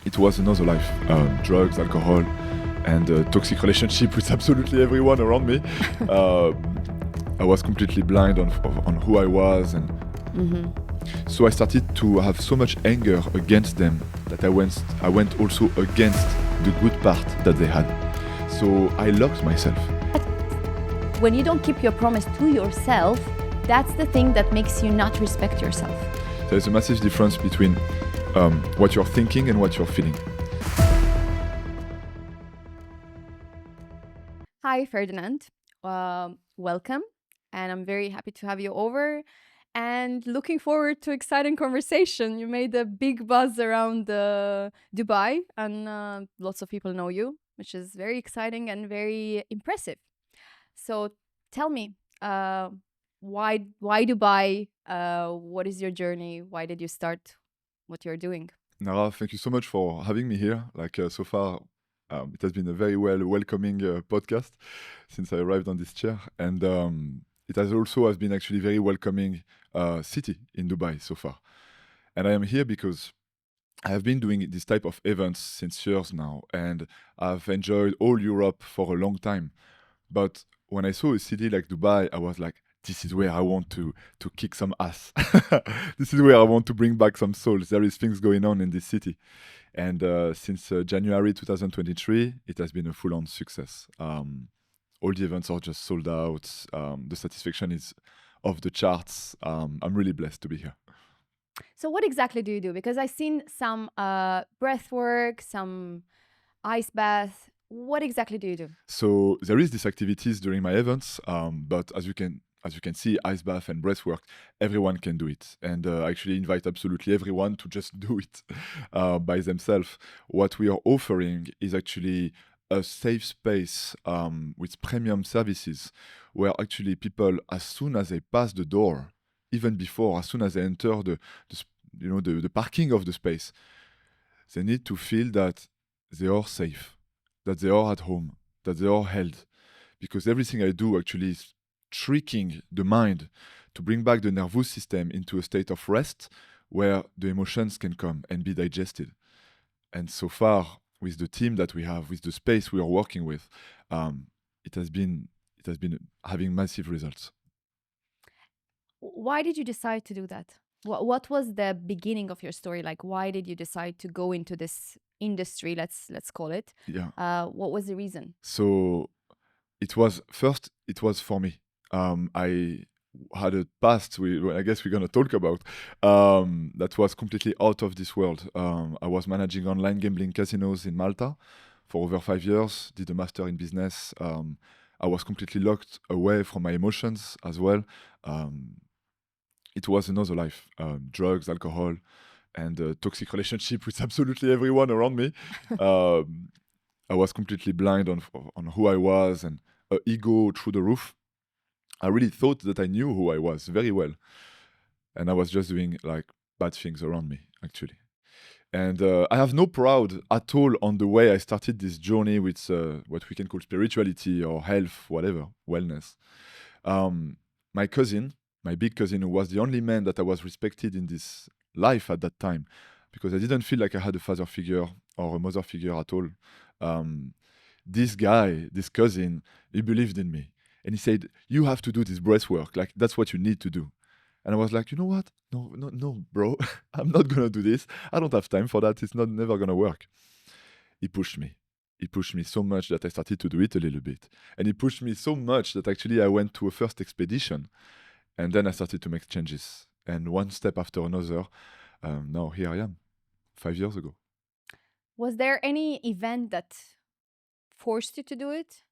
it was another life. Drugs, alcohol, and toxic relationship with absolutely everyone around me. I was completely blind on who I was, and so I started to have so much anger against them that I went also against the good part that they had. So I locked myself. When you don't keep your promise to yourself, that's the thing that makes you not respect yourself. There's a massive difference between what you're thinking and what you're feeling. Hi, Ferdinand. Welcome. And I'm very happy to have you over and looking forward to exciting conversation. You made a big buzz around Dubai and lots of people know you, which is very exciting and very impressive. So tell me, why Dubai? What is your journey? Why did you start what you're doing? Nara, thank you so much for having me here. So far, it has been a very welcoming podcast since I arrived on this chair, and it has been actually very welcoming city in Dubai so far. And I am here because I have been doing this type of events since years now, and I've enjoyed all Europe for a long time. But when I saw a city like Dubai, I was like, this is where I want to kick some ass. This is where I want to bring back some souls. There is things going on in this city. And since January 2023, it has been a full-on success. All the events are just sold out. The satisfaction is off the charts. I'm really blessed to be here. So what exactly do you do? Because I've seen some breath work, some ice bath. What exactly do you do? So there is these activities during my events, but as you can see, ice bath and breathwork, everyone can do it. And I actually invite absolutely everyone to just do it by themselves. What we are offering is actually a safe space with premium services where actually people, as soon as they pass the door, even before, as soon as they enter the parking of the space, they need to feel that they are safe, that they are at home, that they are held. Because everything I do actually is tricking the mind to bring back the nervous system into a state of rest where the emotions can come and be digested. And so far, with the team that we have, with the space we are working with, it has been having massive results. Why did you decide to do that? What was the beginning of your story? Like, why did you decide to go into this industry? Let's call it. Yeah. What was the reason? So it was for me. I had a past I guess we're going to talk about that was completely out of this world. I was managing online gambling casinos in Malta for over 5 years, did a master in business. I was completely locked away from my emotions as well. It was another life, drugs, alcohol, and toxic relationship with absolutely everyone around me. I was completely blind on who I was, and ego through the roof. I really thought that I knew who I was very well. And I was just doing like bad things around me, actually. And I have no pride at all on the way I started this journey with what we can call spirituality or health, whatever, wellness. My big cousin, who was the only man that I was respected in this life at that time, because I didn't feel like I had a father figure or a mother figure at all. This guy, this cousin, he believed in me. And he said, you have to do this breath work. Like, that's what you need to do. And I was like, you know what? No, bro. I'm not going to do this. I don't have time for that. It's never going to work. He pushed me. He pushed me so much that I started to do it a little bit. And he pushed me so much that actually I went to a first expedition. And then I started to make changes. And one step after another, now here I am, 5 years ago. Was there any event that forced you to do it?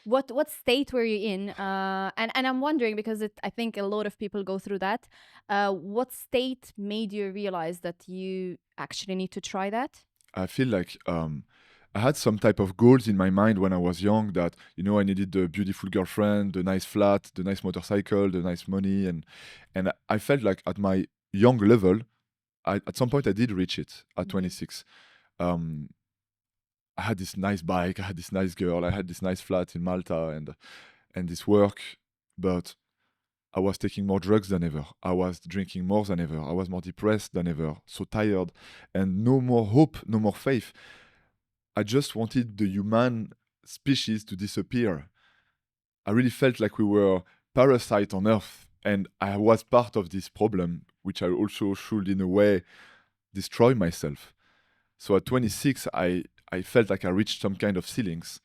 What state were you in? And I'm wondering because I think a lot of people go through that. What state made you realize that you actually need to try that? I feel like I had some type of goals in my mind when I was young that, I needed the beautiful girlfriend, the nice flat, the nice motorcycle, the nice money. And I felt like at my young level, at some point I did reach it at 26. I had this nice bike, I had this nice girl, I had this nice flat in Malta and this work, but I was taking more drugs than ever. I was drinking more than ever. I was more depressed than ever, so tired, and no more hope, no more faith. I just wanted the human species to disappear. I really felt like we were parasite on Earth, and I was part of this problem, which I also should, in a way, destroy myself. So at 26, I felt like I reached some kind of ceilings.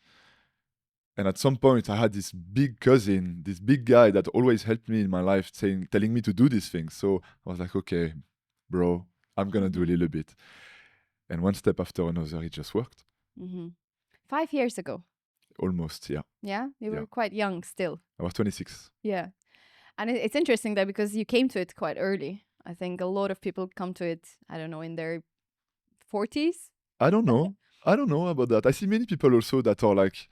And at some point, I had this big cousin, this big guy that always helped me in my life, telling me to do these things. So I was like, okay, bro, I'm gonna do a little bit. And one step after another, it just worked. 5 years ago. Almost, yeah. Yeah, you were Yeah. quite young still. I was 26. Yeah, and it's interesting that because you came to it quite early. I think a lot of people come to it, I don't know, in their 40s. I don't know. I don't know about that. I see many people also that are like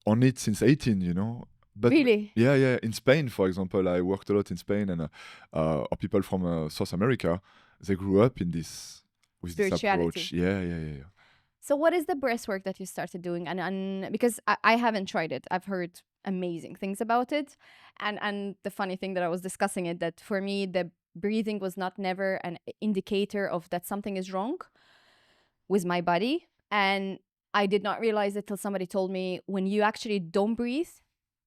on it since 18, you know. But Really? yeah. In Spain, for example, I worked a lot in Spain, and or people from South America, they grew up in this with this Spirituality. approach. Yeah. So what is the breathwork that you started doing? And because I haven't tried it, I've heard amazing things about it. And the funny thing that I was discussing it, that for me, the breathing was not never an indicator of that something is wrong with my body. And I did not realize it till somebody told me, when you actually don't breathe,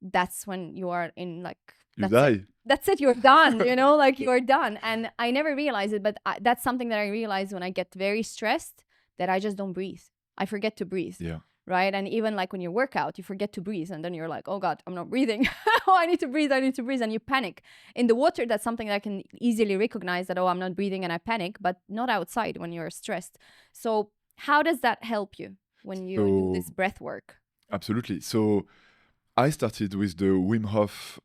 that's when you are in like, You that's die. it. That's it, you're done, you know, like you're done. And I never realized it, but that's something that I realized when I get very stressed, that I just don't breathe. I forget to breathe. Yeah. Right. And even like when you work out, you forget to breathe. And then you're like, oh God, I'm not breathing. Oh, I need to breathe. And you panic. In the water, that's something that I can easily recognize that, oh, I'm not breathing and I panic, but not outside when you're stressed. So how does that help you when you do this breath work? Absolutely. So I started with the Wim Hof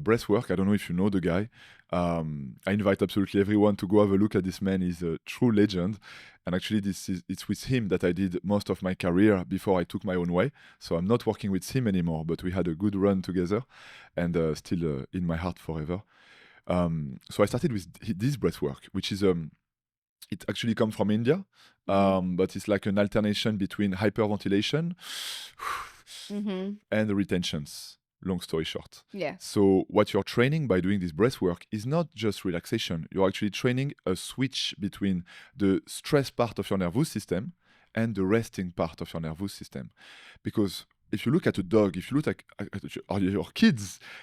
breath work. I don't know if you know the guy. I invite absolutely everyone to go have a look at this man. He's a true legend. And actually, it's with him that I did most of my career before I took my own way. So I'm not working with him anymore, but we had a good run together, and still in my heart forever. So I started with this breath work, which is it actually comes from India, but it's like an alternation between hyperventilation and retentions. Long story short. Yeah. So what you're training by doing this breath work is not just relaxation. You're actually training a switch between the stress part of your nervous system and the resting part of your nervous system. Because if you look at a dog, if you look at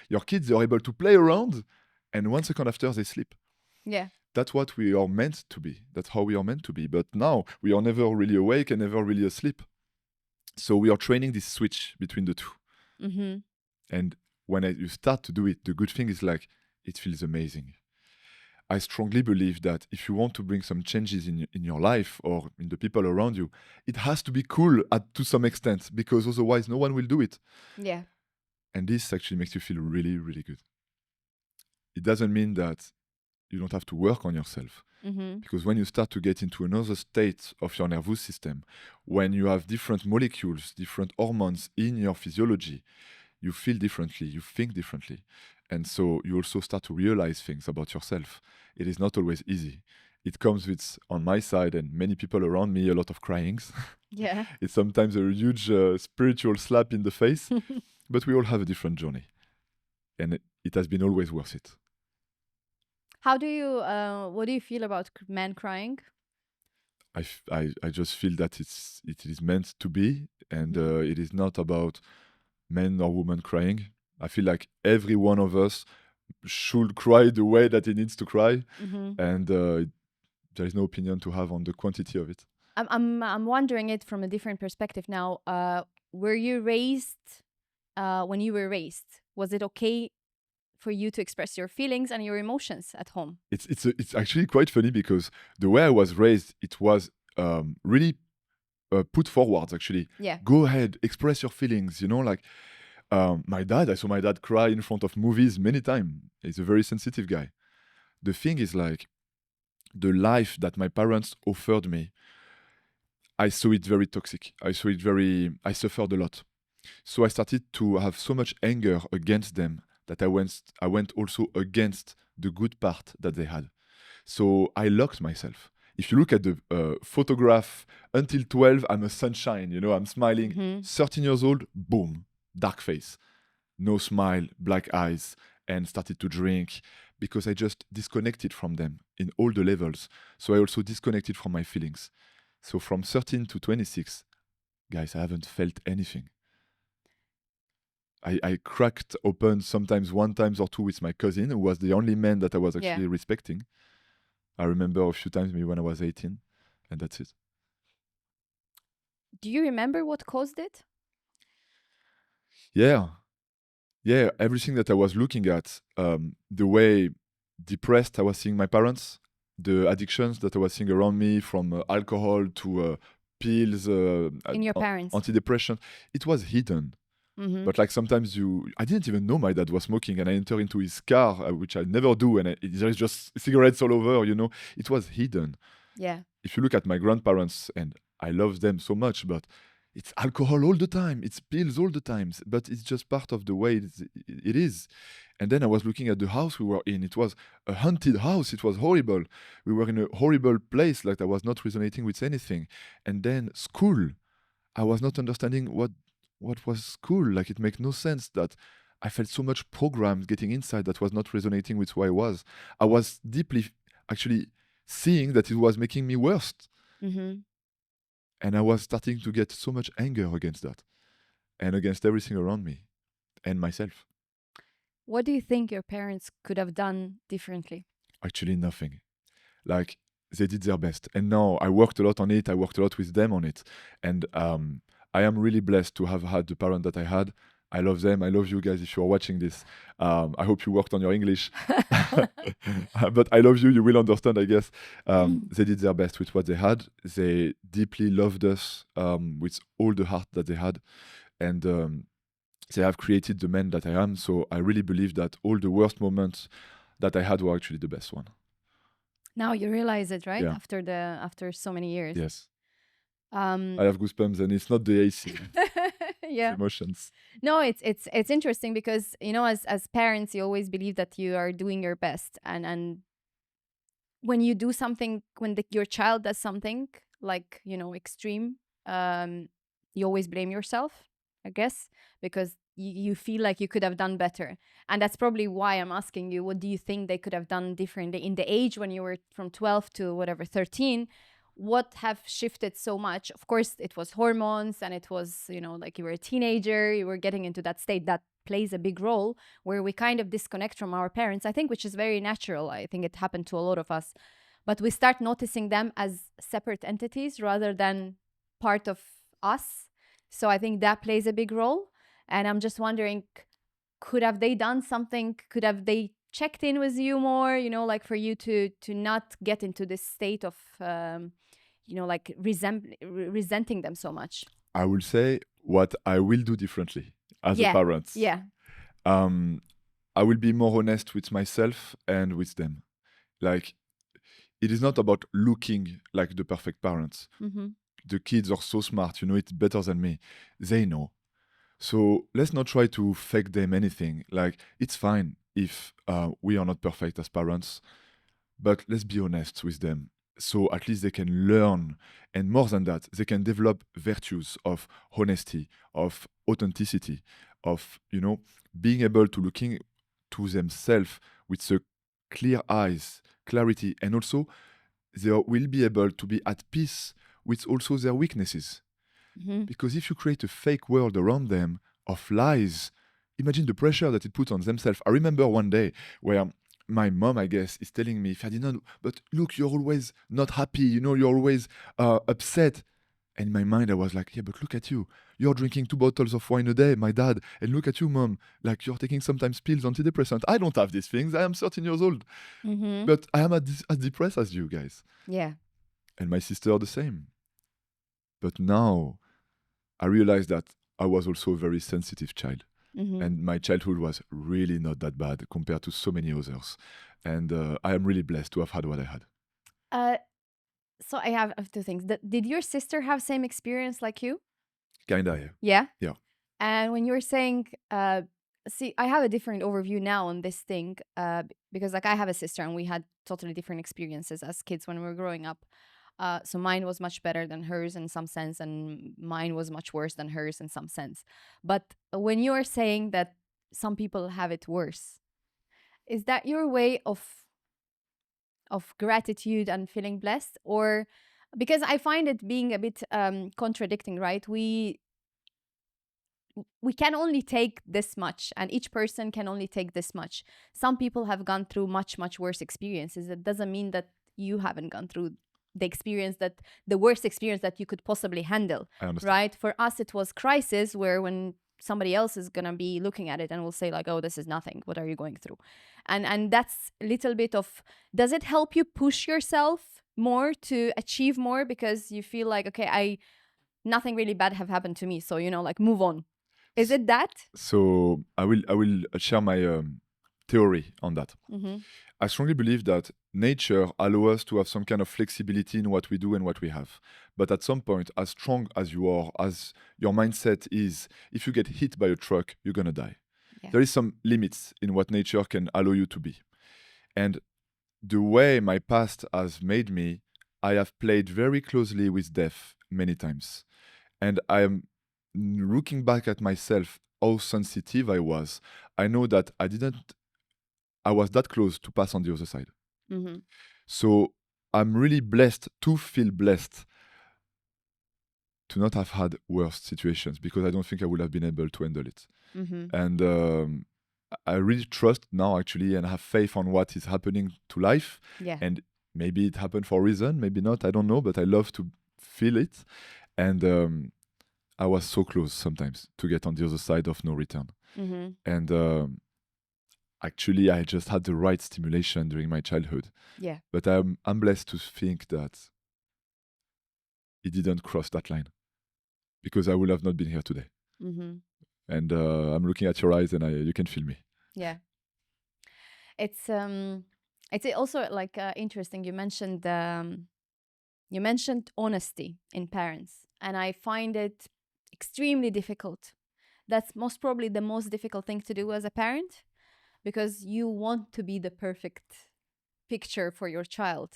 your kids are able to play around, and 1 second after they sleep. Yeah. That's what we are meant to be. That's how we are meant to be. But now we are never really awake and never really asleep. So we are training this switch between the two. And when you start to do it, the good thing is like, it feels amazing. I strongly believe that if you want to bring some changes in your life or in the people around you, it has to be cool to some extent, because otherwise no one will do it. Yeah. And this actually makes you feel really, really good. It doesn't mean that you don't have to work on yourself. Because when you start to get into another state of your nervous system, when you have different molecules, different hormones in your physiology, you feel differently, you think differently. And so you also start to realize things about yourself. It is not always easy. It comes with, on my side and many people around me, a lot of cryings. Yeah. It's sometimes a huge spiritual slap in the face, but we all have a different journey. And it has been always worth it. What do you feel about men crying? I just feel that it is meant to be, and it is not about men or women crying. I feel like every one of us should cry the way that he needs to cry, and there is no opinion to have on the quantity of it. I'm wondering it from a different perspective now. Were you raised, when you were raised, was it okay for you to express your feelings and your emotions at home? It's actually quite funny, because the way I was raised, it was really put forward, actually. Yeah. Go ahead, express your feelings, like I saw my dad cry in front of movies many times. He's a very sensitive guy. The thing is, like, the life that my parents offered me, I saw it very toxic. I suffered a lot. So I started to have so much anger against them that I went also against the good part that they had. So I locked myself. If you look at the photograph, until 12, I'm a sunshine, I'm smiling. 13 years old, boom, dark face. No smile, black eyes. and started to drink because I just disconnected from them in all the levels. So I also disconnected from my feelings. So from 13 to 26, guys, I haven't felt anything. I cracked open sometimes one times or two with my cousin, who was the only man that I was Yeah. actually respecting. I remember a few times maybe when I was 18, and that's it. Do you remember what caused it? Yeah. Yeah, everything that I was looking at, the way depressed I was seeing my parents, the addictions that I was seeing around me, from alcohol to pills, In your parents? antidepressant, it was hidden. Mm-hmm. But like sometimes I didn't even know my dad was smoking, and I enter into his car, which I never do, and there is just cigarettes all over. It was hidden. Yeah. If you look at my grandparents, and I love them so much, but it's alcohol all the time, it's pills all the time, but it's just part of the way it is. And then I was looking at the house we were in. It was a haunted house. It was horrible. We were in a horrible place, like I was not resonating with anything. And then school, I was not understanding what was school. Like, it makes no sense that I felt so much programmed getting inside that was not resonating with who I was. I was deeply actually seeing that it was making me worse. Mm-hmm. And I was starting to get so much anger against that and against everything around me and myself. What do you think your parents could have done differently? Actually, nothing. Like, they did their best. And now I worked a lot on it. I worked a lot with them on it. And I am really blessed to have had the parent that I had. I love them. I love you guys if you are watching this. I hope you worked on your English. But I love you. You will understand, I guess. They did their best with what they had. They deeply loved us with all the heart that they had. And they have created the man that I am. So I really believe that all the worst moments that I had were actually the best one. Now you realize it, right? Yeah. After so many years. Yes. Um I have goosebumps, and it's not the AC. yeah. Emotions. No, it's interesting because as parents you always believe that you are doing your best, and when you do something, when your child does something like extreme, you always blame yourself, I guess, because you feel like you could have done better. And that's probably why I'm asking you, what do you think they could have done differently in the age when you were from 12 to whatever 13? What have shifted so much? Of course it was hormones, and it was like you were a teenager, you were getting into that state that plays a big role, where we kind of disconnect from our parents, I think, which is very natural. I think it happened to a lot of us. But we start noticing them as separate entities rather than part of us. So I think that plays a big role. And I'm just wondering, could have they done something? Could have they checked in with you more, like for you to not get into this state of like resenting them so much? I will say what I will do differently as a Yeah. parent. Yeah. Um, I will be more honest with myself and with them. Like, it is not about looking like the perfect parents. Mm-hmm. The kids are so smart, it better than me. They know. So let's not try to fake them anything. Like, it's fine if we are not perfect as parents, but let's be honest with them. So at least they can learn. And more than that, they can develop virtues of honesty, of authenticity, of, being able to looking to themselves with the clear eyes, clarity, and also they will be able to be at peace with also their weaknesses. Mm-hmm. Because if you create a fake world around them of lies, imagine the pressure that it puts on themselves. I remember one day where my mom, I guess, is telling me, Ferdinand, but look, you're always not happy, you're always upset. And in my mind, I was like, yeah, but look at you. You're drinking 2 bottles of wine a day, my dad. And look at you, mom. Like, you're taking sometimes pills, antidepressant. I don't have these things. I am 13 years old. Mm-hmm. But I am as depressed as you guys. Yeah. And my sister the same. But now I realized that I was also a very sensitive child. Mm-hmm. And my childhood was really not that bad compared to so many others. And I am really blessed to have had what I had. So I have two things. Did your sister have same experience like you? Kinda, yeah. Yeah. Yeah. And when you were saying, see, I have a different overview now on this thing, because like I have a sister and we had totally different experiences as kids when we were growing up. So mine was much better than hers in some sense, and mine was much worse than hers in some sense. But when you are saying that some people have it worse, Is that your way of gratitude and feeling blessed? Or because I find it being a bit contradicting, right? We can only take this much, and each person can only take this much. Some people have gone through much worse experiences. That doesn't mean that you haven't gone through the worst experience that you could possibly handle, I understand. right? For us it was crisis, where when somebody else is going to be looking at it and will say like, oh, this is nothing, what are you going through? And that's a little bit of, does it help you push yourself more to achieve more, because you feel like, okay, I nothing really bad have happened to me, so like move on? Is S- it that? So I will share my theory on that. Mm-hmm. I strongly believe that nature allows us to have some kind of flexibility in what we do and what we have. But at some point, as strong as you are, as your mindset is, if you get hit by a truck, you're gonna die. Yeah. There is some limits in what nature can allow you to be. And the way my past has made me, I have played very closely with death many times. And I am looking back at myself, how sensitive I was. I know that I was that close to pass on the other side. Mm-hmm. So I'm really blessed to feel blessed to not have had worse situations, because I don't think I would have been able to handle it. Mm-hmm. And I really trust now, actually, and have faith on what is happening to life. Yeah. And maybe it happened for a reason, maybe not, I don't know, but I love to feel it. And I was so close sometimes to get on the other side of no return. Mm-hmm. And actually, I just had the right stimulation during my childhood. Yeah. But I'm blessed to think that it didn't cross that line, because I would have not been here today. Mm-hmm. And I'm looking at your eyes, and you can feel me. Yeah. It's also like interesting. You mentioned honesty in parents, and I find it extremely difficult. That's most probably the most difficult thing to do as a parent, because you want to be the perfect picture for your child,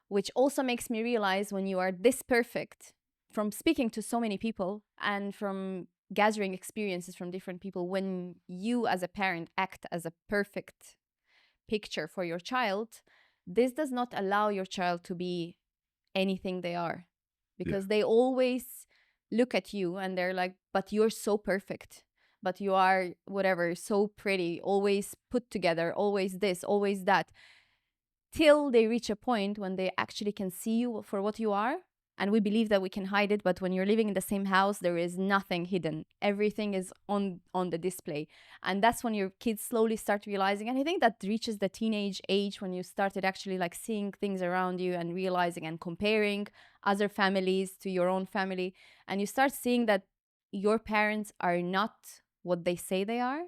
which also makes me realize, when you are this perfect, from speaking to so many people and from gathering experiences from different people, when you as a parent act as a perfect picture for your child, this does not allow your child to be anything they are, Yeah, because they always look at you and they're like, but you're so perfect, but you are whatever, so pretty, always put together, always this, always that, till they reach a point when they actually can see you for what you are. And we believe that we can hide it, but when you're living in the same house, there is nothing hidden, everything is on the display. And that's when your kids slowly start realizing, and I think that reaches the teenage age, when you started actually like seeing things around you and realizing and comparing other families to your own family, and you start seeing that your parents are not what they say they are.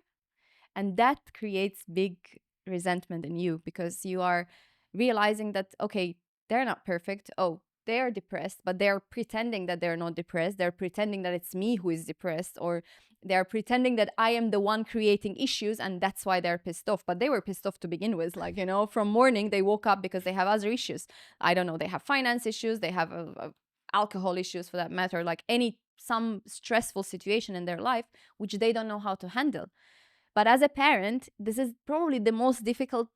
And that creates big resentment in you, because you are realizing that, okay, they're not perfect. Oh, they are depressed, but they're pretending that they're not depressed. They're pretending that it's me who is depressed, or they're pretending that I am the one creating issues, and that's why they're pissed off. But they were pissed off to begin with. Like, from morning they woke up because they have other issues. I don't know, they have finance issues, they have alcohol issues, for that matter, like some stressful situation in their life, which they don't know how to handle. But as a parent, this is probably the most difficult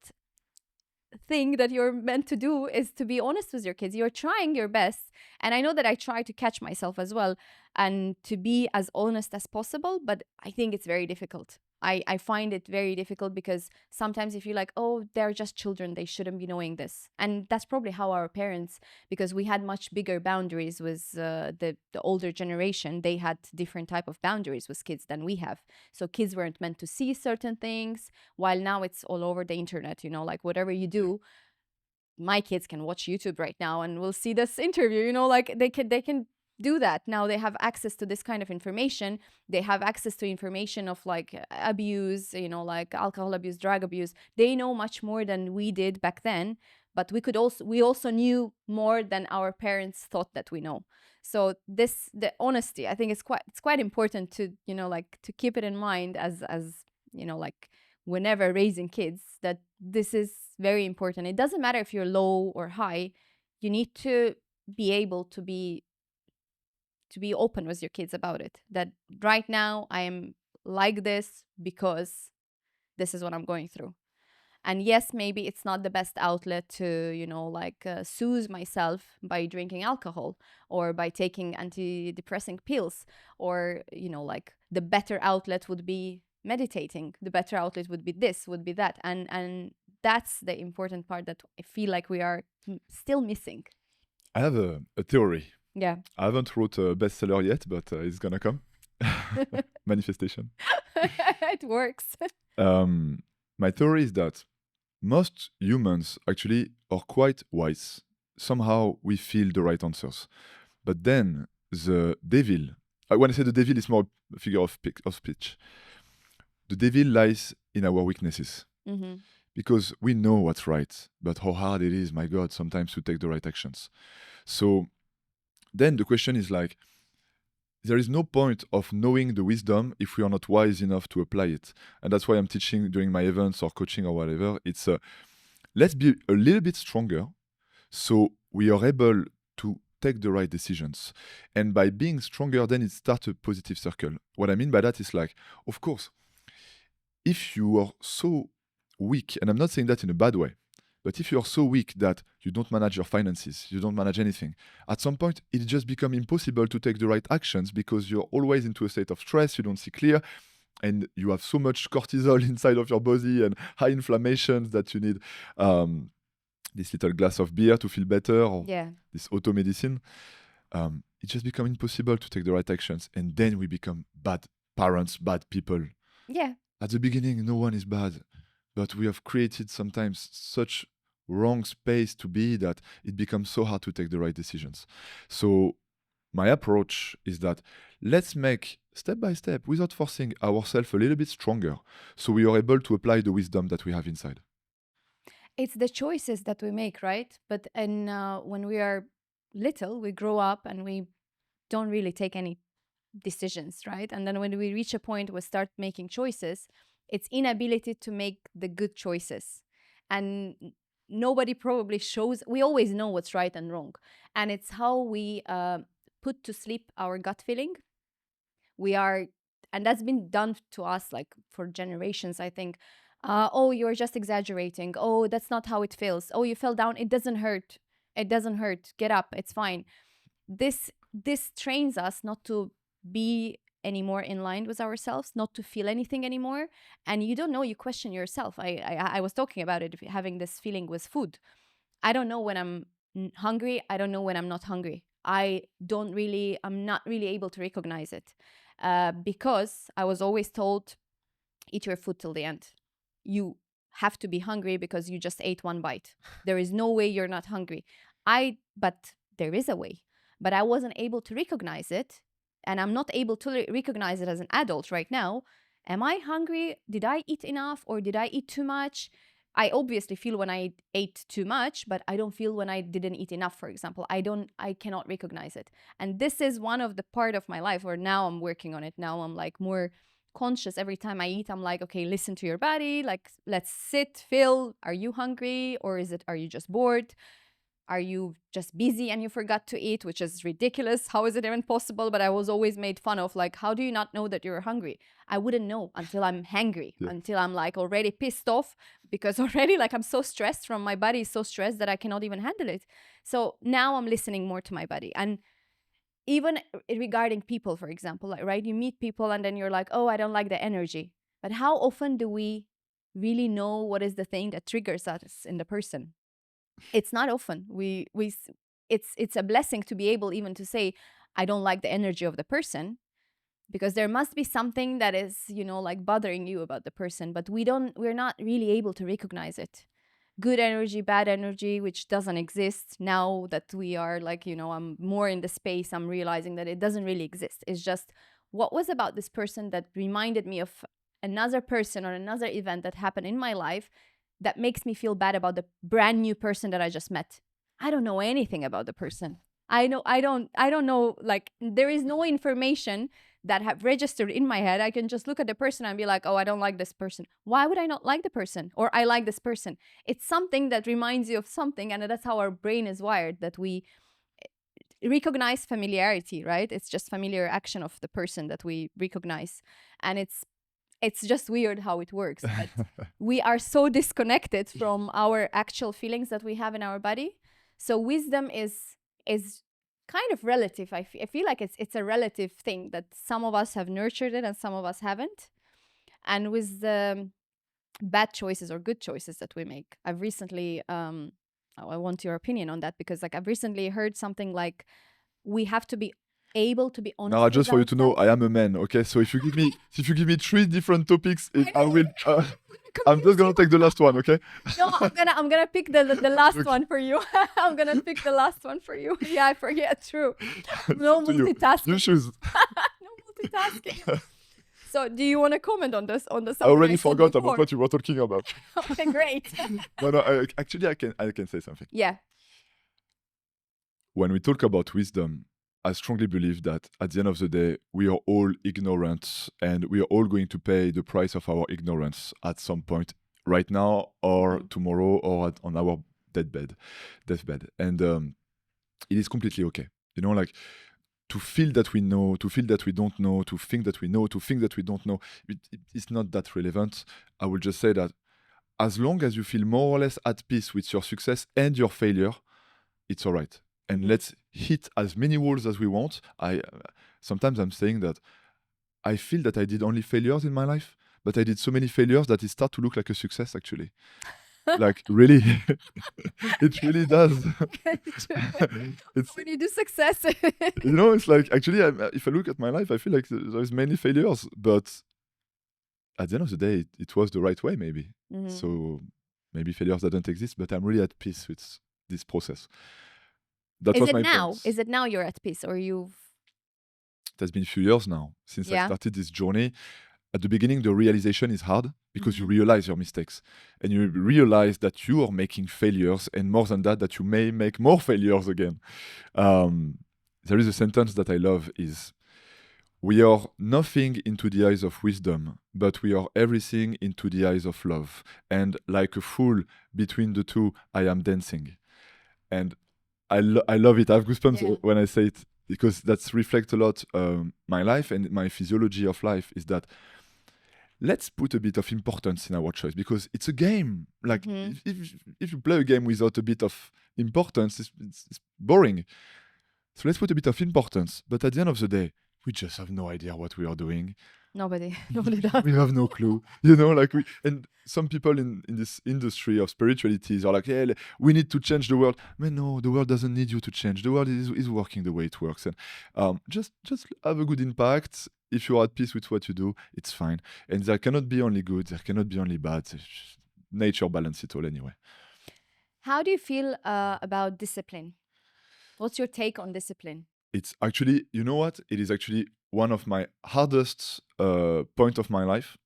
thing that you're meant to do, is to be honest with your kids. You're trying your best. And I know that I try to catch myself as well and to be as honest as possible, but I think it's very difficult. I find it very difficult, because sometimes you feel like, oh, they're just children, they shouldn't be knowing this. And that's probably how our parents, because we had much bigger boundaries with the older generation, they had different type of boundaries with kids than we have. So kids weren't meant to see certain things, while now it's all over the internet, like whatever you yeah, do, my kids can watch YouTube right now and will see this interview, like they can do that. Now they have access to this kind of information. They have access to information of like abuse, like alcohol abuse, drug abuse. They know much more than we did back then, but we also knew more than our parents thought that we know. So the honesty, I think, is quite important to, like to keep it in mind, as like whenever raising kids, that this is very important. It doesn't matter if you're low or high. You need to be able to be open with your kids about it, that right now I am like this because this is what I'm going through. And yes, maybe it's not the best outlet to, soothe myself by drinking alcohol or by taking antidepressant pills, or, the better outlet would be meditating. The better outlet would be this, would be that. And that's the important part that I feel like we are still missing. I have a theory. Yeah. I haven't wrote a bestseller yet, but it's gonna come. Manifestation. It works. My theory is that most humans actually are quite wise. Somehow we feel the right answers. But then the devil, when I say the devil, it's more a figure of speech. The devil lies in our weaknesses. Mm-hmm. Because we know what's right, but how hard it is, my God, sometimes to take the right actions. So then the question is like, there is no point of knowing the wisdom if we are not wise enough to apply it. And that's why I'm teaching during my events or coaching or whatever. It's let's be a little bit stronger so we are able to take the right decisions. And by being stronger, then it starts a positive circle. What I mean by that is like, of course, if you are so weak, and I'm not saying that in a bad way, but if you are so weak that you don't manage your finances, you don't manage anything, at some point it just becomes impossible to take the right actions because you're always into a state of stress, you don't see clear, and you have so much cortisol inside of your body and high inflammations that you need this little glass of beer to feel better, or this auto medicine. It just becomes impossible to take the right actions, and then we become bad parents, bad people. Yeah. At the beginning, no one is bad, but we have created sometimes such wrong space to be that it becomes so hard to take the right decisions. So my approach is that let's make step by step, without forcing ourselves a little bit stronger, so we are able to apply the wisdom that we have inside. It's the choices that we make, right? But when we are little, we grow up and we don't really take any decisions, right? And then when we reach a point we start making choices, it's inability to make the good choices. And nobody probably shows, we always know what's right and wrong. And it's how we put to sleep our gut feeling. And that's been done to us like for generations, I think. Oh, you're just exaggerating. Oh, that's not how it feels. Oh, you fell down. It doesn't hurt. It doesn't hurt. Get up. It's fine. This trains us not to be anymore in line with ourselves, not to feel anything anymore. And you don't know, you question yourself. I was talking about it, having this feeling with food. I don't know when I'm hungry. I don't know when I'm not hungry. I'm not really able to recognize it because I was always told, eat your food till the end. You have to be hungry because you just ate one bite. There is no way you're not hungry. But there is a way. But I wasn't able to recognize it. And I'm not able to recognize it as an adult right now. Am I hungry? Did I eat enough or did I eat too much? I obviously feel when I ate too much, but I don't feel when I didn't eat enough, for example. I cannot recognize it. And this is one of the part of my life where now I'm working on it. Now I'm like more conscious. Every time I eat, I'm like, okay, listen to your body. Like, let's sit, feel. Are you hungry? Or are you just bored? Are you just busy and you forgot to eat, which is ridiculous? How is it even possible? But I was always made fun of, like, how do you not know that you're hungry? I wouldn't know until I'm hangry, until I'm like already pissed off because already like I'm so stressed from my body is so stressed that I cannot even handle it. So now I'm listening more to my body. And even regarding people, for example, like, right? You meet people and then you're like, oh, I don't like the energy. But how often do we really know what is the thing that triggers us in the person? It's not often. It's a blessing to be able even to say, I don't like the energy of the person, because there must be something that is, like bothering you about the person, but we're not really able to recognize it. Good energy, bad energy, which doesn't exist. Now that we are like, I'm more in the space, I'm realizing that it doesn't really exist. It's just what was about this person that reminded me of another person or another event that happened in my life that makes me feel bad about the brand new person that I just met. I don't know anything about the person. I don't know, like there is no information that have registered in my head. I can just look at the person and be like, oh, I don't like this person. Why would I not like the person? Or I like this person. It's something that reminds you of something, and that's how our brain is wired, that we recognize familiarity, right? It's just familiar action of the person that we recognize. And it's it's just weird how it works. But we are so disconnected from our actual feelings that we have in our body. So wisdom is kind of relative. I feel like it's a relative thing that some of us have nurtured it and some of us haven't. And with the bad choices or good choices that we make, I've recently I want your opinion on that, because like I've recently heard something like we have to be able to be honest Now, with just for you to know, ourselves. I am a man. Okay, so if you give me 3 different topics, I I know, will. I'm just confusing. gonna take the last one. Okay. No, I'm gonna pick the last Okay. one for you. I'm gonna pick the last one for you. Yeah, I forget. True. It's No up to you. You multitasking. choose. No multitasking. So, do you want to comment on this? On the I something already I said forgot about before? what you were talking about. Okay, great. No, actually, I can say something. Yeah. When we talk about wisdom, I strongly believe that at the end of the day, we are all ignorant, and we are all going to pay the price of our ignorance at some point, right now or tomorrow or on our deathbed. And it is completely okay. You know, like to feel that we know, to feel that we don't know, to think that we know, to think that we don't know, it's not that relevant. I will just say that as long as you feel more or less at peace with your success and your failure, it's all right. And let's hit as many walls as we want. Sometimes I'm saying that I feel that I did only failures in my life, but I did so many failures that it starts to look like a success actually. Like really, it really does. It's, When you do success. you know, it's like actually, if I look at my life, I feel like there's many failures, but at the end of the day, it was the right way, maybe. So maybe failures don't exist, but I'm really at peace with this process. That Is was it my now? point. Is it now you're at peace, or you've? It has been a few years now since I started this journey. At the beginning, the realization is hard because you realize your mistakes and you realize that you are making failures, and more than that, that you may make more failures again. There is a sentence that I love is, we are nothing into the eyes of wisdom, but we are everything into the eyes of love. And like a fool between the two, I am dancing. And I love it. I have goosebumps when I say it, because that reflects a lot my life and my physiology of life, is that let's put a bit of importance in our choice, because it's a game. Like if you play a game without a bit of importance, it's boring. So let's put a bit of importance. But at the end of the day, we just have no idea what we are doing. Nobody does. We have no clue. You know, like and some people in this industry of spiritualities are like, hey, we need to change the world. Man, no, the world doesn't need you to change. The world is working the way it works. And just have a good impact. If you're at peace with what you do, it's fine. And there cannot be only good, there cannot be only bad. Nature balances it all anyway. How do you feel about discipline? What's your take on discipline? It's actually, you know what? It is actually one of my hardest point of my life.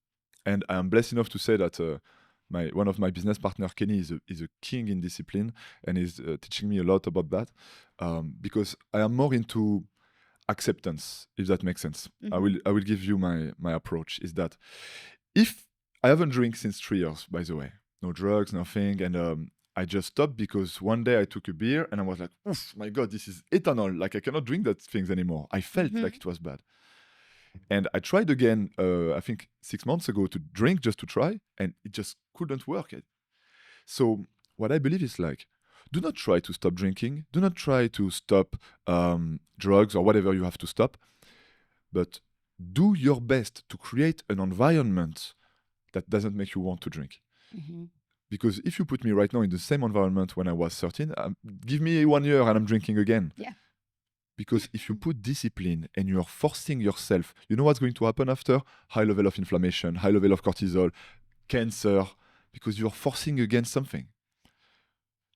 And I am blessed enough to say that one of my business partner, Kenny, is a king in discipline, and is teaching me a lot about that, because I am more into acceptance, if that makes sense. I will give you my approach, is that if I haven't drank since 3 years, by the way, no drugs, nothing, and I just stopped because one day I took a beer and I was like, oof, my God, this is ethanol. Like I cannot drink that things anymore. I felt like it was bad. And I tried again, I think 6 months ago, to drink just to try, and it just couldn't work. So what I believe is like, do not try to stop drinking. Do not try to stop drugs or whatever you have to stop. But do your best to create an environment that doesn't make you want to drink. Because if you put me right now in the same environment when I was 13, give me 1 year and I'm drinking again. Yeah. Because if you put discipline and you're forcing yourself, you know what's going to happen after? High level of inflammation, high level of cortisol, cancer, because you're forcing against something.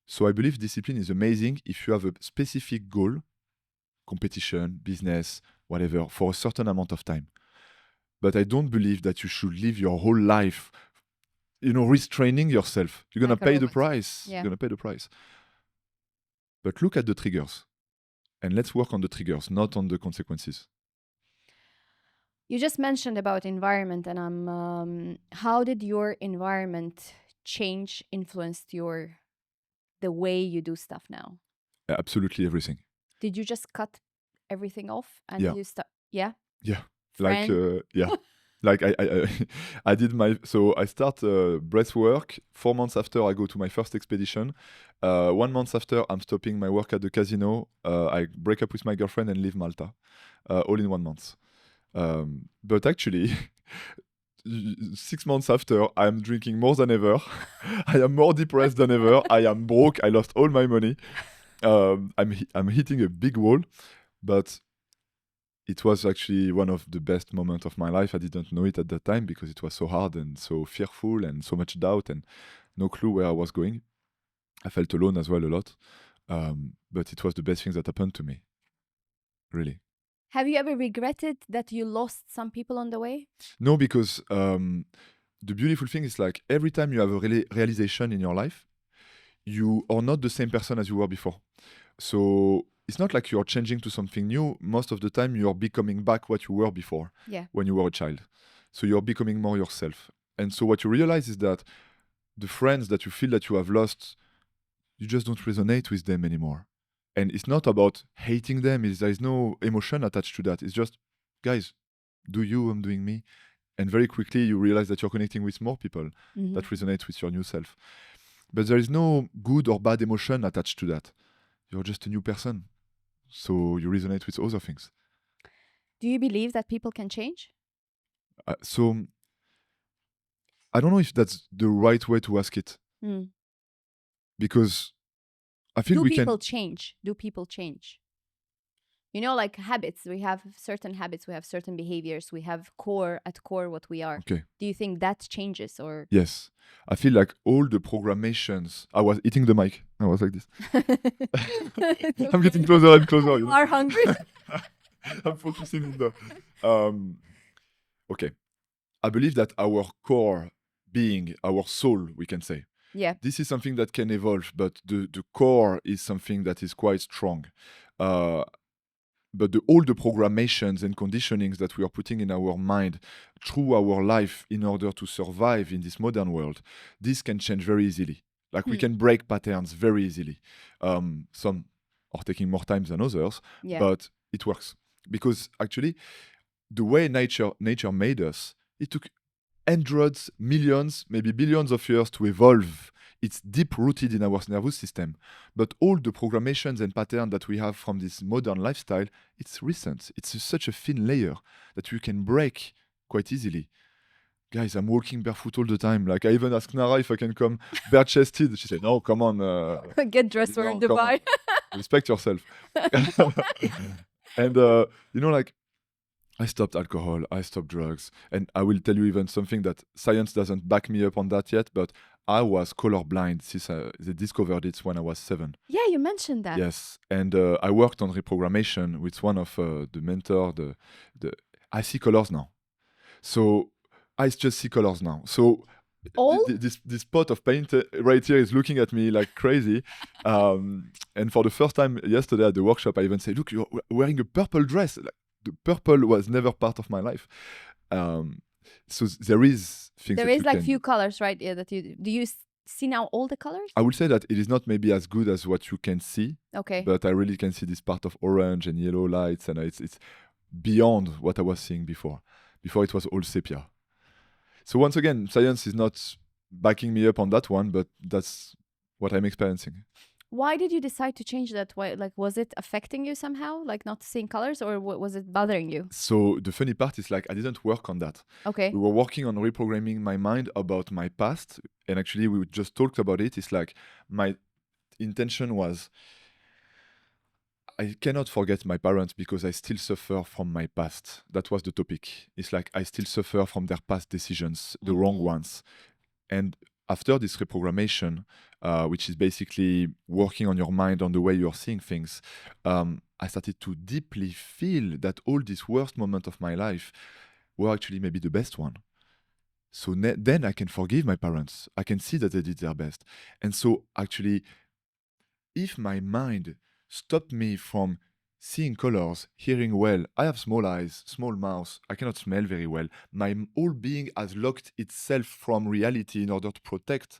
So I believe discipline is amazing if you have a specific goal, competition, business, whatever, for a certain amount of time. But I don't believe that you should live your whole life, restraining yourself. You're going to pay the price. Yeah. You're going to pay the price. But look at the triggers. And let's work on the triggers, not on the consequences. You just mentioned about environment, and how did your environment change, influenced the way you do stuff now? Absolutely everything. Did you just cut everything off and Yeah. you start? Yeah. Yeah. Friend? Yeah. Like I did my so I start breathwork 4 months after I go to my first expedition. 1 month after I'm stopping my work at the casino. I break up with my girlfriend and leave Malta, all in 1 month. But actually, 6 months after, I'm drinking more than ever. I am more depressed than ever. I am broke. I lost all my money. I'm hitting a big wall, but it was actually one of the best moments of my life. I didn't know it at that time because it was so hard and so fearful and so much doubt and no clue where I was going. I felt alone as well a lot, but it was the best thing that happened to me, really. Have you ever regretted that you lost some people on the way? No, because the beautiful thing is like every time you have a realization in your life, you are not the same person as you were before. So it's not like you're changing to something new. Most of the time, you're becoming back what you were before Yeah. when you were a child. So you're becoming more yourself. And so what you realize is that the friends that you feel that you have lost, you just don't resonate with them anymore. And it's not about hating them. There is no emotion attached to that. It's just, guys, do you, I'm doing me. And very quickly, you realize that you're connecting with more people that resonate with your new self. But there is no good or bad emotion attached to that. You're just a new person. So you resonate with other things. Do you believe that people can change? So I don't know if that's the right way to ask it. Mm. Because I feel Do we people can... change? Do people change? You know, like habits, we have certain habits, we have certain behaviors, we have at core what we are. Okay. Do you think that changes or? Yes. I feel like all the programations... I was eating the mic. I was like this. I'm getting closer and closer. You are hungry? I'm focusing on the... Okay. I believe that our core being, our soul, we can say, Yeah. this is something that can evolve, but the core is something that is quite strong. But all the programations and conditionings that we are putting in our mind through our life in order to survive in this modern world, this can change very easily. Like we can break patterns very easily. Some are taking more time than others, but it works. Because actually, the way nature made us, it took hundreds, millions, maybe billions of years to evolve. It's deep-rooted in our nervous system. But all the programations and patterns that we have from this modern lifestyle, it's recent. It's such a thin layer that you can break quite easily. Guys, I'm walking barefoot all the time. Like I even asked Nara if I can come bare-chested. She said, no, come on. Get dressed, we're in Dubai. Respect yourself. And, like, I stopped alcohol, I stopped drugs. And I will tell you even something that science doesn't back me up on that yet, but I was colorblind since they discovered it when I was 7. Yeah, you mentioned that. Yes. And I worked on reprogrammation with one of the mentor. I see colors now. So I just see colors now. So this pot of paint right here is looking at me like crazy. And for the first time yesterday at the workshop, I even say, look, you're wearing a purple dress. Like, the purple was never part of my life. So there is things. There is like few colors, right? Yeah, that you do. You see now all the colors? I would say that it is not maybe as good as what you can see. Okay. But I really can see this part of orange and yellow lights, and it's beyond what I was seeing before. Before it was all sepia. So once again, science is not backing me up on that one, but that's what I'm experiencing. Why did you decide to change that? Why, like, was it affecting you somehow, like not seeing colors, or was it bothering you? So the funny part is like I didn't work on that. Okay. We were working on reprogramming my mind about my past, and actually we just talked about it. It's like my intention was I cannot forget my parents because I still suffer from my past. That was the topic. It's like I still suffer from their past decisions, the wrong ones. And after this reprogrammation, which is basically working on your mind, on the way you're seeing things, I started to deeply feel that all these worst moments of my life were actually maybe the best one. So then I can forgive my parents. I can see that they did their best. And so actually, if my mind stopped me from seeing colors, hearing well, I have small eyes, small mouth, I cannot smell very well. My whole being has locked itself from reality in order to protect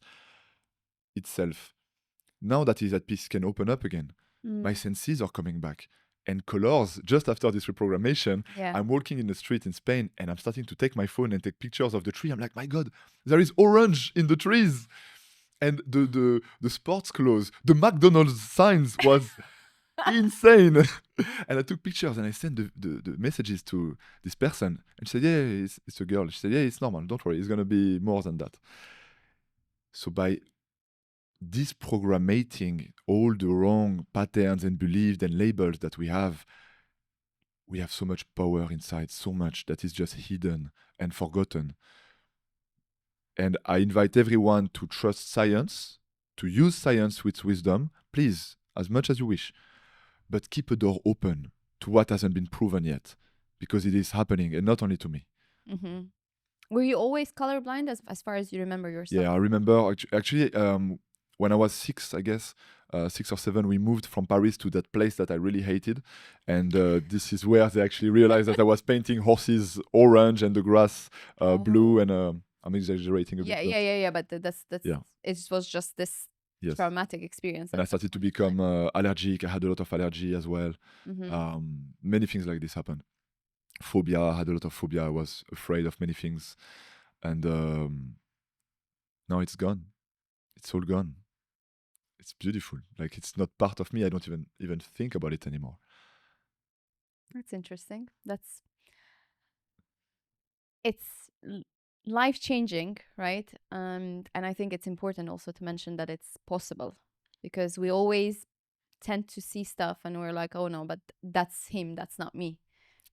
itself. Now that is at peace, can open up again. My senses are coming back. and colors. Just after this reprogrammation, Yeah. I'm walking in the street in Spain and I'm starting to take my phone and take pictures of the tree. I'm like, my God, there is orange in the trees. And the sports clothes, the McDonald's signs was insane. And I took pictures and I sent the messages to this person. And she said, yeah, it's a girl. She said, yeah, it's normal. Don't worry. It's going to be more than that. So by desprogrammating all the wrong patterns and beliefs and labels that we have so much power inside, so much that is just hidden and forgotten. And I invite everyone to trust science, to use science with wisdom, please, as much as you wish, but keep a door open to what hasn't been proven yet, because it is happening, and not only to me. Mm-hmm. Were you always colorblind as far as you remember yourself? Yeah, I remember actually when I was 6, I guess, 6 or 7, we moved from Paris to that place that I really hated. And this is where they actually realized that I was painting horses orange and the grass blue. And I'm exaggerating a bit. Yeah. But that's Yeah. It was just this Yes. traumatic experience. And I started to become allergic. I had a lot of allergy as well. Mm-hmm. Many things like this happened. Phobia, I had a lot of phobia. I was afraid of many things. And now it's gone. It's all gone. It's beautiful. Like, it's not part of me. I don't even think about it anymore. That's interesting. It's life changing, right? And I think it's important also to mention that it's possible, because we always tend to see stuff and we're like, oh no, but that's him, that's not me.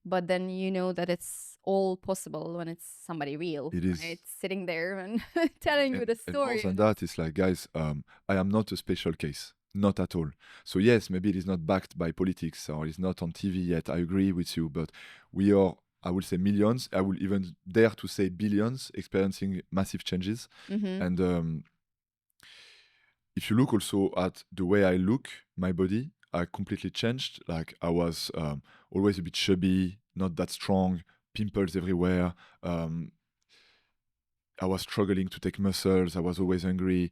But then you know that it's all possible when it's somebody real. It is. Right? Sitting there and telling you the And story. more than that, it's like, guys, I am not a special case. Not at all. So yes, maybe it is not backed by politics or it's not on TV yet. I agree with you, but we are, I would say, millions. I will even dare to say billions experiencing massive changes. Mm-hmm. And if you look also at the way I look, my body, I completely changed. Like, I was always a bit chubby, not that strong, pimples everywhere. I was struggling to take muscles. I was always hungry.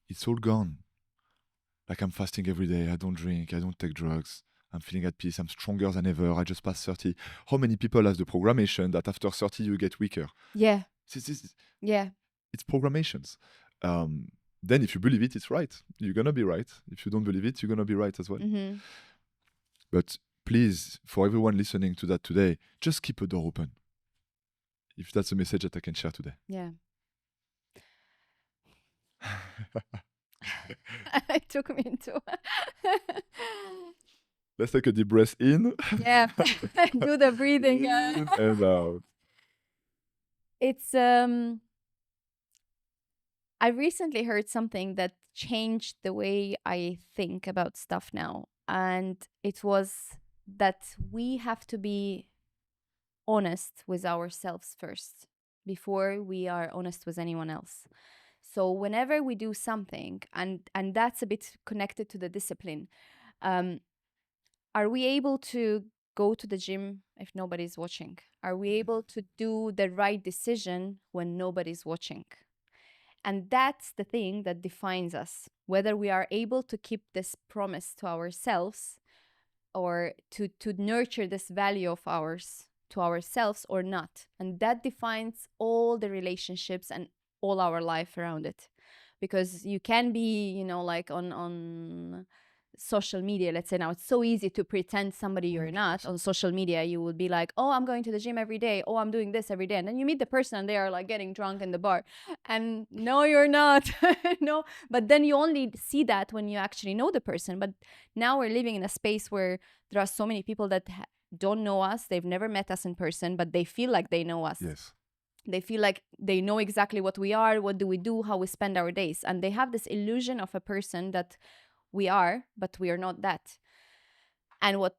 It's all gone. Like, I'm fasting every day. I don't drink. I don't take drugs. I'm feeling at peace. I'm stronger than ever. I just passed 30. How many people has the programmation that after 30 you get weaker? Yeah. Yeah. It's programations. Then if you believe it, it's right. You're going to be right. If you don't believe it, you're going to be right as well. Mm-hmm. But please, for everyone listening to that today, just keep a door open. If that's a message that I can share today. Yeah. It took me into Let's take a deep breath in. Yeah. Do the breathing. In and out. It's I recently heard something that changed the way I think about stuff now, and it was that we have to be honest with ourselves first before we are honest with anyone else. So whenever we do something, and that's a bit connected to the discipline, are we able to go to the gym if nobody's watching? Are we able to do the right decision when nobody's watching? And that's the thing that defines us, whether we are able to keep this promise to ourselves or to nurture this value of ours to ourselves or not. And that defines all the relationships and all our life around it. Because you can be, like on social media, let's say now, it's so easy to pretend somebody you're not. On social media, you will be like, oh, I'm going to the gym every day. Oh, I'm doing this every day. And then you meet the person and they are like getting drunk in the bar. And no, you're not. No, but then you only see that when you actually know the person. But now we're living in a space where there are so many people that don't know us. They've never met us in person, but they feel like they know us. Yes. They feel like they know exactly what we are, what do we do, how we spend our days. And they have this illusion of a person that we are, but we are not that. And what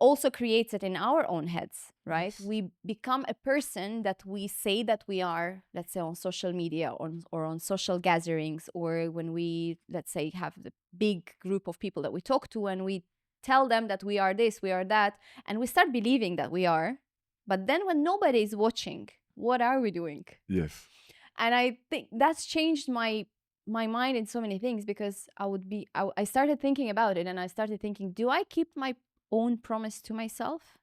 also creates it in our own heads, right? Yes. We become a person that we say that we are, let's say on social media or on social gatherings, or when we, let's say, have the big group of people that we talk to and we tell them that we are this, we are that, and we start believing that we are. But then when nobody is watching, what are we doing? Yes. And I think that's changed my my mind in so many things, because I started thinking about it, and I started thinking, do I keep my own promise to myself?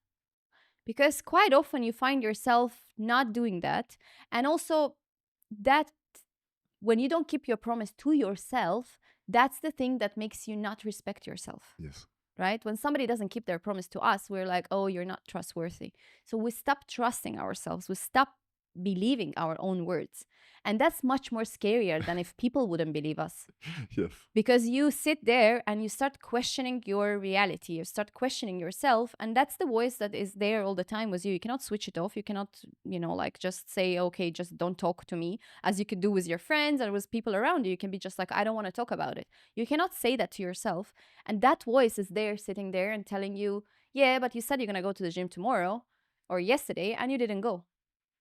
Because quite often you find yourself not doing that. And also, that when you don't keep your promise to yourself, that's the thing that makes you not respect yourself. Yes. Right? When somebody doesn't keep their promise to us, we're like, oh, you're not trustworthy. So we stop trusting ourselves. We stop believing our own words. And that's much more scarier than if people wouldn't believe us. Yes. Because you sit there and you start questioning your reality. You start questioning yourself. And that's the voice that is there all the time with you. You cannot switch it off. You cannot, like just say, okay, just don't talk to me, as you could do with your friends or with people around you. You can be just like, I don't want to talk about it. You cannot say that to yourself. And that voice is there, sitting there and telling you, yeah, but you said you're going to go to the gym tomorrow or yesterday and you didn't go.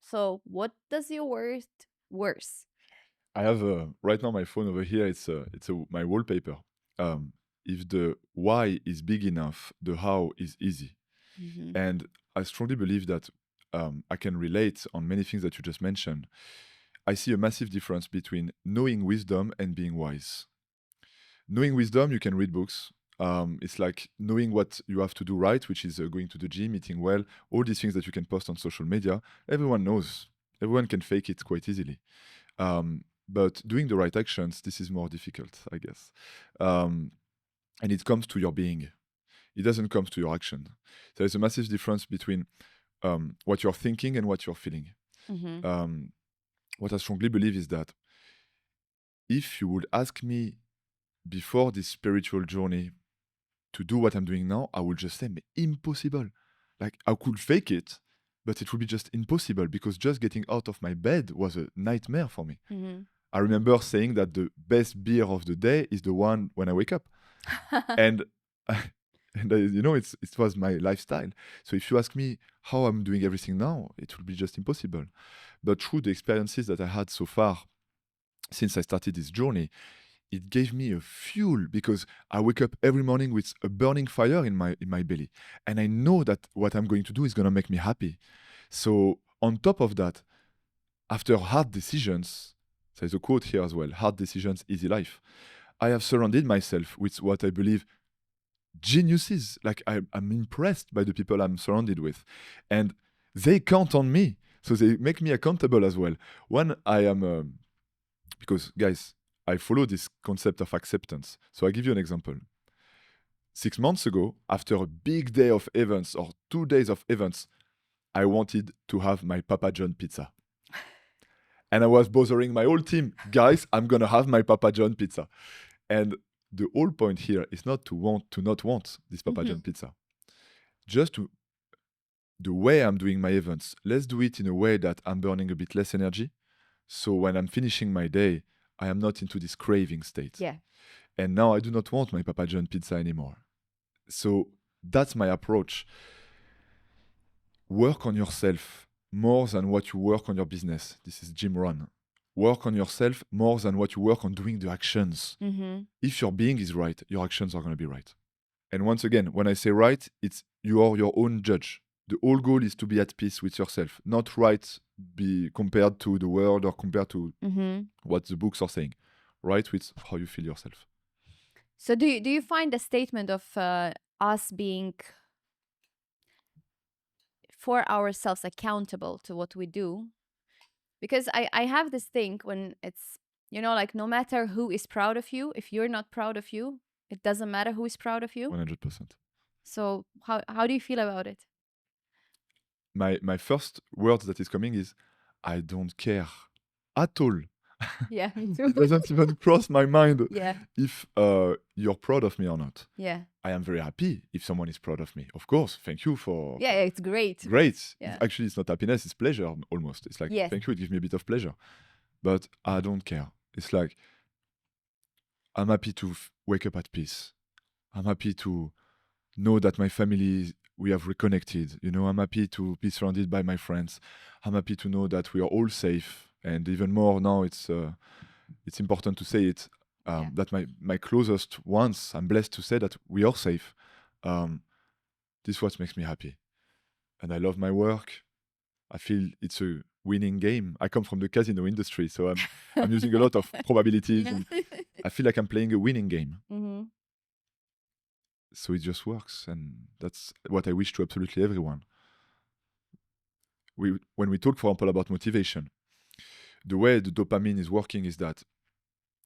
So what does your word worse? I have right now my phone over here. It's my wallpaper. If the why is big enough, the how is easy. Mm-hmm. And I strongly believe that I can relate on many things that you just mentioned. I see a massive difference between knowing wisdom and being wise. Knowing wisdom, you can read books. It's like knowing what you have to do right, which is going to the gym, eating well, all these things that you can post on social media. Everyone knows. Everyone can fake it quite easily. But doing the right actions, this is more difficult, I guess. And it comes to your being. It doesn't come to your action. There is a massive difference between what you're thinking and what you're feeling. Mm-hmm. What I strongly believe is that if you would ask me before this spiritual journey to do what I'm doing now, I would just say, impossible. Like, I could fake it, but it would be just impossible, because just getting out of my bed was a nightmare for me. Mm-hmm. I remember saying that the best beer of the day is the one when I wake up. And it was my lifestyle. So if you ask me how I'm doing everything now, it will be just impossible. But through the experiences that I had so far since I started this journey, it gave me a fuel, because I wake up every morning with a burning fire in my belly, and I know that what I'm going to do is going to make me happy. So on top of that, after hard decisions, there's a quote here as well: hard decisions, easy life. I have surrounded myself with what I believe geniuses. Like, I'm impressed by the people I'm surrounded with, and they count on me, so they make me accountable as well. When I am because, guys, I follow this concept of acceptance. So I give you an example. 6 months ago, after a big day of events or 2 days of events, I wanted to have my Papa John pizza. And I was bothering my whole team. Guys, I'm going to have my Papa John pizza. And the whole point here is not to not want this Papa John pizza. Just the way I'm doing my events, let's do it in a way that I'm burning a bit less energy. So when I'm finishing my day, I am not into this craving state. Yeah. And now I do not want my Papa John pizza anymore. So that's my approach. Work on yourself more than what you work on your business. This is Jim Rohn. Work on yourself more than what you work on doing the actions. Mm-hmm. If your being is right, your actions are going to be right. And once again, when I say right, it's you are your own judge. The whole goal is to be at peace with yourself, not right be compared to the world or compared to what the books are saying. Right with how you feel yourself. So do you find the statement of us being for ourselves accountable to what we do? Because I have this thing when it's, like, no matter who is proud of you, if you're not proud of you, it doesn't matter who is proud of you. 100%. So how do you feel about it? My first word that is coming is, I don't care at all. Yeah, me too. It doesn't even cross my mind Yeah. if you're proud of me or not. Yeah. I am very happy if someone is proud of me. Of course, thank you for... Yeah, it's great. Great. Yeah. Actually, it's not happiness, it's pleasure almost. It's like, Yes. thank you, it gives me a bit of pleasure. But I don't care. It's like, I'm happy to wake up at peace. I'm happy to know that my family, we have reconnected. I'm happy to be surrounded by my friends. I'm happy to know that we are all safe. And even more now, it's important to say it, that my closest ones, I'm blessed to say that we are safe. This is what makes me happy. And I love my work. I feel it's a winning game. I come from the casino industry, so I'm using a lot of probabilities, Yeah. and I feel like I'm playing a winning game. Mhm. So it just works, and that's what I wish to absolutely everyone. When we talk, for example, about motivation, the way the dopamine is working is that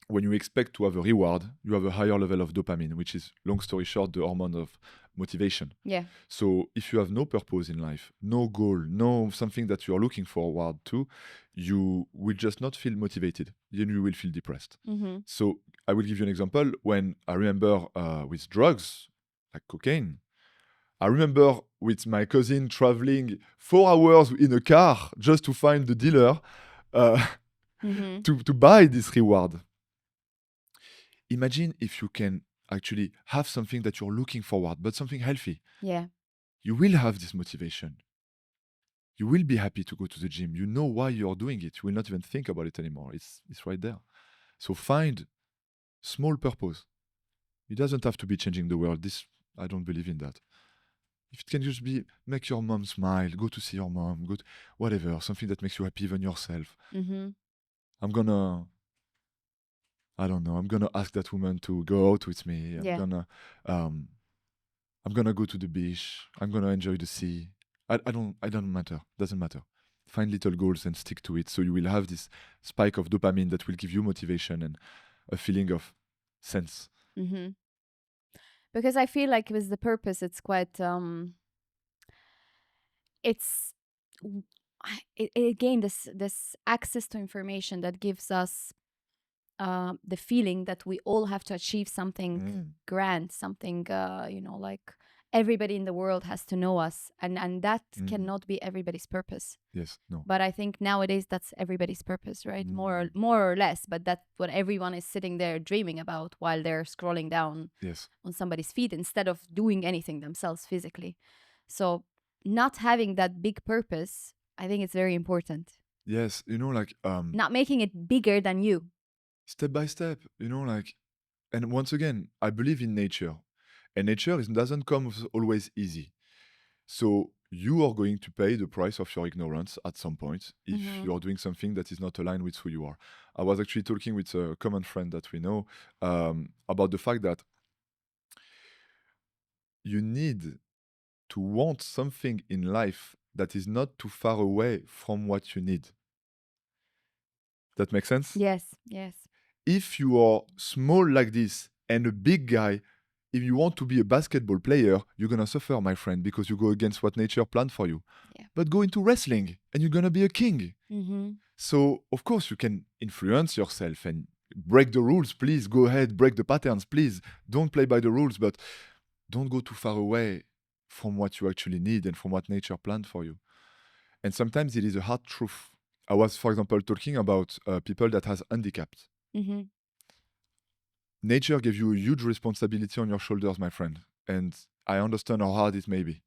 when you expect to have a reward, you have a higher level of dopamine, which is, long story short, the hormone of motivation. Yeah. So if you have no purpose in life, no goal, no something that you're looking forward to, you will just not feel motivated. Then you will feel depressed. Mhm. So I will give you an example. When I remember with drugs, like cocaine, I remember with my cousin traveling 4 hours in a car just to find the dealer Mhm. to buy this reward. Imagine if you can actually have something that you're looking forward, but something healthy. Yeah. You will have this motivation. You will be happy to go to the gym. You know why you're doing it. You will not even think about it anymore. It's right there. So find small purpose. It doesn't have to be changing the world. This I don't believe in that. If it can just be make your mom smile, go to see your mom, go to whatever, something that makes you happy even yourself. Mhm. I'm gonna I don't know, I'm gonna ask that woman to go out with me. Yeah. Um I'm gonna go to the beach. I'm gonna enjoy the sea. I don't matter. Doesn't matter. Find little goals and stick to it. So you will have this spike of dopamine that will give you motivation and a feeling of sense. Mhm. Because I feel like with the purpose, it's quite it's again this access to information that gives us the feeling that we all have to achieve something grand, something like everybody in the world has to know us, and that cannot be everybody's purpose. Yes. No. But I think nowadays that's everybody's purpose, right? More or less, but that's what everyone is sitting there dreaming about while they're scrolling down Yes. on somebody's feed instead of doing anything themselves physically. So not having that big purpose, I think it's very important. Yes. Like Not making it bigger than you. step by step. And once again, I believe in nature, and nature doesn't come always easy. So you are going to pay the price of your ignorance at some point if you are doing something that is not aligned with who you are. I was actually talking with a common friend that we know about the fact that you need to want something in life that is not too far away from what you need. That makes sense? Yes, yes. If you are small like this and a big guy, if you want to be a basketball player, you're gonna suffer, my friend, because you go against what nature planned for you. Yeah. But go into wrestling and you're gonna be a king. Mm-hmm. So of course you can influence yourself and break the rules. Please go ahead, break the patterns. Please don't play by the rules, but don't go too far away from what you actually need and from what nature planned for you. And sometimes it is a hard truth. I was, for example, talking about people that has handicapped. Mm-hmm. Nature gave you a huge responsibility on your shoulders, my friend. And I understand how hard it may be.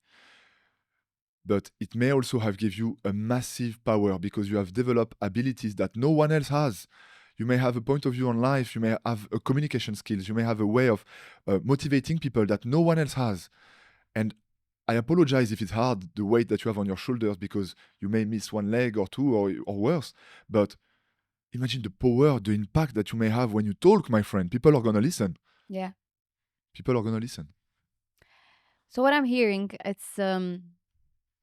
But it may also have give you a massive power because you have developed abilities that no one else has. You may have a point of view on life. You may have a communication skills. You may have a way of motivating people that no one else has. And I apologize if it's hard, the weight that you have on your shoulders, because you may miss one leg or two or worse. But imagine the power, the impact that you may have when you talk, my friend. People are going to listen. Yeah. People are going to listen. So what I'm hearing, it's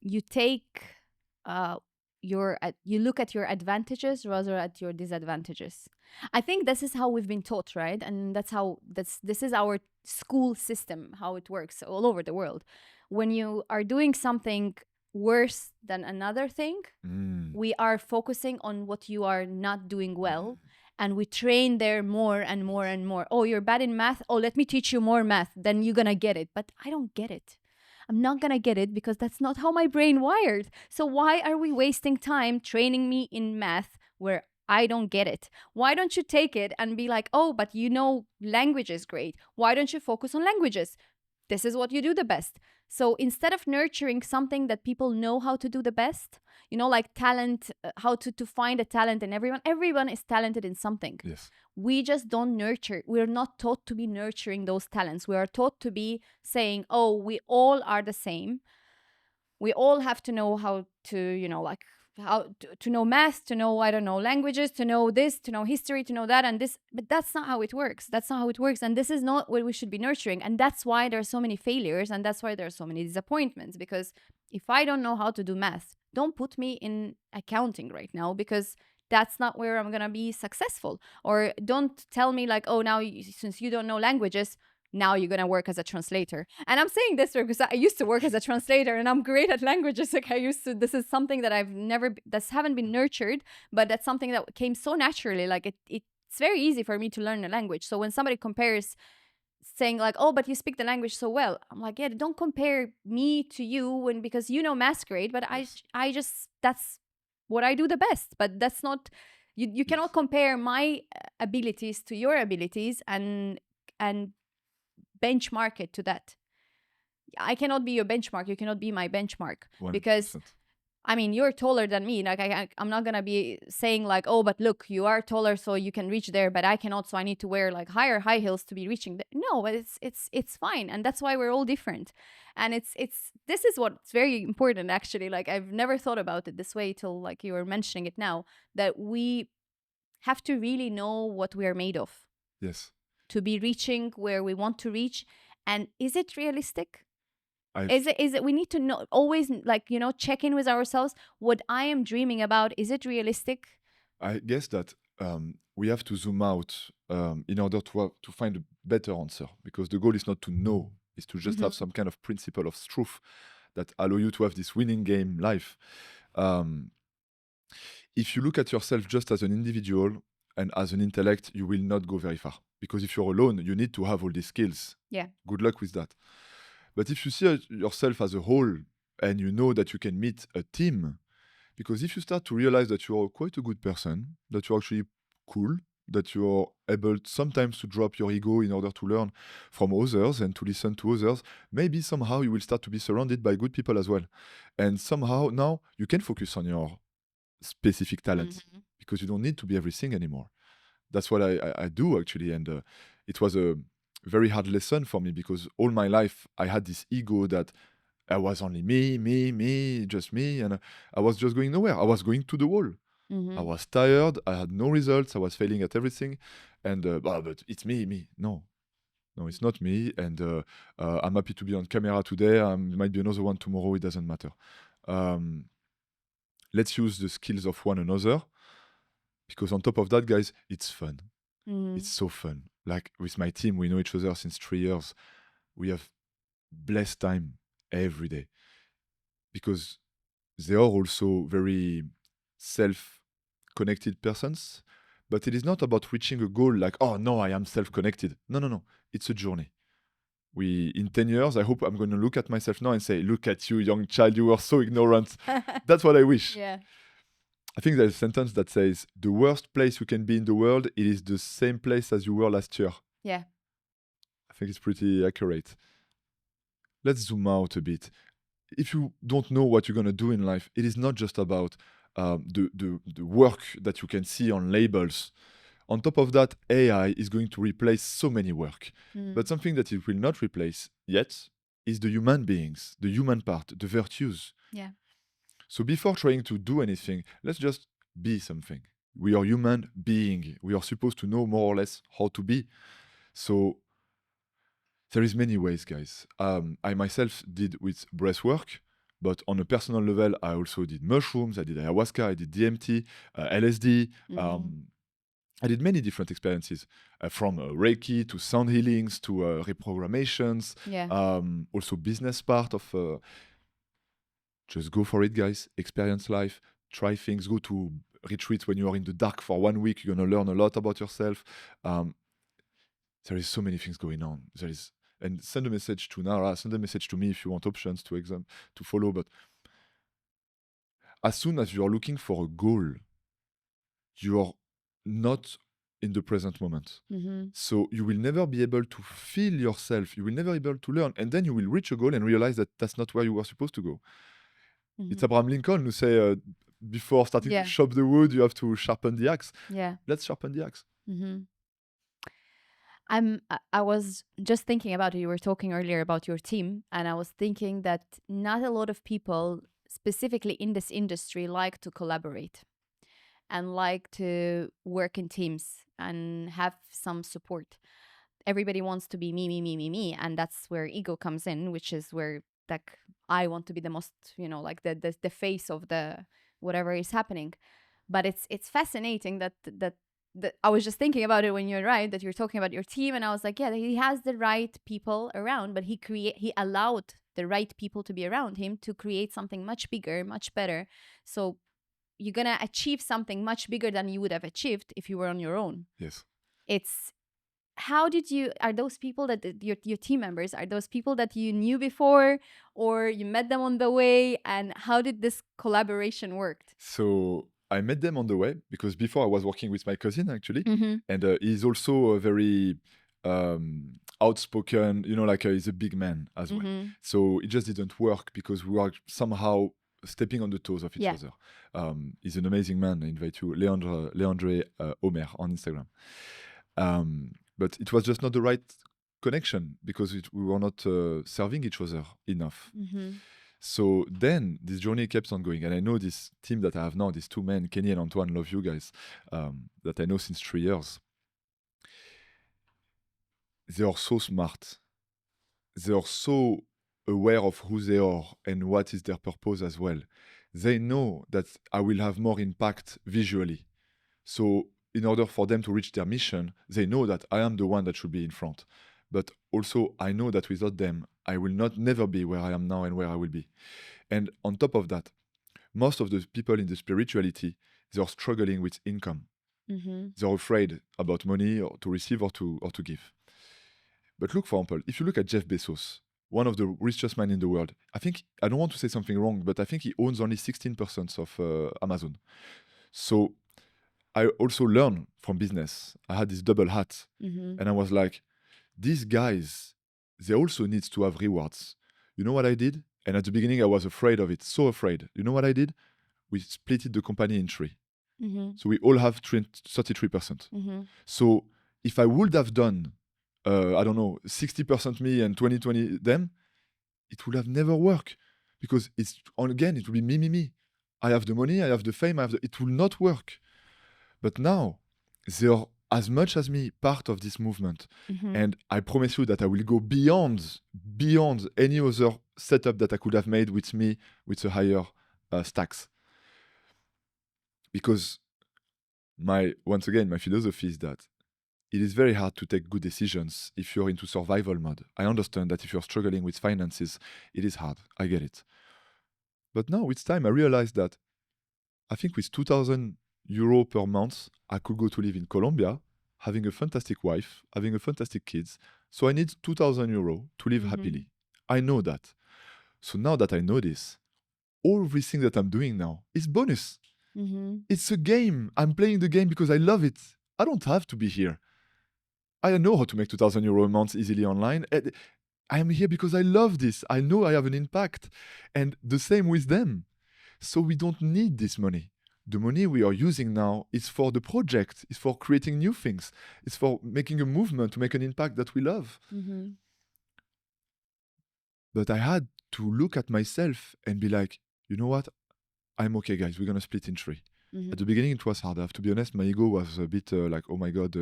you take you look at your advantages rather at your disadvantages. I think this is how we've been taught, right? And this is our school system, how it works all over the world. When you are doing something worse than another thing, we are focusing on what you are not doing well, and we train there more and more and more. Oh, you're bad in math. Oh, let me teach you more math. Then you're gonna get it. But I don't get it. I'm not gonna get it because that's not how my brain wired. So why are we wasting time training me in math where I don't get it? Why don't you take it and be like, oh, but language is great. Why don't you focus on languages? This is what you do the best. So instead of nurturing something that people know how to do the best, like talent, how to find a talent in everyone is talented in something. Yes. We just don't nurture. We're not taught to be nurturing those talents. We are taught to be saying, oh, we all are the same. we all have to know how to, like how to know math, to know, I don't know, languages, to know this, to know history, to know that and this. But that's not how it works. That's not how it works. And this is not what we should be nurturing. And that's why there are so many failures. And that's why there are so many disappointments. Because if I don't know how to do math, don't put me in accounting right now, because that's not where I'm going to be successful. Or don't tell me like, oh, now since you don't know languages, now you're going to work as a translator. And I'm saying this because I used to work as a translator and I'm great at languages. Like I used to, this is something that I've never, that's haven't been nurtured, but that's something that came so naturally. Like it's very easy for me to learn a language. So when somebody compares, saying like, oh, but you speak the language so well, I'm like, yeah, don't compare me to you when, because you know masquerade, but Yes. I just, that's what I do the best. But that's not, you Yes. cannot compare my abilities to your abilities and benchmark it to that. I cannot be your benchmark. You cannot be my benchmark, because 100%. I mean, you're taller than me. Like I'm not gonna be saying like, oh, but look, you are taller, so you can reach there, but I cannot, so I need to wear like higher high heels to be reaching. No, but it's fine, and that's why we're all different. And it's this is what's very important actually. Like I've never thought about it this way till like you were mentioning it now, that we have to really know what we are made of Yes. to be reaching where we want to reach. And is it realistic? I've Is it we need to know, always, like, check in with ourselves, what I am dreaming about, is it realistic? I guess that we have to zoom out in order to find a better answer, because the goal is not to know, is to just have Mm-hmm. some kind of principle of truth that allow you to have this winning game life. Um, if you look at yourself just as an individual and as an intellect, you will not go very far, because if you're alone, you need to have all these skills. Yeah. Good luck with that. But if you see yourself as a whole and you know that you can meet a team, because if you start to realize that you're quite a good person, that you're actually cool, that you're able sometimes to drop your ego in order to learn from others and to listen to others, maybe somehow you will start to be surrounded by good people as well. And somehow now you can focus on your specific talents, Mm-hmm. because you don't need to be everything anymore. That's what I do actually. And it was a very hard lesson for me, because all my life I had this ego that I was only me, just me, and I was just going nowhere. I was going to the wall. I Mm-hmm. was tired. I had no results. I was failing at everything, and but it's me. No, no, it's not me. And I'm happy to be on camera today. There might be another one tomorrow. It doesn't matter. Um, let's use the skills of one another, because on top of that, guys, it's fun. Mm-hmm. It's so fun. Like with my team, we know each other since 3 years. We have blessed time every day, because they are also very self-connected persons. But it is not about reaching a goal like, oh no, I am self-connected. No, no, no. It's a journey. We, in 10 years, I hope I'm going to look at myself now and say, look at you, young child, you were so ignorant. That's what I wish. Yeah. I think there's a sentence that says, the worst place you can be in the world, it is the same place as you were last year. Yeah. I think it's pretty accurate. Let's zoom out a bit. If you don't know what you're going to do in life, it is not just about the work that you can see on labels. On top of that, AI is going to replace so many work. Mm. But something that it will not replace yet is the human beings, the human part, the virtues. Yeah. So before trying to do anything, let's just be something. We are human being. We are supposed to know more or less how to be. So there is many ways, guys. I myself did with breathwork, but on a personal level, I also did mushrooms, I did ayahuasca, I did DMT, LSD. Mm-hmm. I did many different experiences, from Reiki to sound healings to reprogrammations, Yeah. also business part of. Just go for it, guys. Experience life, try things, go to retreats when you are in the dark for 1 week. You're gonna learn a lot about yourself. Um, there is so many things going on. There is, and send a message to Nara, send a message to me if you want options to follow. But as soon as you're looking for a goal, you're not in the present moment. Mm-hmm. So you will never be able to feel yourself. You will never be able to learn, and then you will reach a goal and realize that that's not where you were supposed to go. It's Mm-hmm. Abraham Lincoln who say, before starting to Yeah. chop the wood, you have to sharpen the axe. Yeah. Let's sharpen the axe. Mm-hmm. I was just thinking about it. You were talking earlier about your team, and I was thinking that not a lot of people, specifically in this industry, like to collaborate and like to work in teams and have some support. Everybody wants to be me, me, me, me, me, and that's where ego comes in, which is where like I want to be the most, like the face of the whatever is happening. But it's fascinating that I was just thinking about it when you're right that you're talking about your team, and I was like, yeah, he has the right people around, but he allowed the right people to be around him to create something much bigger, much better. So you're gonna achieve something much bigger than you would have achieved if you were on your own. Yes. It's how did you are those people that your team members are those people that you knew before or you met them on the way, and how did this collaboration worked? So I met them on the way because before I was working with my cousin actually, Mm-hmm. and he's also a very outspoken. Like he's a big man as well. Mm-hmm. So it just didn't work because we were somehow stepping on the toes of each Yeah. other. He's an amazing man. I invite you, Leandre Omer on Instagram. But it was just not the right connection because we were not serving each other enough. Mm-hmm. So then this journey kept on going. And I know this team that I have now, these two men, Kenny and Antoine, love you guys, that I know since 3 years. They are so smart. They are so aware of who they are and what is their purpose as well. They know that I will have more impact visually. So in order for them to reach their mission, they know that I am the one that should be in front. But also I know that without them, I will never be where I am now and where I will be. And on top of that, most of the people in the spirituality, they are struggling with income. Mm-hmm. They're afraid about money or to receive or to give. But look, for example, if you look at Jeff Bezos, one of the richest men in the world, I don't want to say something wrong, but I think he owns only 16% of Amazon. So I also learned from business. I had this double hat. Mm-hmm. And I was like, these guys, they also need to have rewards. You know what I did? And at the beginning, I was afraid of it, so afraid. You know what I did? We splitted the company in three. Mm-hmm. So we all have 33%. Mm-hmm. So if I would have done, I don't know, 60% me and 20 them, it would have never worked because again, it will be me, me, me. I have the money, I have the fame, it will not work. But now they are as much as me part of this movement. Mm-hmm. And I promise you that I will go beyond any other setup that I could have made with me with a higher stacks. Because once again, my philosophy is that it is very hard to take good decisions if you're into survival mode. I understand that if you're struggling with finances, it is hard. I get it. But now with time, I realized that I think with 2,000 euro per month, I could go to live in Colombia, having a fantastic wife, having a fantastic kids. So I need 2,000 euro to live Mm-hmm. happily. I know that. So now that I know this, everything that I'm doing now is bonus. Mm-hmm. It's a game. I'm playing the game because I love it. I don't have to be here. I know how to make 2,000 euro a month easily online. I am here because I love this. I know I have an impact. And the same with them. So we don't need this money. The money we are using now is for the project, is for creating new things, it's for making a movement to make an impact that we love. Mm-hmm. But I had to look at myself and be like, you know what? I'm okay, guys. We're going to split in three. Mm-hmm. At the beginning, it was hard. I have to be honest. My ego was a bit like, oh my God.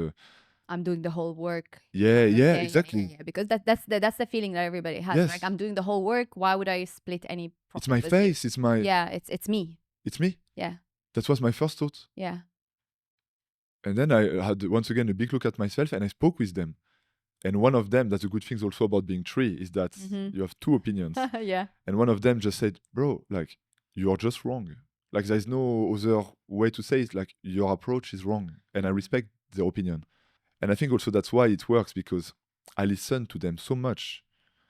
I'm doing the whole work. Yeah, exactly. Yeah. Because that's the feeling that everybody has. Yes. Like, I'm doing the whole work. Why would I split any profit? It's my with you? face. It's my. Yeah, it's me. It's me. Yeah. That was my first thought. Yeah. And then I had once again a big look at myself and I spoke with them. And one of them, that's a good thing also about being three, is that Mm-hmm. you have two opinions. Yeah. And one of them just said, bro, like, you're just wrong. Like, there's no other way to say it. Like, your approach is wrong. And I respect their opinion. And I think also that's why it works, because I listen to them so much.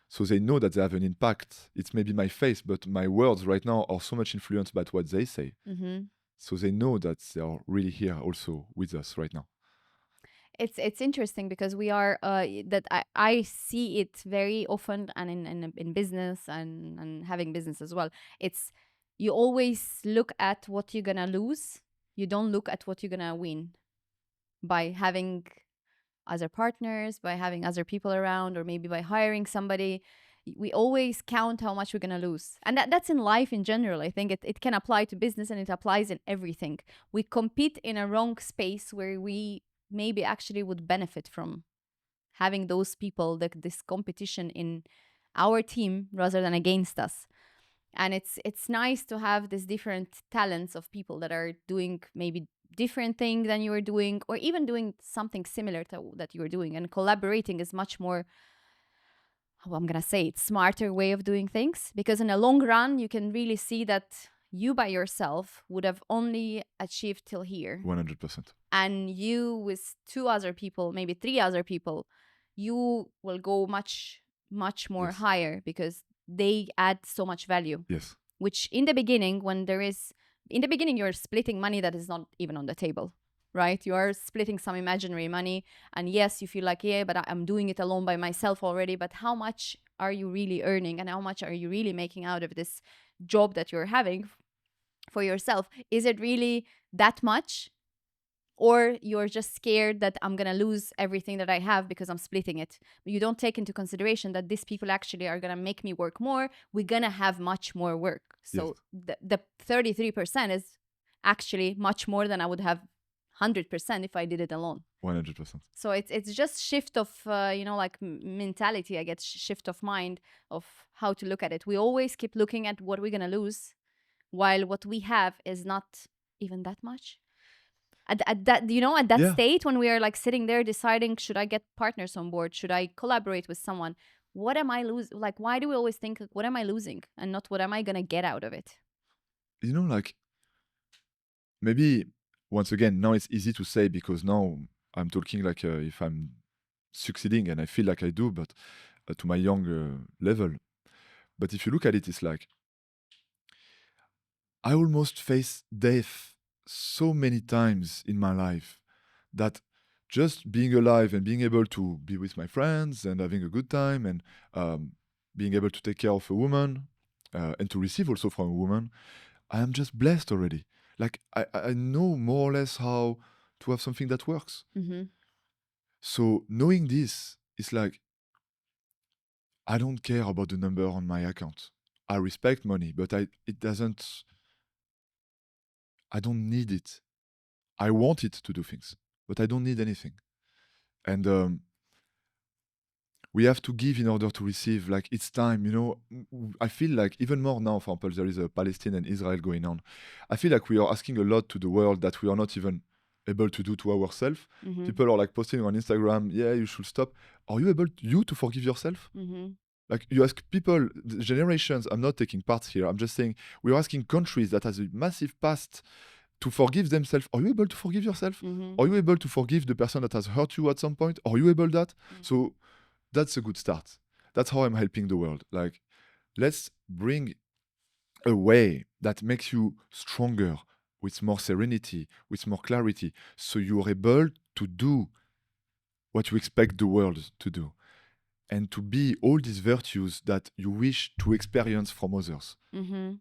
So they know that they have an impact. It's maybe my face, but my words right now are so much influenced by what they say. Mm-hmm. So they know that they are really here also with us right now. It's interesting because we are that I see it very often, and in business and having business as well. It's you always look at what you're gonna lose. You don't look at what you're gonna win by having other partners, by having other people around, or maybe by hiring somebody, we always count how much we're going to lose. And that's in life in general. I think it can apply to business, and it applies in everything. We compete in a wrong space where we maybe actually would benefit from having those people, this competition in our team rather than against us. And it's nice to have these different talents of people that are doing maybe different thing than you are doing, or even doing something similar to that you are doing. And collaborating is much more, how I'm gonna say it, smarter way of doing things, because in a long run you can really see that you by yourself would have only achieved till here, 100%. and you with two other people, maybe three other people, you will go much more Yes. higher, because they add so much value. Yes. Which in the beginning, you're splitting money that is not even on the table, right? You are splitting some imaginary money, and yes, you feel like, yeah, but I'm doing it alone by myself already. But how much are you really earning, and how much are you really making out of this job that you're having for yourself? Is it really that much? Or you're just scared that I'm going to lose everything that I have because I'm splitting it. You don't take into consideration that these people actually are going to make me work more. We're going to have much more work. So the 33% is actually much more than I would have 100% if I did it alone. 100%. So it's just shift of, like mentality, I guess, shift of mind of how to look at it. We always keep looking at what we're going to lose, while what we have is not even that much. At that Yeah. state when we are like sitting there deciding, should I get partners on board, should I collaborate with someone, what am I losing? Like, why do we always think, like, what am I losing, and not what am I gonna get out of it? Like, maybe once again, now it's easy to say because now I'm talking like if I'm succeeding, and I feel like I do, but to my young level. But if you look at it, it's like I almost faced death so many times in my life that just being alive and being able to be with my friends and having a good time, and being able to take care of a woman and to receive also from a woman, I am just blessed already. Like I know more or less how to have something that works. Mm-hmm. So knowing this, it's like I don't care about the number on my account. I respect money, but I don't need it. I want it to do things, but I don't need anything. And we have to give in order to receive. Like, it's time, I feel like even more now, for example, there is a Palestine and Israel going on. I feel like we are asking a lot to the world that we are not even able to do to ourselves. Mm-hmm. People are like posting on Instagram, yeah, you should stop. Are you able to forgive yourself? Mm-hmm. Like, you ask people, generations, I'm not taking parts here, I'm just saying, we're asking countries that has a massive past to forgive themselves. Are you able to forgive yourself? Mm-hmm. Are you able to forgive the person that has hurt you at some point? Are you able that? So that's a good start. That's how I'm helping the world. Like, let's bring a way that makes you stronger, with more serenity, with more clarity, so you're able to do what you expect the world to do, and to be all these virtues that you wish to experience from others. Mm-hmm.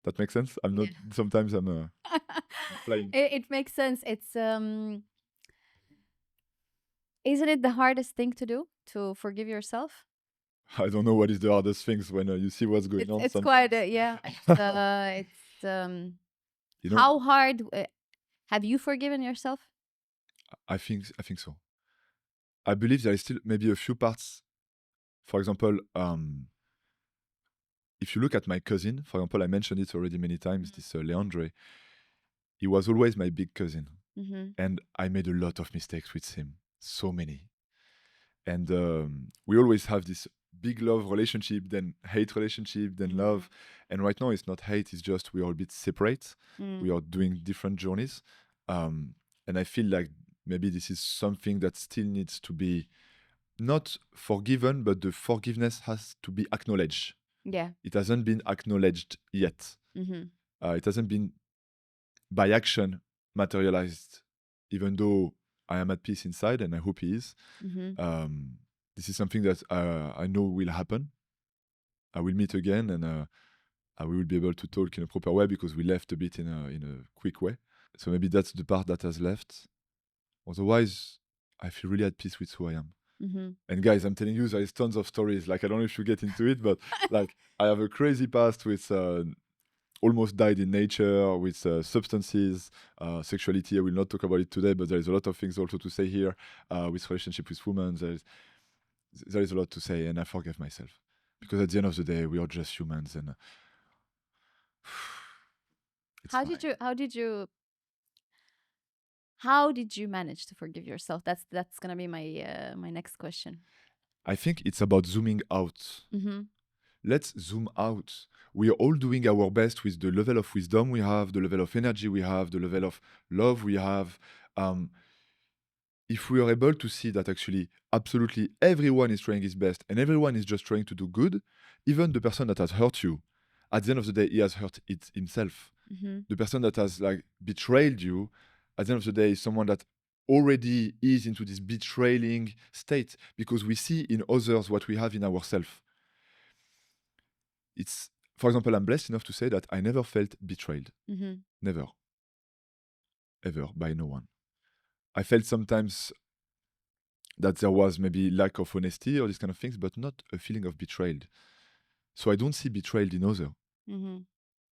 That makes sense? I'm not, sometimes I'm flying. It makes sense. It's isn't it the hardest thing to do, to forgive yourself? I don't know what is the hardest things when you see what's going on. It's quite yeah. It's You know, how hard have you forgiven yourself? I think so. I believe there is still maybe a few parts. For example, if you look at my cousin, for example, I mentioned it already many times, this Leandre, he was always my big cousin. Mm-hmm. And I made a lot of mistakes with him, so many. And we always have this big love relationship, then hate relationship, then love. And right now it's not hate, it's just we are a bit separate. We are doing different journeys. And I feel like maybe this is something that still needs to be not forgiven, but the forgiveness has to be acknowledged. Yeah. It hasn't been acknowledged yet. Mm-hmm. It hasn't been by action materialized, even though I am at peace inside, and I hope he is. Mm-hmm. This is something that I know will happen. I will meet again, and we will be able to talk in a proper way, because we left a bit in a quick way. So maybe that's the part that has left. Otherwise, I feel really at peace with who I am. Mm-hmm. And guys, I'm telling you, there is tons of stories. Like, I don't know if you get into it, but like, I have a crazy past with almost died in nature, with substances, sexuality. I will not talk about it today, but there is a lot of things also to say here. With relationship with women, there is a lot to say, and I forgive myself because at the end of the day, we are just humans, and it's How fine. did you manage to forgive yourself? That's gonna be my next question. I think it's about zooming out. Mm-hmm. Let's zoom out. We are all doing our best with the level of wisdom we have, the level of energy we have, the level of love we have. If we are able to see that actually absolutely everyone is trying his best and everyone is just trying to do good, even the person that has hurt you, at the end of the day, he has hurt it himself. Mm-hmm. The person that has like betrayed you, at the end of the day, is someone that already is into this betraying state because we see in others what we have in ourselves. It's, for example, I'm blessed enough to say that I never felt betrayed. Mm-hmm. Never. Ever, by no one. I felt sometimes that there was maybe lack of honesty or these kind of things, but not a feeling of betrayed. So I don't see betrayed in others. Mm-hmm.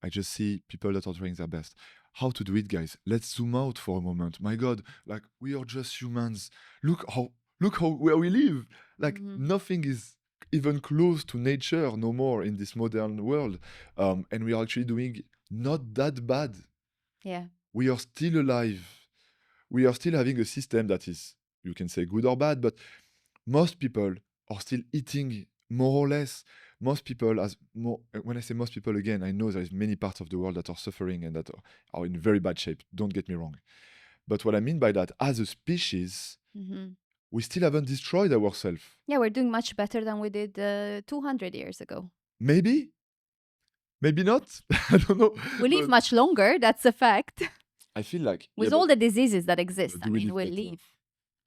I just see people that are trying their best. How to do it, guys? Let's zoom out for a moment. My God, like, we are just humans. Look how where we live. Like, Mm-hmm. nothing is even close to nature no more in this modern world, and we are actually doing not that bad. Yeah. We are still alive. We are still having a system that is, you can say, good or bad, but most people are still eating more or less. Most people, as more, when I say most people, again, I know there is many parts of the world that are suffering and that are in very bad shape. Don't get me wrong. But what I mean by that, as a species, Mm-hmm. we still haven't destroyed ourselves. Yeah, we're doing much better than we did 200 years ago. Maybe, maybe not. I don't know. We live But much longer, that's a fact. I feel like, yeah, With all the diseases that exist, but I do we mean, live we'll better? live.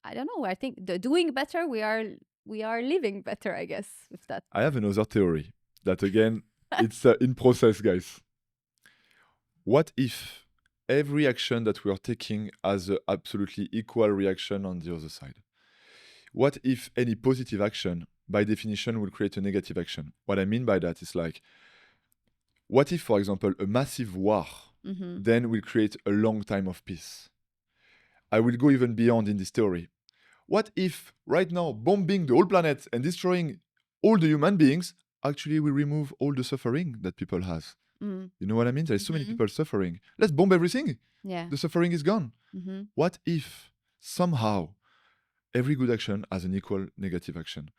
I don't know. I think doing better, we are living better, I guess, with that. I have another theory that, again, it's in process, guys. What if every action that we are taking has an absolutely equal reaction on the other side? What if any positive action, by definition, will create a negative action? What I mean by that is like, what if, for example, a massive war Mm-hmm. then will create a long time of peace? I will go even beyond in this theory. What if right now bombing the whole planet and destroying all the human beings actually will remove all the suffering that people have? Mm. You know what I mean? There's so many Mhm. people suffering. Let's bomb everything. Yeah. The suffering is gone. Mm-hmm. What if somehow every good action has an equal negative action?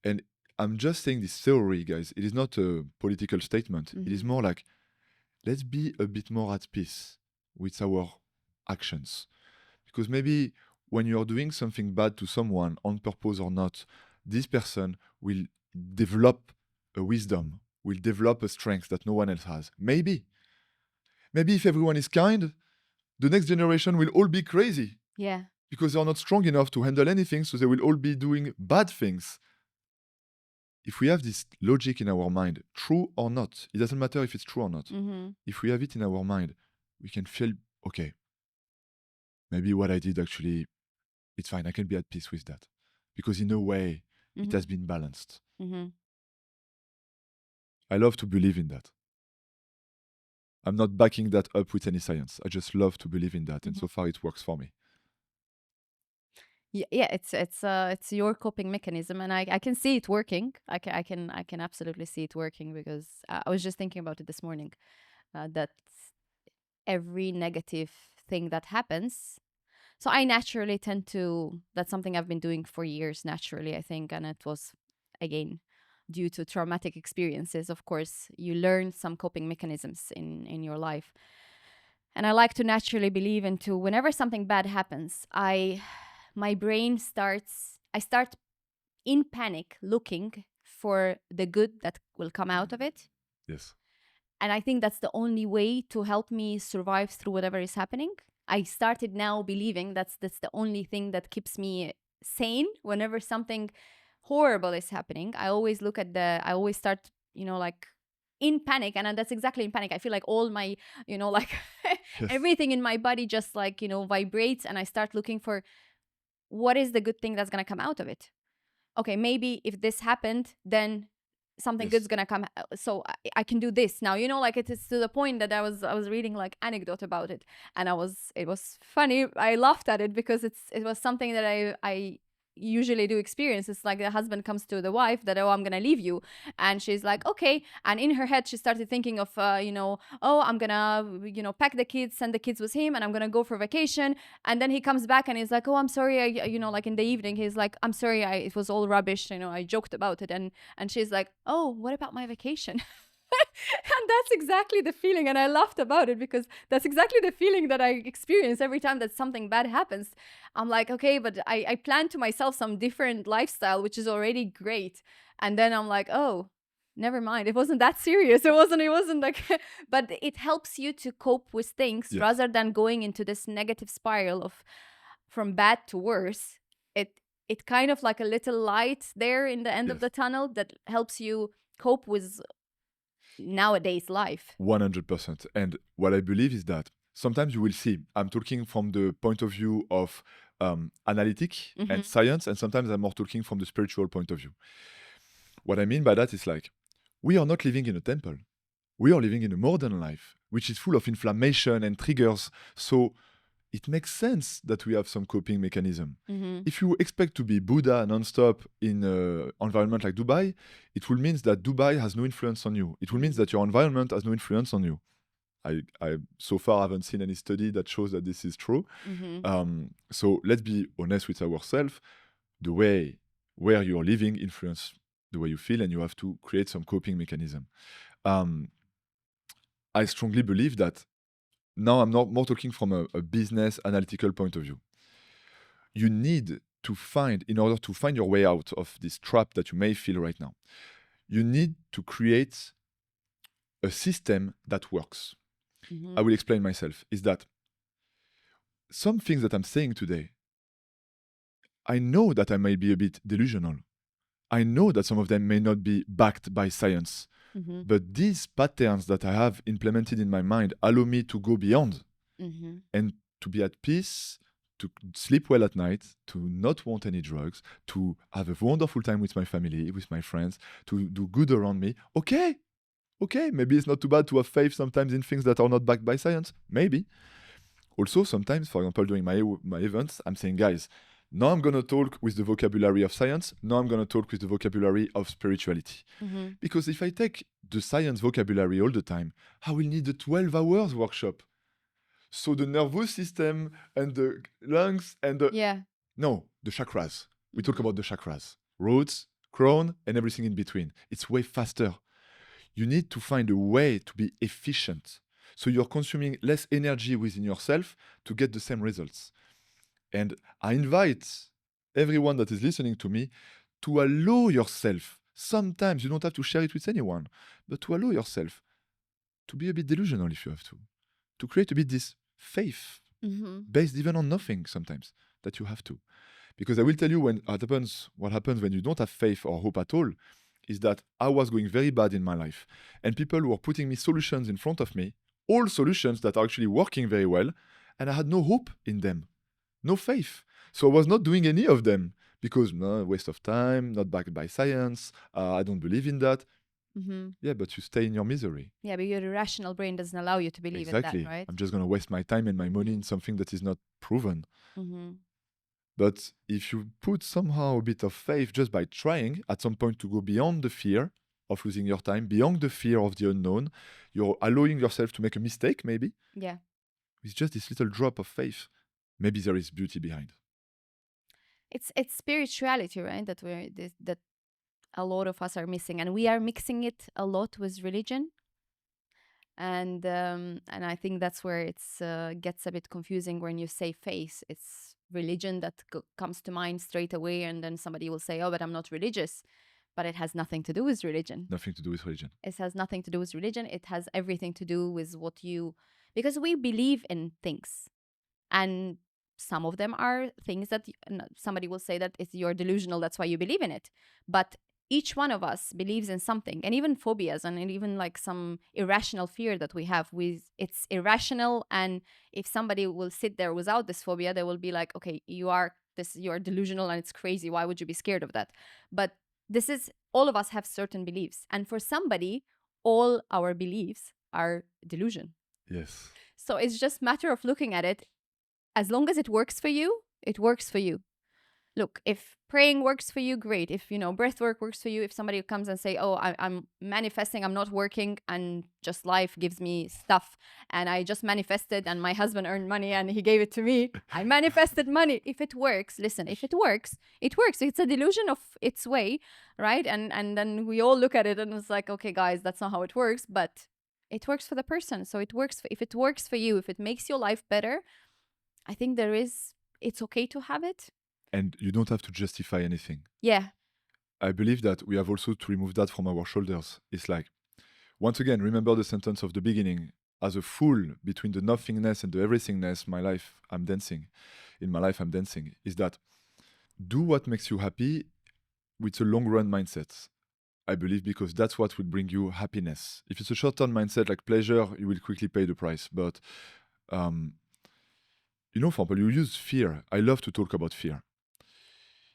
And I'm just saying this theory, guys. It is not a political statement. It is Mm-hmm. more like, let's be a bit more at peace with our actions. Because maybe when you're doing something bad to someone, on purpose or not, this person will develop a wisdom, will develop a strength that no one else has. Maybe. Maybe if everyone is kind, the next generation will all be crazy Yeah. because they are not strong enough to handle anything, so they will all be doing bad things. If we have this logic in our mind, true or not, it doesn't matter if it's true or not. Mm-hmm. If we have it in our mind, we can feel, okay, maybe what I did actually, it's fine. I can be at peace with that. Because in a way, it has been balanced. Mm-hmm. I love to believe in that. I'm not backing that up with any science. I just love to believe in that. And so far, it works for me. Yeah, it's your coping mechanism, and I can see it working. I can absolutely see it working because I was just thinking about it this morning. That every negative thing that happens, so I naturally tend to. That's something I've been doing for years naturally, I think, and it was again due to traumatic experiences. Of course, you learn some coping mechanisms in your life, and I like to naturally believe into whenever something bad happens, my brain I start in panic looking for the good that will come out of it. Yes. And I think that's the only way to help me survive through whatever is happening. I started now believing that's the only thing that keeps me sane whenever something horrible is happening. I always start, like in panic, and that's exactly in panic. I feel like all my, like Yes. everything in my body just like, vibrates, and I start looking for what is the good thing that's going to come out of it? Okay, maybe if this happened, then something Yes. good's gonna come. So I can do this now. Like it is to the point that I was reading like anecdote about it, and it was funny. I laughed at it because it was something that I usually do experience. It's like the husband comes to the wife that, oh, I'm gonna leave you, and she's like, okay, and in her head she started thinking of oh, I'm gonna pack the kids, send the kids with him, and I'm gonna go for vacation. And then he comes back and he's like, oh, I'm sorry, like in the evening he's like, I'm sorry, it was all rubbish, I joked about it. And she's like, oh, what about my vacation? And that's exactly the feeling, and I laughed about it because that's exactly the feeling that I experience every time that something bad happens. I'm like, okay, but I plan to myself some different lifestyle, which is already great. And then I'm like, oh, never mind, it wasn't that serious. It wasn't like but it helps you to cope with things Yes. rather than going into this negative spiral of from bad to worse. It kind of like a little light there in the end of Yes. the tunnel that helps you cope with nowadays life. 100%. And what I believe is that sometimes you will see, I'm talking from the point of view of analytic and science, and sometimes I'm more talking from the spiritual point of view. What I mean by that is like, we are not living in a temple. We are living in a modern life, which is full of inflammation and triggers. So it makes sense that we have some coping mechanism. If you expect to be Buddha nonstop in an environment like Dubai, it will mean that Dubai has no influence on you. It will mean that your environment has no influence on you. I so far haven't seen any study that shows that this is true. So let's be honest with ourselves. The way where you're living influence the way you feel, and you have to create some coping mechanism. I strongly believe that now I'm not more talking from a business analytical point of view. You need to find, in order to find your way out of this trap that you may feel right now, you need to create a system that works. I will explain myself. Is that some things that I'm saying today, I know that I may be a bit delusional. I know that some of them may not be backed by science. But these patterns that I have implemented in my mind allow me to go beyond and to be at peace, to sleep well at night, to not want any drugs, to have a wonderful time with my family, with my friends, to do good around me. Okay, maybe it's not too bad to have faith sometimes in things that are not backed by science. Maybe. Also, sometimes, for example, during my events, I'm saying, guys, now I'm going to talk with the vocabulary of science. Now I'm going to talk with the vocabulary of spirituality. Because if I take the science vocabulary all the time, I will need a 12 hours workshop. So the nervous system and the lungs and the... Yeah. No, the chakras. We talk about the chakras. Roots, crown, and everything in between. It's way faster. You need to find a way to be efficient. So you're consuming less energy within yourself to get the same results. And I invite everyone that is listening to me to allow yourself, sometimes you don't have to share it with anyone, but to allow yourself to be a bit delusional if you have to create a bit this faith based even on nothing sometimes that you have to. Because I will tell you what happens when you don't have faith or hope at all is that I was going very bad in my life, and people were putting me solutions in front of me, all solutions that are actually working very well, and I had no hope in them. No faith. So I was not doing any of them because no, waste of time, not backed by science. I don't believe in that. Yeah, but you stay in your misery. Yeah, but your rational brain doesn't allow you to believe in that, right? I'm just going to waste my time and my money in something that is not proven. But if you put somehow a bit of faith just by trying at some point to go beyond the fear of losing your time, beyond the fear of the unknown, you're allowing yourself to make a mistake maybe. Yeah. With just this little drop of faith. Maybe there is beauty behind. It's spirituality, right? That a lot of us are missing, and we are mixing it a lot with religion. And I think that's where it's gets a bit confusing when you say faith. It's religion that comes to mind straight away, and then somebody will say, "Oh, but I'm not religious." But it has nothing to do with religion. Nothing to do with religion. It has nothing to do with religion. It has everything to do with because we believe in things. And some of them are things that somebody will say that you're delusional, that's why you believe in it. But each one of us believes in something, and even phobias and even like some irrational fear that we have, it's irrational. And if somebody will sit there without this phobia, they will be like, okay, you are you're delusional and it's crazy. Why would you be scared of that? But this is, all of us have certain beliefs, and for somebody, all our beliefs are delusion. Yes. So it's just matter of looking at it. As long as it works for you, it works for you. Look, if praying works for you, great. If, breath work works for you, if somebody comes and say, oh, I'm manifesting, I'm not working, and just life gives me stuff, and I just manifested, and my husband earned money and he gave it to me, I manifested money. If it works, listen, if it works, it works. It's a delusion of its way, right? And then we all look at it and it's like, okay, guys, that's not how it works, but it works for the person. So it works. If it works for you, if it makes your life better, I think it's okay to have it. And you don't have to justify anything. Yeah. I believe that we have also to remove that from our shoulders. It's like, once again, remember the sentence of the beginning. As a fool between the nothingness and the everythingness, my life, I'm dancing. In my life, I'm dancing. Is that do what makes you happy with a long run mindset. I believe because that's what will bring you happiness. If it's a short term mindset like pleasure, you will quickly pay the price. But, for example, you use fear. I love to talk about fear.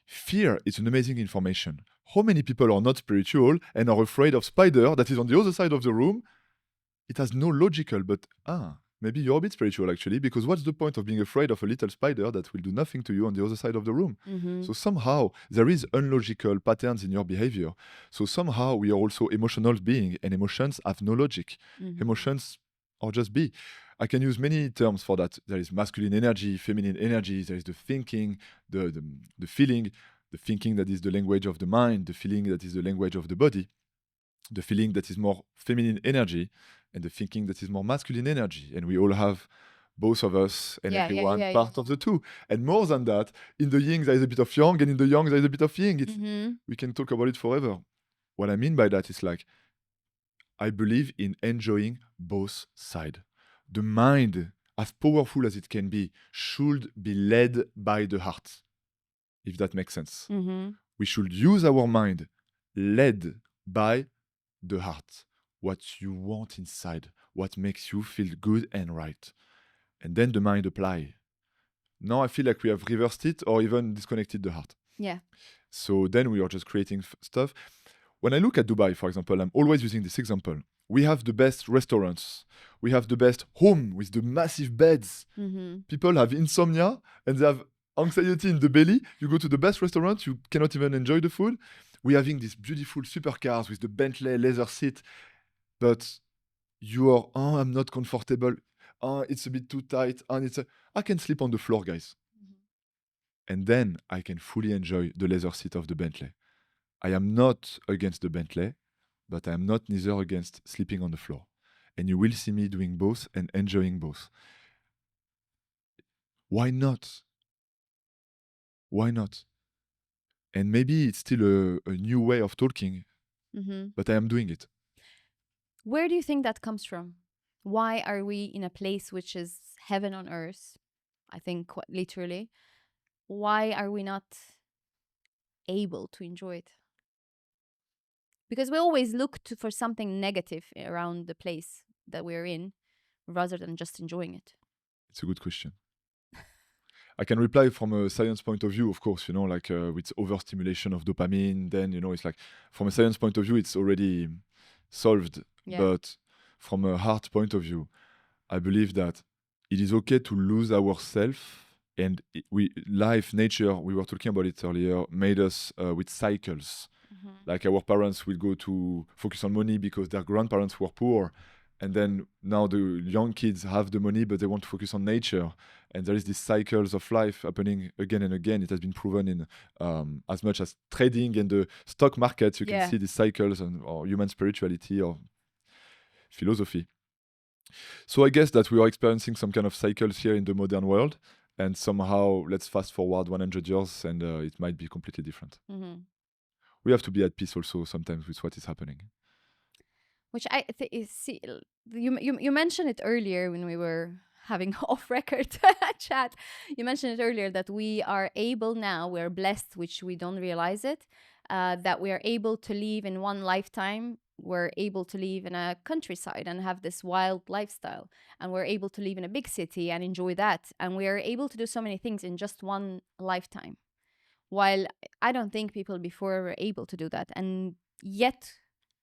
Fear is an amazing information. How many people are not spiritual and are afraid of spider that is on the other side of the room? It has no logical, but maybe you're a bit spiritual actually, because what's the point of being afraid of a little spider that will do nothing to you on the other side of the room? Mm-hmm. So somehow there is unlogical patterns in your behavior. So somehow we are also emotional beings, and emotions have no logic. Mm-hmm. Emotions are just be. I can use many terms for that. There is masculine energy, feminine energy. There is the thinking, the feeling, the thinking that is the language of the mind, the feeling that is the language of the body, the feeling that is more feminine energy, and the thinking that is more masculine energy. And we all have, both of us and everyone, part of the two. And more than that, in the yin there is a bit of yang, and in the yang there is a bit of yin. We can talk about it forever. What I mean by that is like, I believe in enjoying both sides. The mind, as powerful as it can be, should be led by the heart, if that makes sense. Mm-hmm. We should use our mind led by the heart. What you want inside, what makes you feel good and right. And then the mind apply. Now I feel like we have reversed it or even disconnected the heart. Yeah. So then we are just creating stuff. When I look at Dubai, for example, I'm always using this example. We have the best restaurants. We have the best home with the massive beds. Mm-hmm. People have insomnia and they have anxiety in the belly. You go to the best restaurant, you cannot even enjoy the food. We're having these beautiful supercars with the Bentley leather seat. But you are, I'm not comfortable. It's a bit too tight. I can sleep on the floor, guys. Mm-hmm. And then I can fully enjoy the leather seat of the Bentley. I am not against the Bentley, but I am not neither against sleeping on the floor. And you will see me doing both and enjoying both. Why not? Why not? And maybe it's still a new way of talking, but I am doing it. Where do you think that comes from? Why are we in a place which is heaven on earth? I think quite literally. Why are we not able to enjoy it? Because we always look for something negative around the place that we're in rather than just enjoying it. It's a good question. I can reply from a science point of view, of course, like with overstimulation of dopamine, then, it's like from a science point of view, it's already solved. Yeah. But from a heart point of view, I believe that it is okay to lose ourselves. And life, nature, we were talking about it earlier, made us with cycles. Mm-hmm. Like our parents will go to focus on money because their grandparents were poor. And then now the young kids have the money, but they want to focus on nature. And there is these cycles of life happening again and again. It has been proven in as much as trading and the stock market. You can see these cycles or human spirituality or philosophy. So I guess that we are experiencing some kind of cycles here in the modern world. And somehow, let's fast forward 100 years and it might be completely different. Mm-hmm. We have to be at peace also sometimes with what is happening. Which I see, you mentioned it earlier when we were having off-record chat. You mentioned it earlier that we are able now, we're blessed, which we don't realize it, that we are able to live in one lifetime were able to live in a countryside and have this wild lifestyle, and we're able to live in a big city and enjoy that, and we are able to do so many things in just one lifetime, while I don't think people before were able to do that, and yet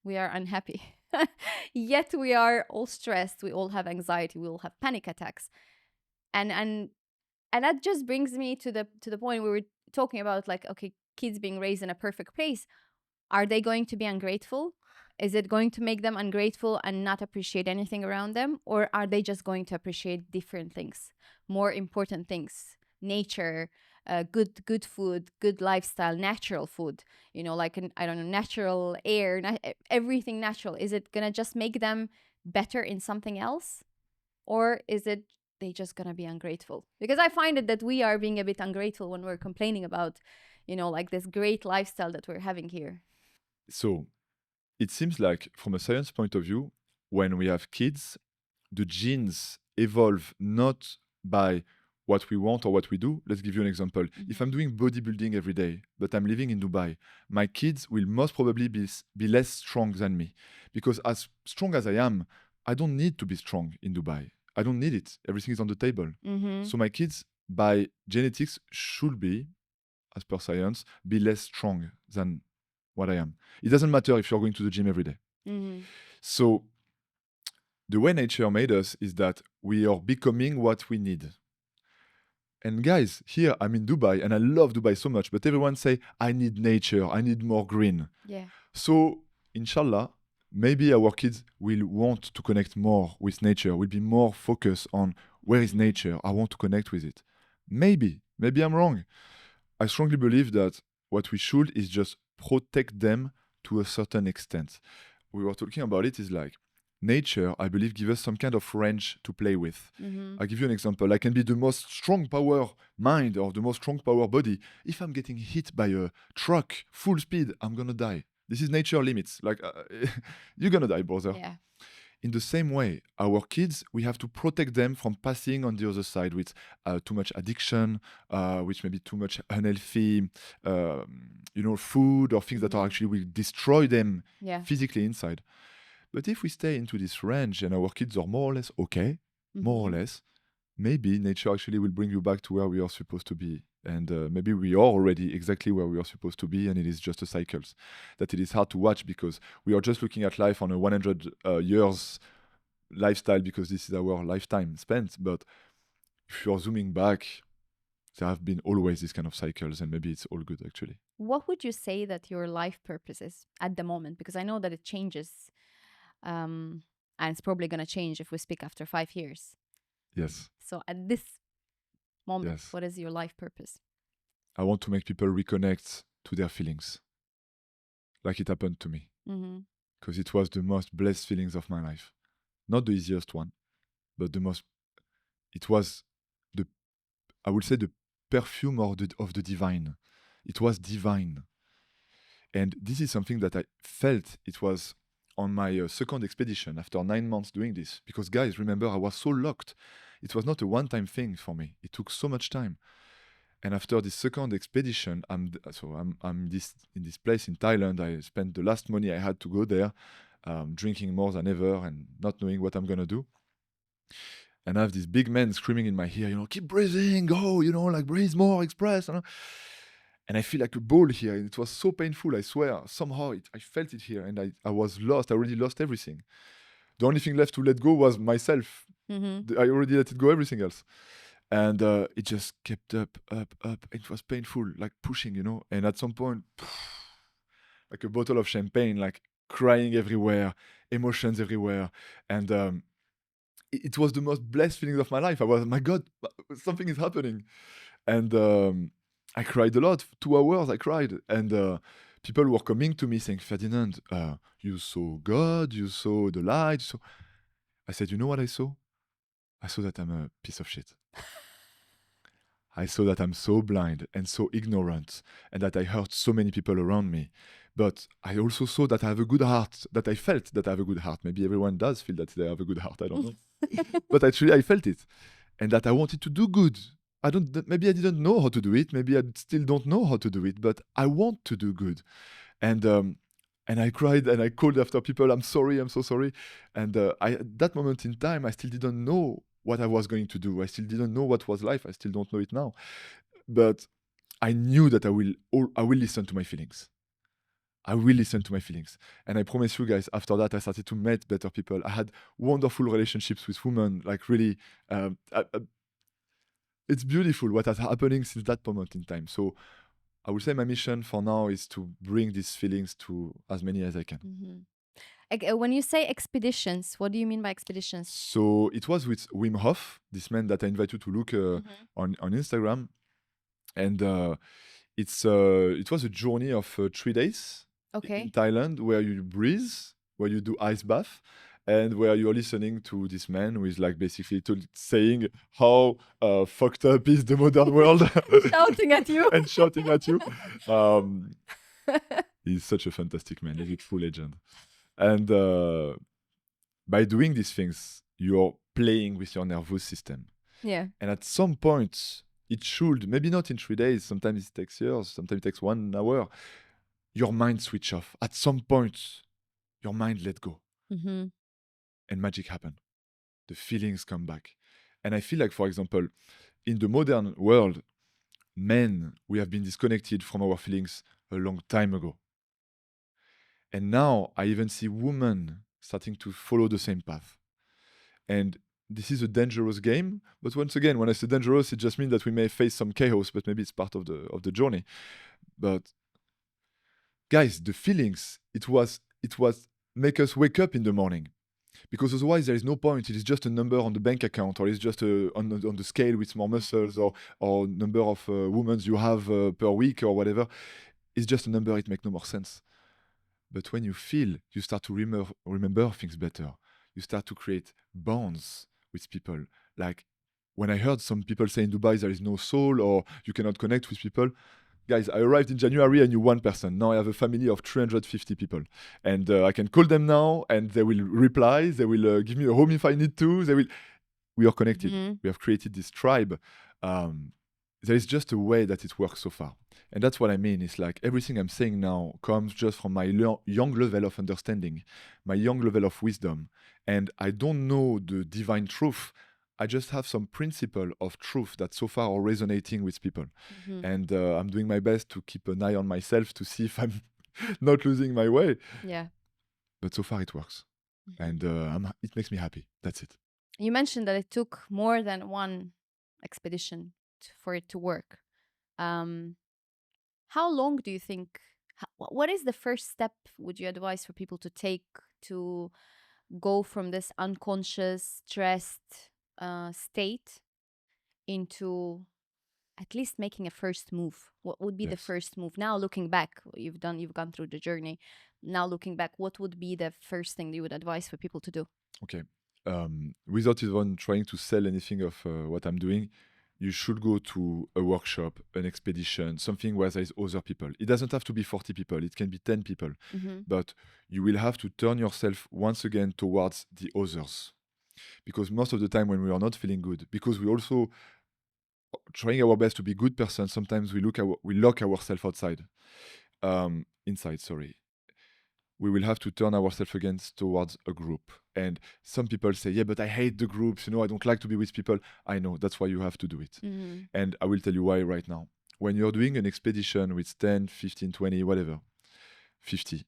we are unhappy. Yet we are all stressed, we all have anxiety, we all have panic attacks. And and and that just brings me to the point where we're talking about, like, okay, kids being raised in a perfect place, are they going to be ungrateful? Is it going to make them ungrateful and not appreciate anything around them? Or are they just going to appreciate different things, more important things, nature, good food, good lifestyle, natural food, like, I don't know, natural air, everything natural? Is it going to just make them better in something else? Or is it they just going to be ungrateful? Because I find it that we are being a bit ungrateful when we're complaining about, like, this great lifestyle that we're having here. So it seems like, from a science point of view, when we have kids, the genes evolve not by what we want or what we do. Let's give you an example. If I'm doing bodybuilding every day, but I'm living in Dubai, my kids will most probably be less strong than me. Because as strong as I am, I don't need to be strong in Dubai. I don't need it. Everything is on the table. So my kids, by genetics, should be, as per science, be less strong than what I am. It doesn't matter if you're going to the gym every day. So the way nature made us is that we are becoming what we need. And guys, here I'm in Dubai and I love Dubai so much, but everyone say, I need nature, I need more green. Yeah. So, inshallah, maybe our kids will want to connect more with nature, will be more focused on where is nature, I want to connect with it. Maybe I'm wrong. I strongly believe that what we should is just protect them to a certain extent. We were talking about it, is like, nature, I believe, gives us some kind of range to play with. I'll give you an example. I can be the most strong power mind or the most strong power body. If I'm getting hit by a truck full speed, I'm gonna die. This is nature limits. Like, you're gonna die, brother. Yeah. In the same way, our kids, we have to protect them from passing on the other side with too much addiction, which may be too much unhealthy, food or things that are actually will destroy them Yeah. physically inside. But if we stay into this range and our kids are more or less okay, more or less, maybe nature actually will bring you back to where we are supposed to be. And maybe we are already exactly where we are supposed to be, and it is just a cycles that it is hard to watch because we are just looking at life on a 100 years lifestyle because this is our lifetime spent. But if you're zooming back, there have been always these kind of cycles, and maybe it's all good actually. What would you say that your life purpose is at the moment? Because I know that it changes, and it's probably going to change if we speak after 5 years. Yes. So at this moment, Yes. what is your life purpose? I want to make people reconnect to their feelings, like it happened to me, because it was the most blessed feelings of my life. Not the easiest one, but it was I would say the perfume of the divine. It was divine. And this is something that I felt. It was on my second expedition after 9 months doing this. Because guys, remember, I was so locked. It was not a one-time thing for me. It took so much time. And after this second expedition, I'm in this place in Thailand. I spent the last money I had to go there, drinking more than ever and not knowing what I'm gonna do. And I have this big man screaming in my ear, keep breathing, go, like breathe more, express. And I feel like a ball here. And it was so painful, I swear. Somehow I felt it here and I was lost. I already lost everything. The only thing left to let go was myself. I already let it go, everything else. And it just kept up. It was painful, like pushing, And at some point, like a bottle of champagne, like crying everywhere, emotions everywhere. And it was the most blessed feeling of my life. I was, my God, something is happening. And I cried a lot. 2 hours I cried. And people were coming to me saying, Ferdinand, you saw God, you saw the light. I said, you know what I saw? I saw that I'm a piece of shit. I saw that I'm so blind and so ignorant and that I hurt so many people around me. But I also saw that I have a good heart, that I felt that I have a good heart. Maybe everyone does feel that they have a good heart, I don't know. But actually I felt it. And that I wanted to do good. Maybe I didn't know how to do it. Maybe I still don't know how to do it, but I want to do good. And And I cried and I called after people, I'm sorry, I'm so sorry. And at that moment in time, I still didn't know what I was going to do. I still didn't know what was life. I still don't know it now. But I knew that I will listen to my feelings. I will listen to my feelings. And I promise you guys, after that, I started to meet better people. I had wonderful relationships with women, like really, it's beautiful what has happening since that moment in time. So I would say my mission for now is to bring these feelings to as many as I can. When you say expeditions, what do you mean by expeditions? So it was with Wim Hof, this man that I invite you to look on Instagram. And it was a journey of 3 days in Thailand where you breathe, where you do ice bath, and where you're listening to this man who is like basically saying how fucked up is the modern world. Shouting at you. And shouting at you. He's such a fantastic man. He's a true legend. And by doing these things, you're playing with your nervous system. Yeah. And at some point, it should, maybe not in 3 days, sometimes it takes years, sometimes it takes 1 hour, your mind switch off. At some point, your mind let go. And magic happen. The feelings come back. And I feel like, for example, in the modern world, men, we have been disconnected from our feelings a long time ago. And now I even see women starting to follow the same path. And this is a dangerous game. But once again, when I say dangerous, it just means that we may face some chaos, but maybe it's part of the journey. But guys, the feelings, it was make us wake up in the morning. Because otherwise there is no point. It is just a number on the bank account, or it's just on the scale with more muscles, or number of women you have per week or whatever. It's just a number. It makes no more sense. But when you feel, you start to remember things better. You start to create bonds with people. Like when I heard some people say in Dubai there is no soul or you cannot connect with people. Guys, I arrived in January, I knew one person. Now I have a family of 350 people. And I can call them now and they will reply. They will give me a home if I need to. We are connected. We have created this tribe. There is just a way that it works so far. And that's what I mean. It's like everything I'm saying now comes just from my young level of understanding, my young level of wisdom. And I don't know the divine truth. I just have some principle of truth that so far are resonating with people. And I'm doing my best to keep an eye on myself to see if I'm not losing my way. Yeah. But so far it works. And it makes me happy. That's it. You mentioned that it took more than one expedition for it to work. How long do you think, what is the first step would you advise for people to take to go from this unconscious, stressed state into at least making a first move? What would be the first move? Now looking back, you've gone through the journey. Now looking back, what would be the first thing you would advise for people to do? Okay. Without even trying to sell anything of what I'm doing, you should go to a workshop, an expedition, something where there is other people. It doesn't have to be 40 people. It can be 10 people. But you will have to turn yourself once again towards the others. Because most of the time when we are not feeling good, because we also trying our best to be good person, sometimes we lock ourselves inside, sorry. We will have to turn ourselves again towards a group. And some people say, yeah, but I hate the groups. I don't like to be with people. I know, that's why you have to do it. And I will tell you why right now. When you're doing an expedition with 10, 15, 20, whatever, 50,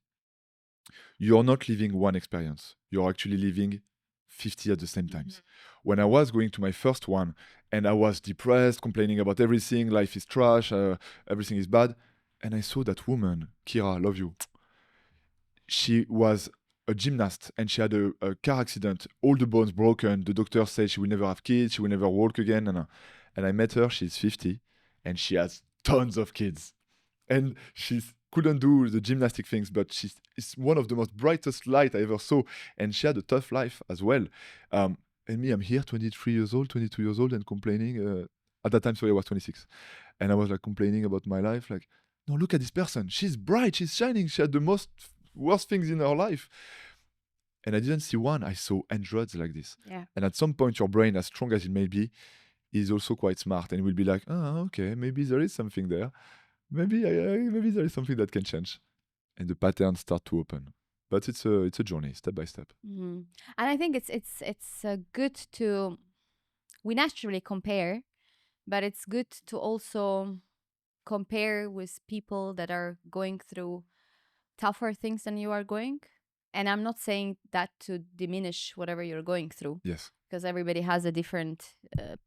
you're not living one experience. You're actually living 50 at the same time. When I was going to my first one and I was depressed, complaining about everything, life is trash, everything is bad. And I saw that woman, Kira, love you. She was a gymnast and she had a car accident, all the bones broken. The doctor said she will never have kids, she will never walk again. And I met her, she's 50 and she has tons of kids. And she couldn't do the gymnastic things, but she's one of the most brightest light I ever saw. And she had a tough life as well. And me, I'm here, 23 years old, 22 years old and complaining. At that time, sorry, I was 26. And I was like complaining about my life. Like, no, look at this person. She's bright, she's shining. She had the most worst things in her life. And I didn't see one, I saw hundreds like this. Yeah. And at some point, your brain, as strong as it may be, is also quite smart and will be like, okay, maybe there is something there. Maybe there is something that can change. and the patterns start to open. But it's a journey, step by step. And I think it's good to, we naturally compare, but it's good to also compare with people that are going through tougher things than you are going. And I'm not saying that to diminish whatever you're going through, Yes. because everybody has a different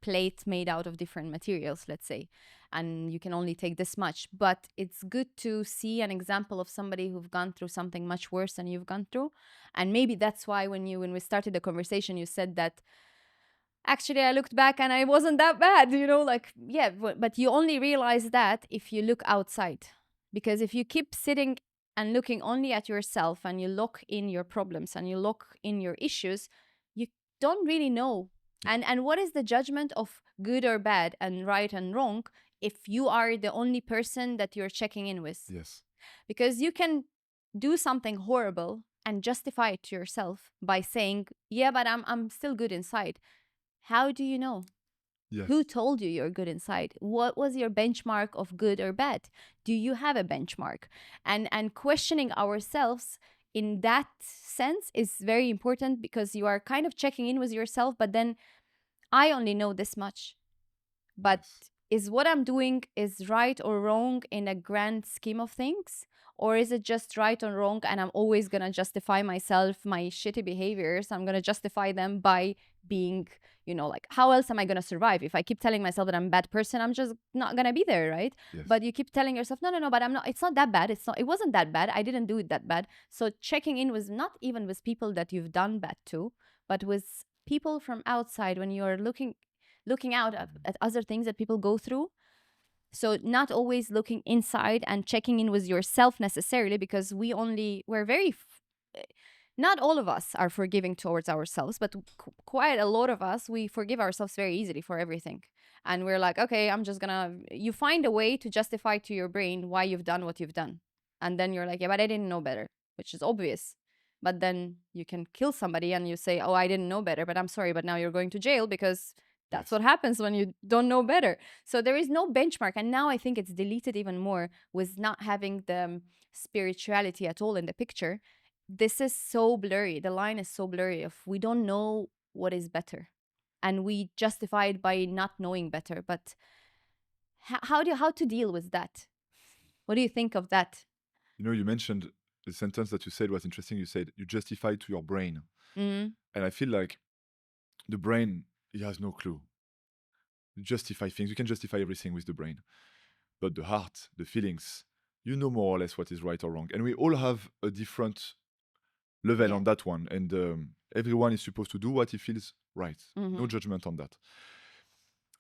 plate made out of different materials, let's say, and you can only take this much. But it's good to see an example of somebody who've gone through something much worse than you've gone through. And maybe that's why when we started the conversation, you said that actually I looked back and I wasn't that bad, like, yeah, but you only realize that if you look outside. Because if you keep sitting and looking only at yourself and you lock in your problems and you lock in your issues, you don't really know. And what is the judgment of good or bad and right and wrong if you are the only person that you're checking in with? Yes. Because you can do something horrible and justify it to yourself by saying, yeah, but I'm still good inside. How do you know? Yes. Who told you you're good inside? What was your benchmark of good or bad? Do you have a benchmark? And questioning ourselves in that sense is very important, because you are kind of checking in with yourself, but then I only know this much. But Yes. is what I'm doing is right or wrong in a grand scheme of things? Or is it just right or wrong and I'm always going to justify myself, my shitty behaviors? I'm going to justify them by being, like, how else am I going to survive? If I keep telling myself that I'm a bad person, I'm just not going to be there, right? Yes. But you keep telling yourself, no, but I'm not, it's not that bad. It wasn't that bad. I didn't do it that bad. So checking in was not even with people that you've done bad to, but with people from outside when you're looking out at other things that people go through. So not always looking inside and checking in with yourself necessarily, because we're very not all of us are forgiving towards ourselves, but quite a lot of us, we forgive ourselves very easily for everything. And we're like, okay, you find a way to justify to your brain why you've done what you've done. And then you're like, yeah, but I didn't know better, which is obvious. But then you can kill somebody and you say, oh, I didn't know better, but I'm sorry, but now you're going to jail, because that's Yes. what happens when you don't know better. So there is no benchmark. And now I think it's deleted even more with not having the spirituality at all in the picture. This is so blurry. The line is so blurry if we don't know what is better. And we justify it by not knowing better. But how to deal with that? What do you think of that? You mentioned the sentence that you said was interesting. You said you justify to your brain. Mm, And I feel like the brain, it has no clue. You justify things. You can justify everything with the brain. But the heart, the feelings, you know more or less what is right or wrong. And we all have a different level yeah. on that one. And everyone is supposed to do what he feels right. No judgment on that.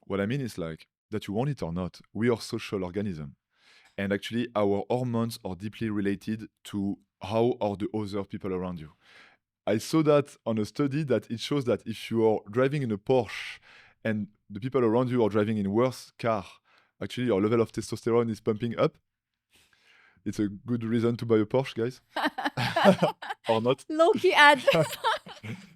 What I mean is like that you want it or not, we are social organism. And actually, our hormones are deeply related to how are the other people around you. I saw that on a study that it shows that if you are driving in a Porsche and the people around you are driving in worse car, actually your level of testosterone is pumping up. It's a good reason to buy a Porsche, guys. Or not. Low-key ad.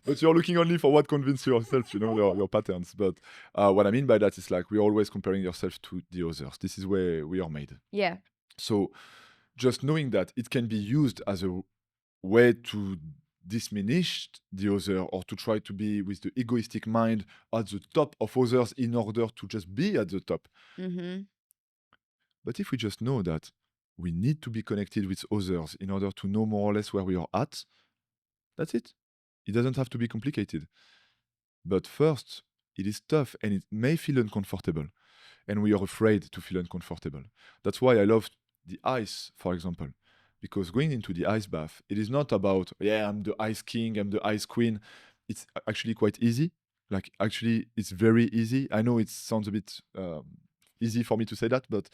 But you're looking only for what convinces yourself, your patterns. But what I mean by that is like we're always comparing yourself to the others. This is where we are made. Yeah. So just knowing that it can be used as a way to diminish the other or to try to be with the egoistic mind at the top of others in order to just be at the top. Mm-hmm. But if we just know that we need to be connected with others in order to know more or less where we are at, that's it. It doesn't have to be complicated. But first, it is tough and it may feel uncomfortable. And we are afraid to feel uncomfortable. That's why I love the ice, for example. Because going into the ice bath, it is not about, yeah, I'm the ice king, I'm the ice queen. It's actually quite easy. Like, actually, it's very easy. I know it sounds a bit easy for me to say that, but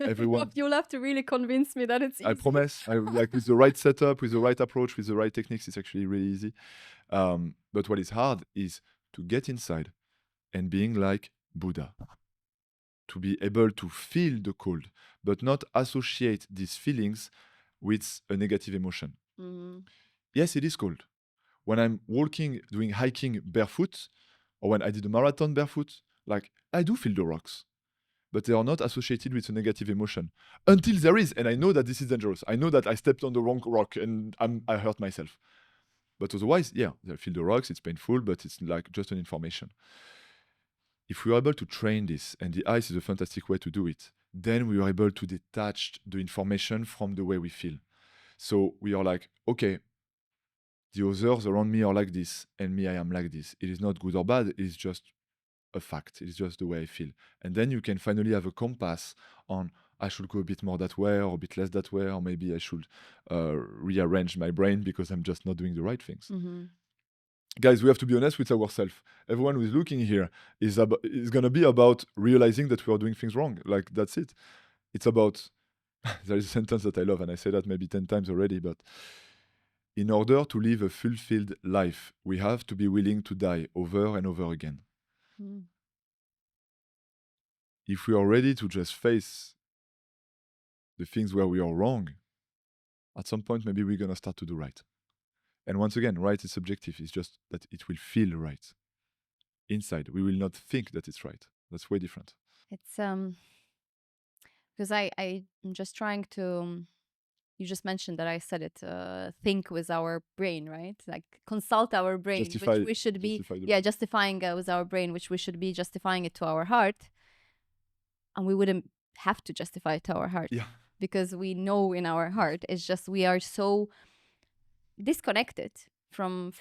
everyone, You'll have to really convince me that it's easy. I promise, like with the right setup, with the right approach, with the right techniques, it's actually really easy. But what is hard is to get inside and being like Buddha, to be able to feel the cold, but not associate these feelings with a negative emotion. Mm-hmm. Yes, it is cold. When I'm walking, doing hiking barefoot, or when I did a marathon barefoot, like I do feel the rocks. but they are not associated with a negative emotion until there is. And I know that this is dangerous. I know that I stepped on the wrong rock and I hurt myself. But otherwise, yeah, I feel the rocks, it's painful, but it's like just an information. If we are able to train this, and the ice is a fantastic way to do it, then we are able to detach the information from the way we feel. So we are like, okay, the others around me are like this, and me, I am like this. It is not good or bad, it is just a fact. It's just the way I feel. And then you can finally have a compass on I should go a bit more that way or a bit less that way, or maybe I should rearrange my brain because I'm just not doing the right things. Guys, we have to be honest with ourselves. Everyone who is looking here is going to be about realizing that we are doing things wrong. Like, that's it. It's about, there is a sentence that I love, and I say that maybe 10 times already, but in order to live a fulfilled life, we have to be willing to die over and over again. If we are ready to just face the things where we are wrong, at some point, maybe we're going to start to do right. And once again, right is subjective. It's just that it will feel right inside. We will not think that it's right. That's way different. It's because I'm just trying to. You just mentioned that I said it. Think with our brain, right? Like consult our brain, Justify, which we should be. justify the Yeah, justifying with our brain, which we should be justifying it to our heart, and we wouldn't have to justify it to our heart. Yeah. Because we know in our heart. It's just we are so disconnected from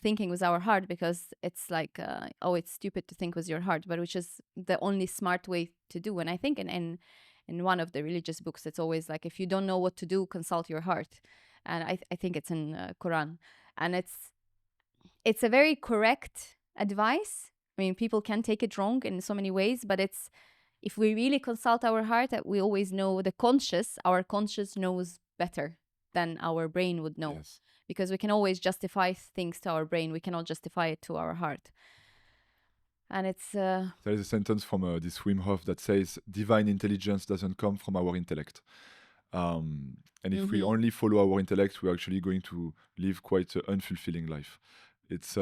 thinking with our heart, because it's like oh, it's stupid to think with your heart, but which is the only smart way to do. And I think in one of the religious books, it's always like, if you don't know what to do, consult your heart. And I think it's in Quran, and it's a very correct advice. I mean, people can take it wrong in so many ways, but it's, if we really consult our heart, that we always know our conscious knows better than our brain would know. Yes. Because we can always justify things to our brain. We cannot justify it to our heart. And it's... There is a sentence from this Wim Hof that says, divine intelligence doesn't come from our intellect. And if we only follow our intellect, we're actually going to live quite an unfulfilling life. It's,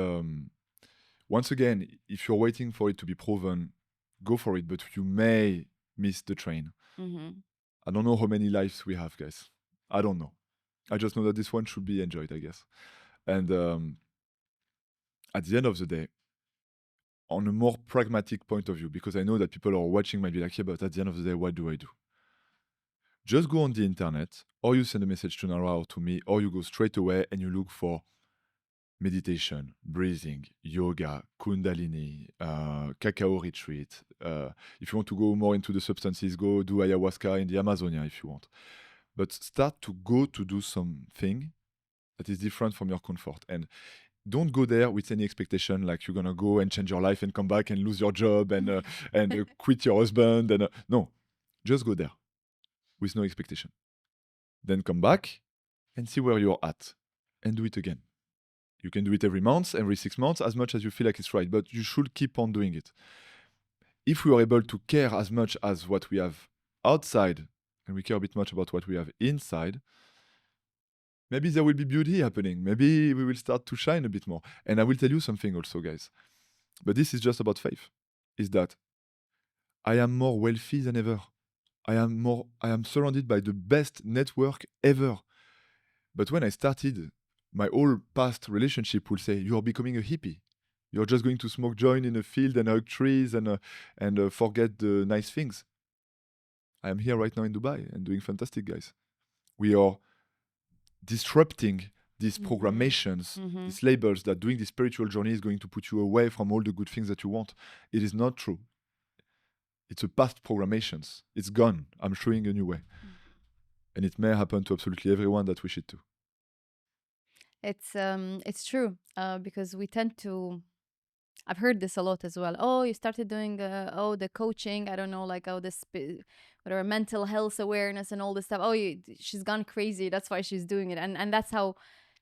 once again, if you're waiting for it to be proven, go for it, but you may miss the train. I don't know how many lives we have, guys. I don't know. I just know that this one should be enjoyed, I guess. And at the end of the day, on a more pragmatic point of view, because I know that people are watching might be like, yeah, but at the end of the day, what do I do? Just go on the internet, or you send a message to Nara or to me, or you go straight away and you look for meditation, breathing, yoga, kundalini, cacao retreat. If you want to go more into the substances, go do ayahuasca in the Amazonia if you want. But start to go to do something that is different from your comfort. And don't go there with any expectation, like you're going to go and change your life and come back and lose your job and quit your husband. And no, just go there with no expectation. Then come back and see where you're at and do it again. You can do it every month, every 6 months, as much as you feel like it's right, but you should keep on doing it. If we are able to care as much as what we have outside, and we care a bit much about what we have inside, maybe there will be beauty happening. Maybe we will start to shine a bit more. And I will tell you something also, guys. But this is just about faith. Is that I am more wealthy than ever. I am surrounded by the best network ever. But when I started, my whole past relationship would say, you are becoming a hippie. You're just going to smoke joint in a field and hug trees and forget the nice things. I am here right now in Dubai and doing fantastic, guys. We are disrupting these programations, these labels that doing this spiritual journey is going to put you away from all the good things that you want. It is not true. It's a past programations. It's gone. I'm showing a new way. And it may happen to absolutely everyone that wish it to. It's true, because we tend to... I've heard this a lot as well. Oh, you started doing the coaching. I don't know, like this whatever, mental health awareness and all this stuff. Oh, she's gone crazy. That's why she's doing it. And that's how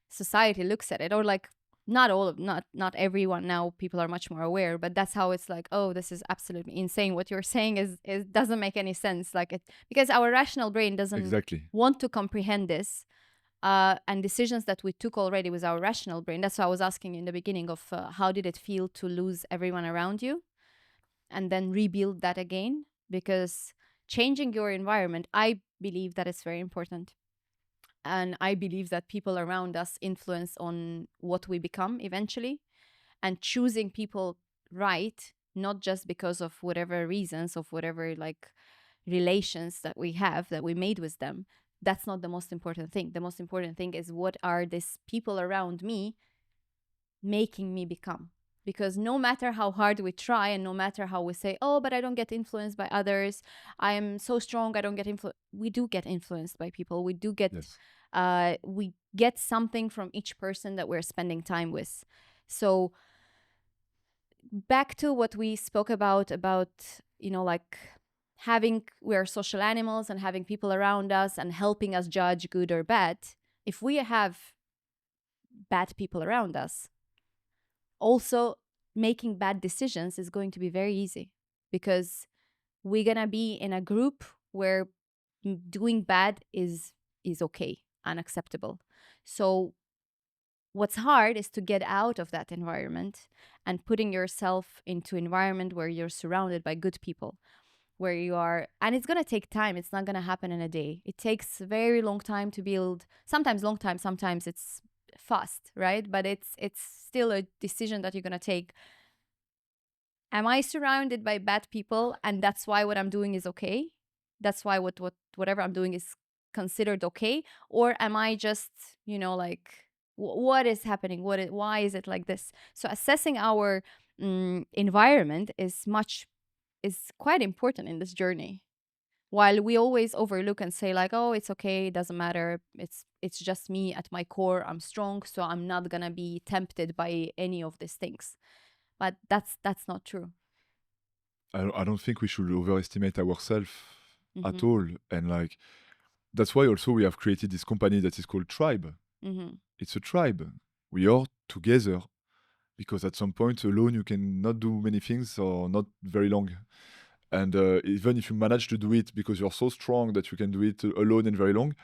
society looks at it. Or like not everyone now. People are much more aware, but that's how it's like. Oh, this is absolutely insane. What you're saying is doesn't make any sense. Like it, because our rational brain doesn't want to comprehend this. And decisions that we took already with our rational brain. That's why I was asking in the beginning of how did it feel to lose everyone around you and then rebuild that again? because changing your environment, I believe that it's very important. And I believe that people around us influence on what we become eventually. And choosing people right, not just because of whatever reasons, of whatever like relations that we have that we made with them, that's not the most important thing. The most important thing is what are these people around me making me become. Because no matter how hard we try, and no matter how we say, oh, but I don't get influenced by others, I am so strong, I don't get influenced, we do get influenced by people. We do get Yes. we get something from each person that we're spending time with. So back to what we spoke about, like having, we're social animals, and having people around us and helping us judge good or bad. If we have bad people around us, also making bad decisions is going to be very easy, because we're gonna be in a group where doing bad is okay, unacceptable. So what's hard is to get out of that environment and putting yourself into environment where you're surrounded by good people, where you are, and it's going to take time. It's not going to happen in a day. It takes a very long time to build, sometimes long time, sometimes it's fast, right? But it's still a decision that you're going to take. Am I surrounded by bad people and that's why what I'm doing is okay? That's why whatever I'm doing is considered okay? Or am I just, like, what is happening? Why is it like this? So assessing our environment is quite important in this journey. While we always overlook and say like, oh, it's okay, it doesn't matter. It's just me at my core. I'm strong, so I'm not gonna be tempted by any of these things. But that's not true. I don't think we should overestimate ourselves at Mm-hmm. all. And like, that's why also we have created this company that is called Tribe. Mm-hmm. It's a tribe. We are together because at some point alone you cannot do many things or not very long. And even if you manage to do it because you're so strong that you can do it alone and very long,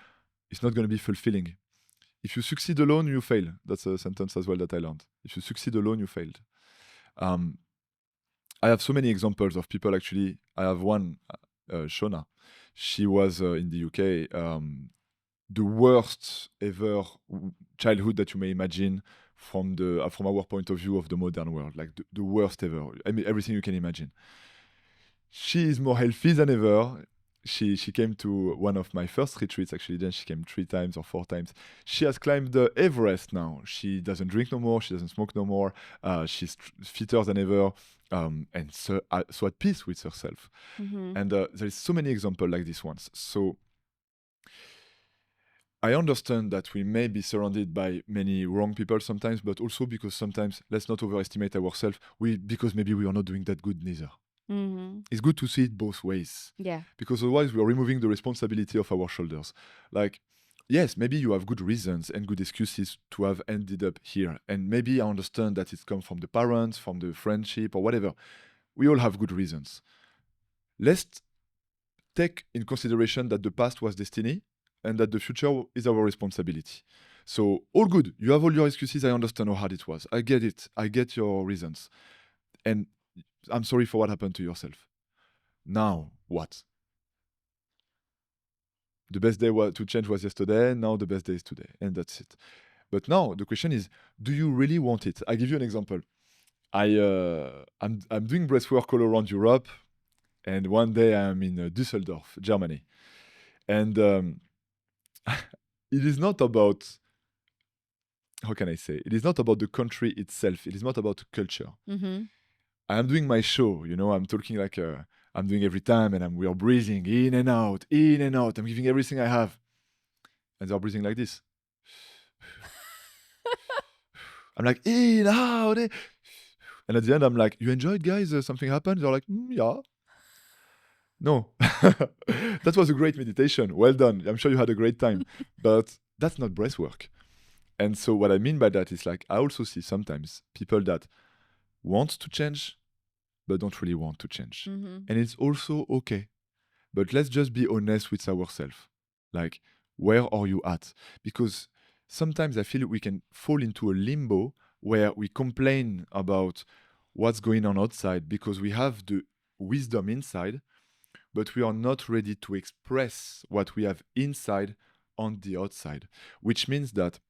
it's not going to be fulfilling. If you succeed alone, you fail. That's a sentence as well that I learned. If you succeed alone, you failed. Um, I have so many examples of people actually. I have one, Shona. She was in the UK. The worst ever childhood that you may imagine from our point of view of the modern world, like the worst ever. I mean, everything you can imagine. She is more healthy than ever. She came to one of my first retreats actually. Then she came 3 times or 4 times. She has climbed the Everest now. She doesn't drink no more. She doesn't smoke no more. She's fitter than ever, and so at peace with herself. Mm-hmm. And there is so many examples like this ones. So I understand that we may be surrounded by many wrong people sometimes, but also because sometimes let's not overestimate ourselves. Because maybe we are not doing that good neither. Mm-hmm. It's good to see it both ways, Yeah. because otherwise we are removing the responsibility of our shoulders. Like, yes, maybe you have good reasons and good excuses to have ended up here, and maybe I understand that it's come from the parents, from the friendship, or whatever. We all have good reasons. Let's take in consideration that the past was destiny and that the future is our responsibility. So, all good. You have all your excuses. I understand how hard it was. I get it. I get your reasons. And I'm sorry for what happened to yourself. Now, what? The best day to change was yesterday. Now the best day is today. And that's it. But now the question is, do you really want it? I give you an example. I'm doing breathwork all around Europe. And one day I'm in Düsseldorf, Germany. And it is not about, how can I say? It is not about the country itself. It is not about culture. Mm-hmm. I'm doing my show, I'm talking like I'm doing every time, and we are breathing in and out, in and out. I'm giving everything I have. And they're breathing like this. I'm like, in, out, in. And at the end, I'm like, you enjoyed, guys? Something happened? They're like, yeah. No. That was a great meditation. Well done. I'm sure you had a great time. But that's not breath work. And so what I mean by that is like, I also see sometimes people that want to change, but don't really want to change. Mm-hmm. And it's also okay. But let's just be honest with ourselves. Like, where are you at? Because sometimes I feel we can fall into a limbo where we complain about what's going on outside because we have the wisdom inside, but we are not ready to express what we have inside on the outside, which means that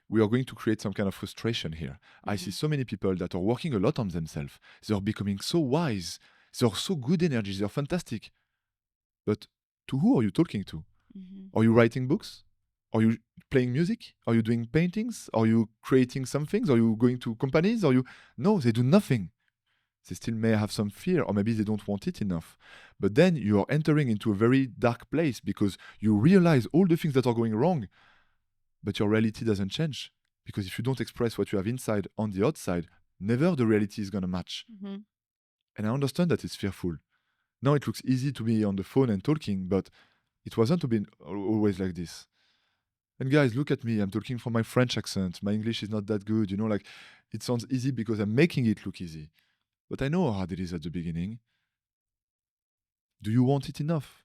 we are going to create some kind of frustration here. I see so many people that are working a lot on themselves. They're becoming so wise. They're so good energy. They're fantastic. But to who are you talking to? Are you writing books? Are you playing music? Are you doing paintings? Are you creating some things? Are you going to companies? No, they do nothing. They still may have some fear, or maybe they don't want it enough. But then you are entering into a very dark place because you realize all the things that are going wrong, but your reality doesn't change. Because if you don't express what you have inside on the outside, never the reality is going to match. And I understand that it's fearful. Now it looks easy to be on the phone and talking, but it wasn't to be always like this. And guys, look at me. I'm talking from my French accent. My English is not that good. Like it sounds easy because I'm making it look easy. But I know how hard it is at the beginning. Do you want it enough?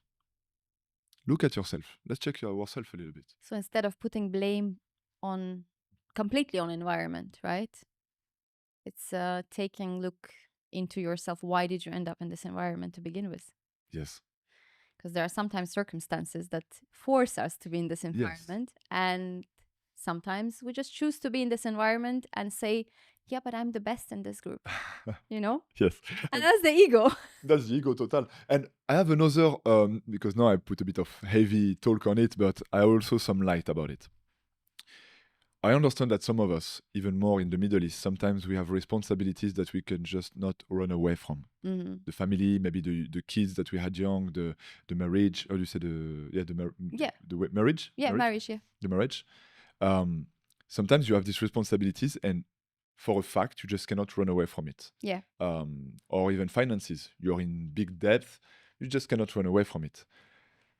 Look at yourself. Let's check yourself a little bit. So instead of putting blame completely on environment, right? It's taking look into yourself. Why did you end up in this environment to begin with? Yes. Because there are sometimes circumstances that force us to be in this environment. Yes. And sometimes we just choose to be in this environment and say, yeah, but I'm the best in this group, Yes. And that's the ego. That's the ego, total. And I have another, because now I put a bit of heavy talk on it, but I also some light about it. I understand that some of us, even more in the Middle East, sometimes we have responsibilities that we can just not run away from. The family, maybe the kids that we had young, the marriage, or you say marriage? Yeah, marriage, yeah. The marriage. Sometimes you have these responsibilities and for a fact, you just cannot run away from it. Yeah. Or even finances. You're in big debt, you just cannot run away from it.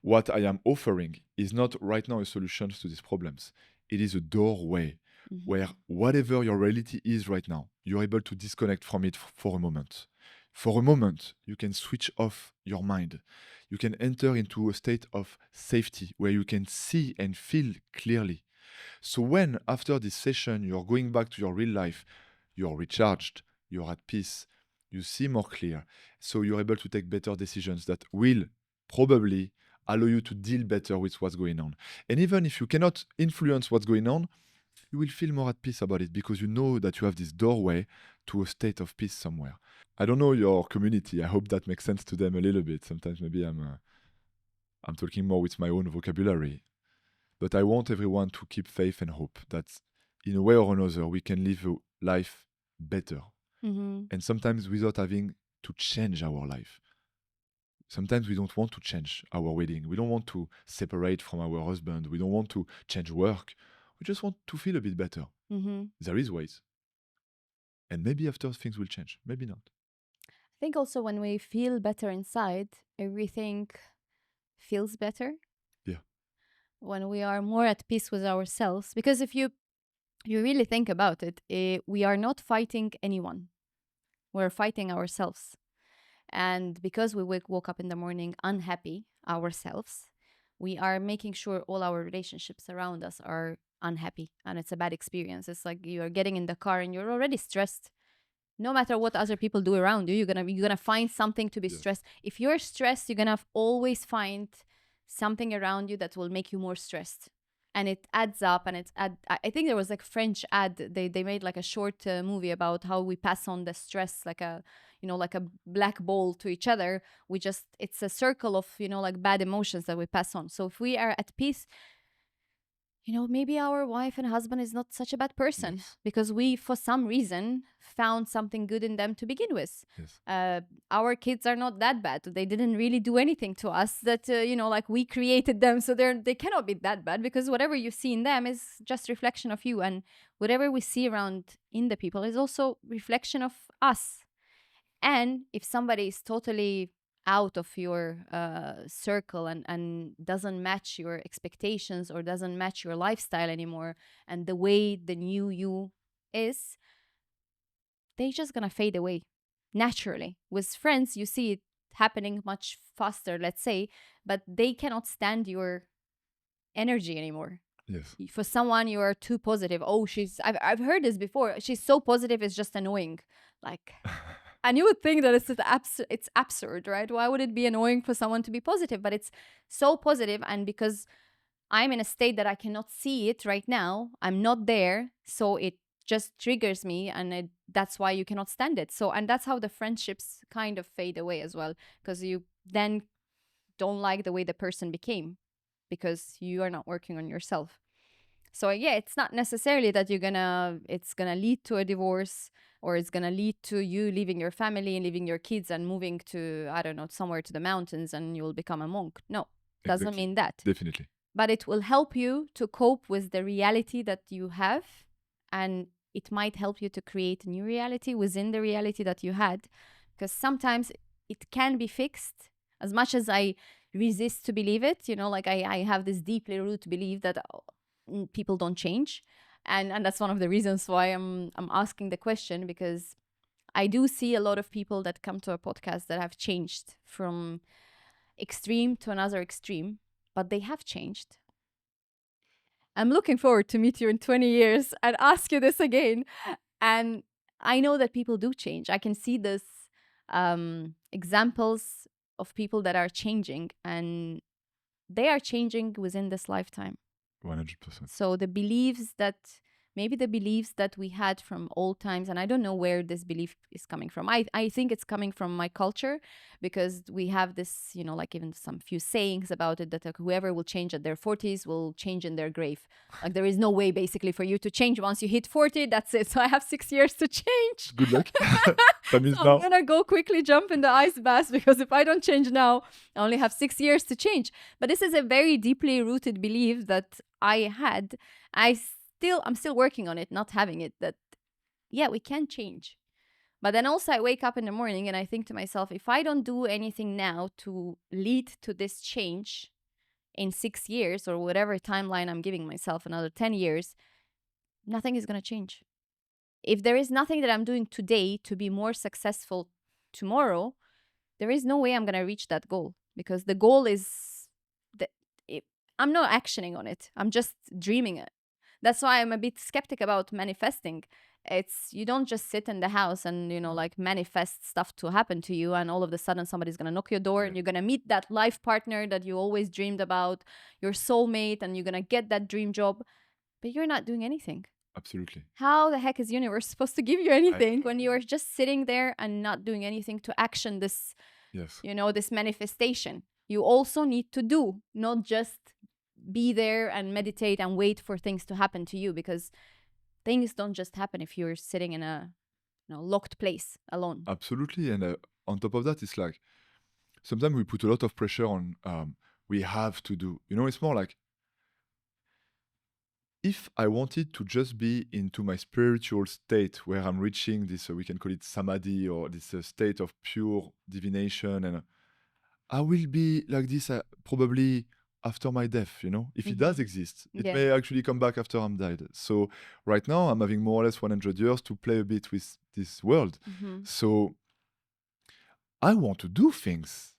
What I am offering is not right now a solution to these problems. It is a doorway where whatever your reality is right now, you're able to disconnect from it for a moment. For a moment, you can switch off your mind. You can enter into a state of safety where you can see and feel clearly. So when, after this session, you're going back to your real life, you're recharged, you're at peace, you see more clear. So you're able to take better decisions that will probably allow you to deal better with what's going on. And even if you cannot influence what's going on, you will feel more at peace about it because you know that you have this doorway to a state of peace somewhere. I don't know your community. I hope that makes sense to them a little bit. Sometimes maybe I'm talking more with my own vocabulary. But I want everyone to keep faith and hope that in a way or another, we can live a life better. And sometimes without having to change our life. Sometimes we don't want to change our wedding. We don't want to separate from our husband. We don't want to change work. We just want to feel a bit better. There is ways. And maybe after things will change. Maybe not. I think also when we feel better inside, everything feels better. Yeah. When we are more at peace with ourselves. Because if you really think about it, we are not fighting anyone. We're fighting ourselves. And because we woke up in the morning unhappy ourselves, we are making sure all our relationships around us are unhappy. And it's a bad experience. It's like you are getting in the car and you're already stressed. No matter what other people do around you, you're gonna find something to be stressed. If you're stressed, you're gonna always find something around you that will make you more stressed. And it adds up, and I think there was like French ad. They made like a short movie about how we pass on the stress like a black ball to each other. It's a circle of like bad emotions that we pass on. So if we are at peace, maybe our wife and husband is not such a bad person because we, for some reason, found something good in them to begin with. Our kids are not that bad. They didn't really do anything to us that, like we created them. So they cannot be that bad because whatever you see in them is just reflection of you. And whatever we see around in the people is also reflection of us. And if somebody is totally out of your circle and doesn't match your expectations or doesn't match your lifestyle anymore and the way the new you is, they're just gonna fade away naturally. With friends, you see it happening much faster, let's say, but they cannot stand your energy anymore. Yes. For someone, you are too positive. Oh, I've heard this before. She's so positive, it's just annoying. Like And you would think that it's absurd, right? Why would it be annoying for someone to be positive? But it's so positive, and because I'm in a state that I cannot see it right now, I'm not there, so it just triggers me, and that's why you cannot stand it. So, and that's how the friendships kind of fade away as well, because you then don't like the way the person became because you are not working on yourself. So yeah, it's not necessarily that it's gonna lead to a divorce, or it's gonna lead to you leaving your family and leaving your kids and moving to, I don't know, somewhere to the mountains and you will become a monk. No, doesn't Exactly. mean that. Definitely. But it will help you to cope with the reality that you have, and it might help you to create a new reality within the reality that you had, because sometimes it can be fixed. As much as I resist to believe it, like I have this deeply rooted belief that people don't change, and that's one of the reasons why I'm asking the question, because I do see a lot of people that come to a podcast that have changed from extreme to another extreme, but they have changed. I'm looking forward to meet you in 20 years and ask you this again. And I know that people do change. I can see this examples of people that are changing, and they are changing within this lifetime. 100%. So maybe the beliefs that we had from old times, and I don't know where this belief is coming from. I think it's coming from my culture, because we have this, like even some few sayings about it, that whoever will change at their 40s will change in their grave. Like there is no way basically for you to change once you hit 40. That's it. So I have 6 years to change. Good luck. That means So now. I'm gonna go quickly jump in the ice bath, because if I don't change now, I only have 6 years to change. But this is a very deeply rooted belief that I had. I'm still working on it, not having it, that yeah, we can change. But then also I wake up in the morning and I think to myself, if I don't do anything now to lead to this change in 6 years, or whatever timeline I'm giving myself, another 10 years, nothing is going to change. If there is nothing that I'm doing today to be more successful tomorrow, there is no way I'm going to reach that goal, because the goal is that I'm not actioning on it. I'm just dreaming it. That's why I'm a bit skeptic about manifesting. You don't just sit in the house and, like manifest stuff to happen to you, and all of a sudden somebody's going to knock your door and you're going to meet that life partner that you always dreamed about, your soulmate, and you're going to get that dream job, but you're not doing anything. Absolutely. How the heck is universe supposed to give you anything when you are just sitting there and not doing anything to action this, Yes. this manifestation? You also need to do, not just be there and meditate and wait for things to happen to you, because things don't just happen if you're sitting in a locked place alone. Absolutely. And on top of that, it's like sometimes we put a lot of pressure on we have to do. It's more like, if I wanted to just be into my spiritual state where I'm reaching this, we can call it samadhi, or this state of pure divination, and I will be like this probably after my death, if it does exist. It may actually come back after I'm died. So right now I'm having more or less 100 years to play a bit with this world. So I want to do things.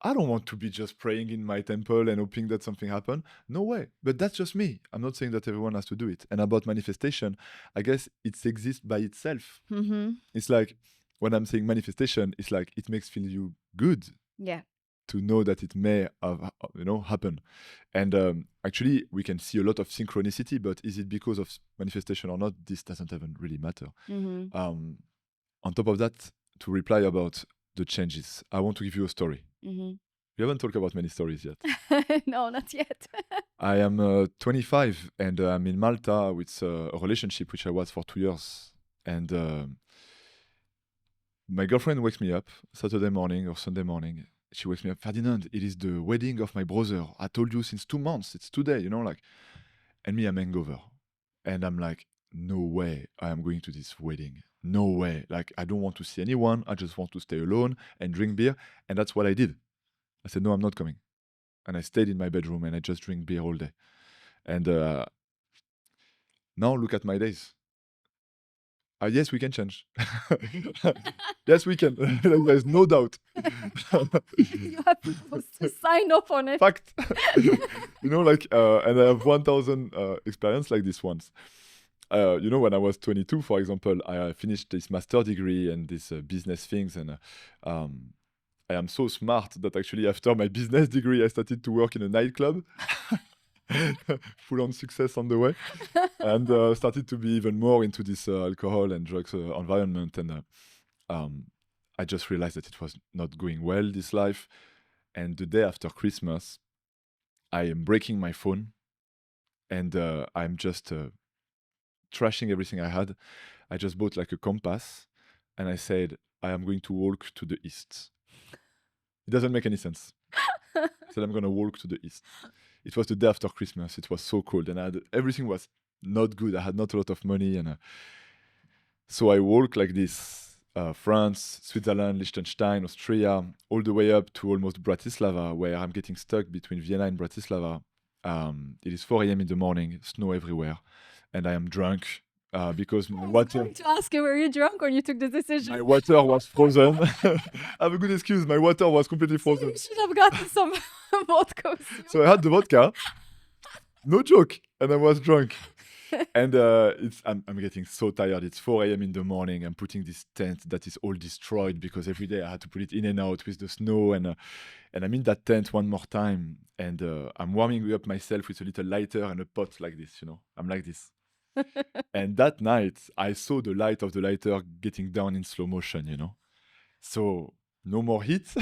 I don't want to be just praying in my temple and hoping that something happen. No way. But that's just me. I'm not saying that everyone has to do it. And about manifestation, I guess it exists by itself. It's like, when I'm saying manifestation, it's like it makes feel you good. Yeah. To know that it may have, happen. And actually, we can see a lot of synchronicity, but is it because of manifestation or not? This doesn't even really matter. On top of that, to reply about the changes, I want to give you a story. We haven't talked about many stories yet. No, not yet. I am 25, and I'm in Malta with a relationship which I was for 2 years. And my girlfriend wakes me up Saturday morning or Sunday morning. She wakes me up, Ferdinand, it is the wedding of my brother. I told you since 2 months, it's today, and me, I'm hangover. And I'm like, no way I am going to this wedding. No way. Like, I don't want to see anyone. I just want to stay alone and drink beer. And that's what I did. I said, no, I'm not coming. And I stayed in my bedroom and I just drink beer all day. And now look at my days. Yes, we can change. Yes, we can. There's no doubt. You have to sign off on it. Fact. And I have 1,000 experience like this once. when I was 22, for example, I finished this master degree and this business things, and I am so smart that actually after my business degree, I started to work in a nightclub. Full on success on the way, and started to be even more into this alcohol and drugs environment. And I just realized that it was not going well, this life. And the day after Christmas, I am breaking my phone, and I'm just trashing everything I had. I just bought like a compass, and I said, I am going to walk to the east. It doesn't make any sense. I said, I'm going to walk to the east. It was the day after Christmas. It was so cold, and everything was not good. I had not a lot of money, and so I walked like this, France, Switzerland, Liechtenstein, Austria, all the way up to almost Bratislava, where I'm getting stuck between Vienna and Bratislava. It is 4 a.m. in the morning, snow everywhere, and I am drunk because my I was water, going to ask you, were you drunk when you took the decision? my water was frozen. I have a good excuse. My water was completely frozen. You should have gotten some vodka. So I had the vodka, no joke, and I was drunk. And I'm getting so tired. It's 4 a.m. in the morning. I'm putting this tent that is all destroyed because every day I had to put it in and out with the snow. And I'm in that tent one more time. And I'm warming up myself with a little lighter and a pot like this, I'm like this. And that night, I saw the light of the lighter getting down in slow motion. So no more heat.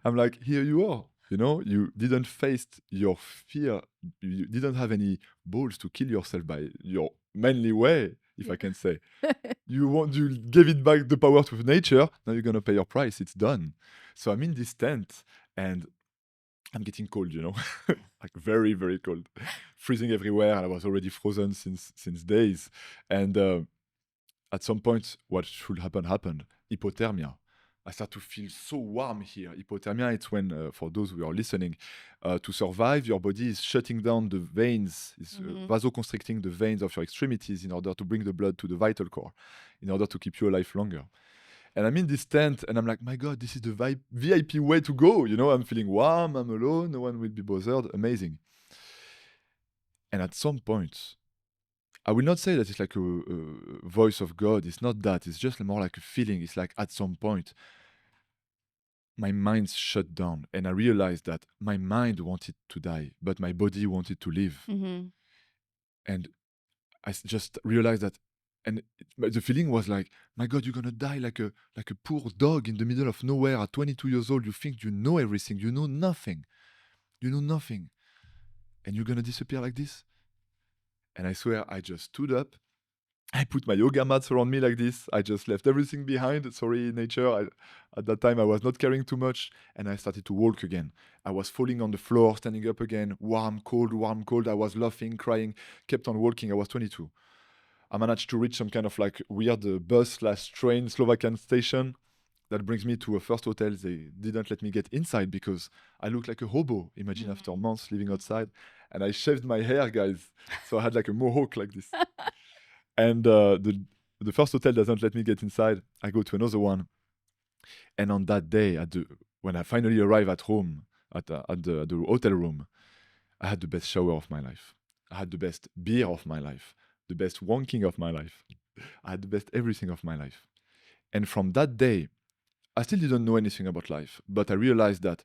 I'm like, here you are. You didn't face your fear. You didn't have any balls to kill yourself by your manly way, if I can say. You gave it back the power to nature. Now you're gonna pay your price. It's done. So I'm in this tent and I'm getting cold, like very, very cold, freezing everywhere. And I was already frozen since days. And at some point, what should happen happened. Hypothermia. I start to feel so warm here. Hypothermia, it's when, for those who are listening, to survive, your body is shutting down the veins, is vasoconstricting the veins of your extremities in order to bring the blood to the vital core, in order to keep you alive longer. And I'm in this tent, and I'm like, my God, this is the VIP way to go. I'm feeling warm, I'm alone, no one will be bothered. Amazing. And at some point, I will not say that it's like a voice of God. It's not that. It's just more like a feeling. It's like at some point, my mind shut down, and I realized that my mind wanted to die, but my body wanted to live. And I just realized that, and the feeling was like, my God, you're gonna die like a poor dog in the middle of nowhere at 22 years old. You think you know everything. You know nothing. You know nothing, and you're gonna disappear like this. And I swear, I just stood up. I put my yoga mats around me like this. I just left everything behind. Sorry, nature. At that time, I was not carrying too much. And I started to walk again. I was falling on the floor, standing up again. Warm, cold, warm, cold. I was laughing, crying, kept on walking. I was 22. I managed to reach some kind of like weird bus/train Slovakian station that brings me to a first hotel. They didn't let me get inside because I looked like a hobo. Imagine after months living outside. And I shaved my hair, guys. So I had like a mohawk like this. And the first hotel doesn't let me get inside. I go to another one. And on that day, when I finally arrive at home, at the hotel room, I had the best shower of my life. I had the best beer of my life, the best wonking of my life. I had the best everything of my life. And from that day, I still didn't know anything about life, but I realized that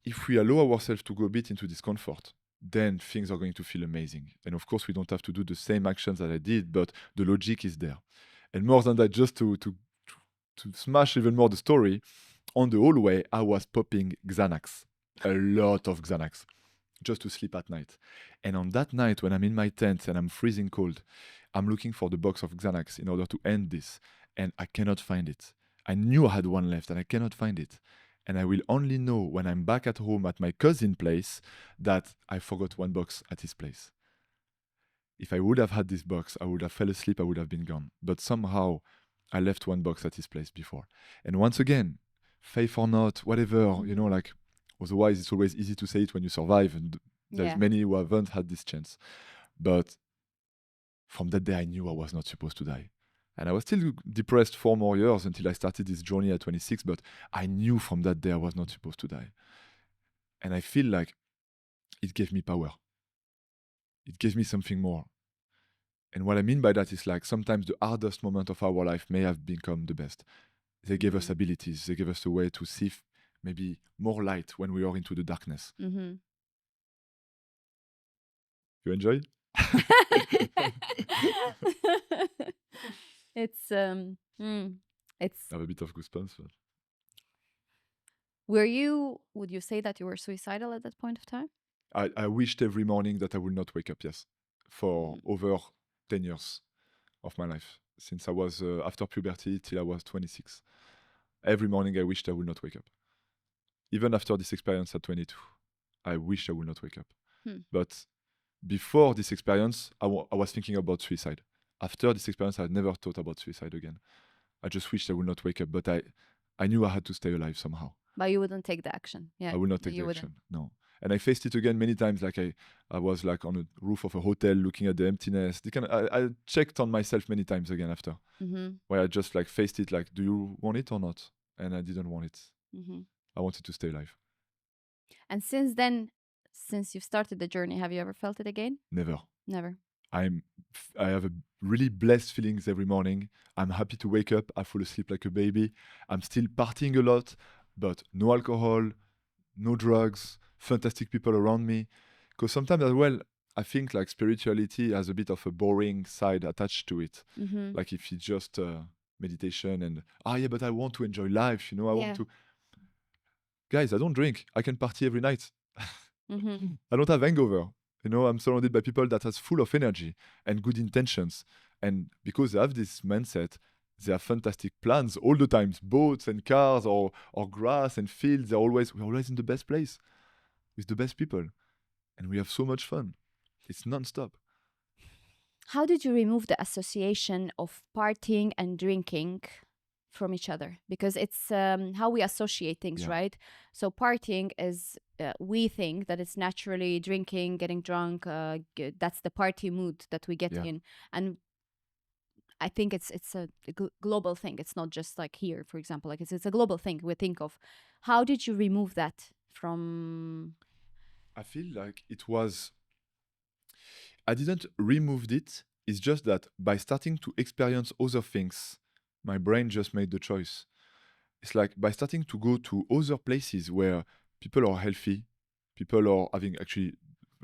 if we allow ourselves to go a bit into discomfort, then things are going to feel amazing. And of course, we don't have to do the same actions that I did, but the logic is there. And more than that, just to smash even more the story, on the hallway, I was popping Xanax, a lot of Xanax, just to sleep at night. And on that night, when I'm in my tent and I'm freezing cold, I'm looking for the box of Xanax in order to end this, and I cannot find it. I knew I had one left, and I cannot find it. And I will only know when I'm back at home at my cousin's place that I forgot one box at his place. If I would have had this box, I would have fell asleep, I would have been gone. But somehow, I left one box at his place before. And once again, faith or not, whatever, like, otherwise it's always easy to say it when you survive, and there's many who haven't had this chance. But from that day, I knew I was not supposed to die. And I was still depressed 4 more years until I started this journey at 26, but I knew from that day I was not supposed to die. And I feel like it gave me power. It gave me something more. And what I mean by that is like sometimes the hardest moment of our life may have become the best. They gave us abilities. They gave us a way to see maybe more light when we are into the darkness. Mm-hmm. You enjoy? It's it's I have a bit of goosebumps. But would you say that you were suicidal at that point of time? I wished every morning that I would not wake up, yes, for over 10 years of my life, since I was after puberty till I was 26. Every morning I wished I would not wake up. Even after this experience at 22, I wished I would not wake up. But before this experience, I was thinking about suicide. After this experience, I had never thought about suicide again. I just wished I would not wake up, but I knew I had to stay alive somehow. But you wouldn't take the action. Yeah, I would not take you the wouldn't. action, no. And I faced it again many times. Like I was like on a roof of a hotel looking at the emptiness. I checked on myself many times again after, where I just like faced it like, do you want it or not? And I didn't want it. I wanted to stay alive. And since then, since you've started the journey, have you ever felt it again? Never. Never. I have a really blessed feelings every morning. I'm happy to wake up. I fall asleep like a baby. I'm still partying a lot, but no alcohol, no drugs, fantastic people around me. Because sometimes as well, I think like spirituality has a bit of a boring side attached to it. Like if it's just meditation and, yeah, but I want to enjoy life, I want to. Guys, I don't drink. I can party every night. I don't have hangover. I'm surrounded by people that are full of energy and good intentions. And because they have this mindset, they have fantastic plans all the time, boats and cars or grass and fields. We're always in the best place with the best people. And we have so much fun. It's non-stop. How did you remove the association of partying and drinking from each other? Because it's how we associate things, right? So partying is, we think that it's naturally drinking, getting drunk. That's the party mood that we get in. And I think it's a global thing. It's not just like here, for example. Like it's a global thing we think of. How did you remove that from? I feel like I didn't remove it. It's just that by starting to experience other things, my brain just made the choice. It's like by starting to go to other places where people are healthy, people are having actually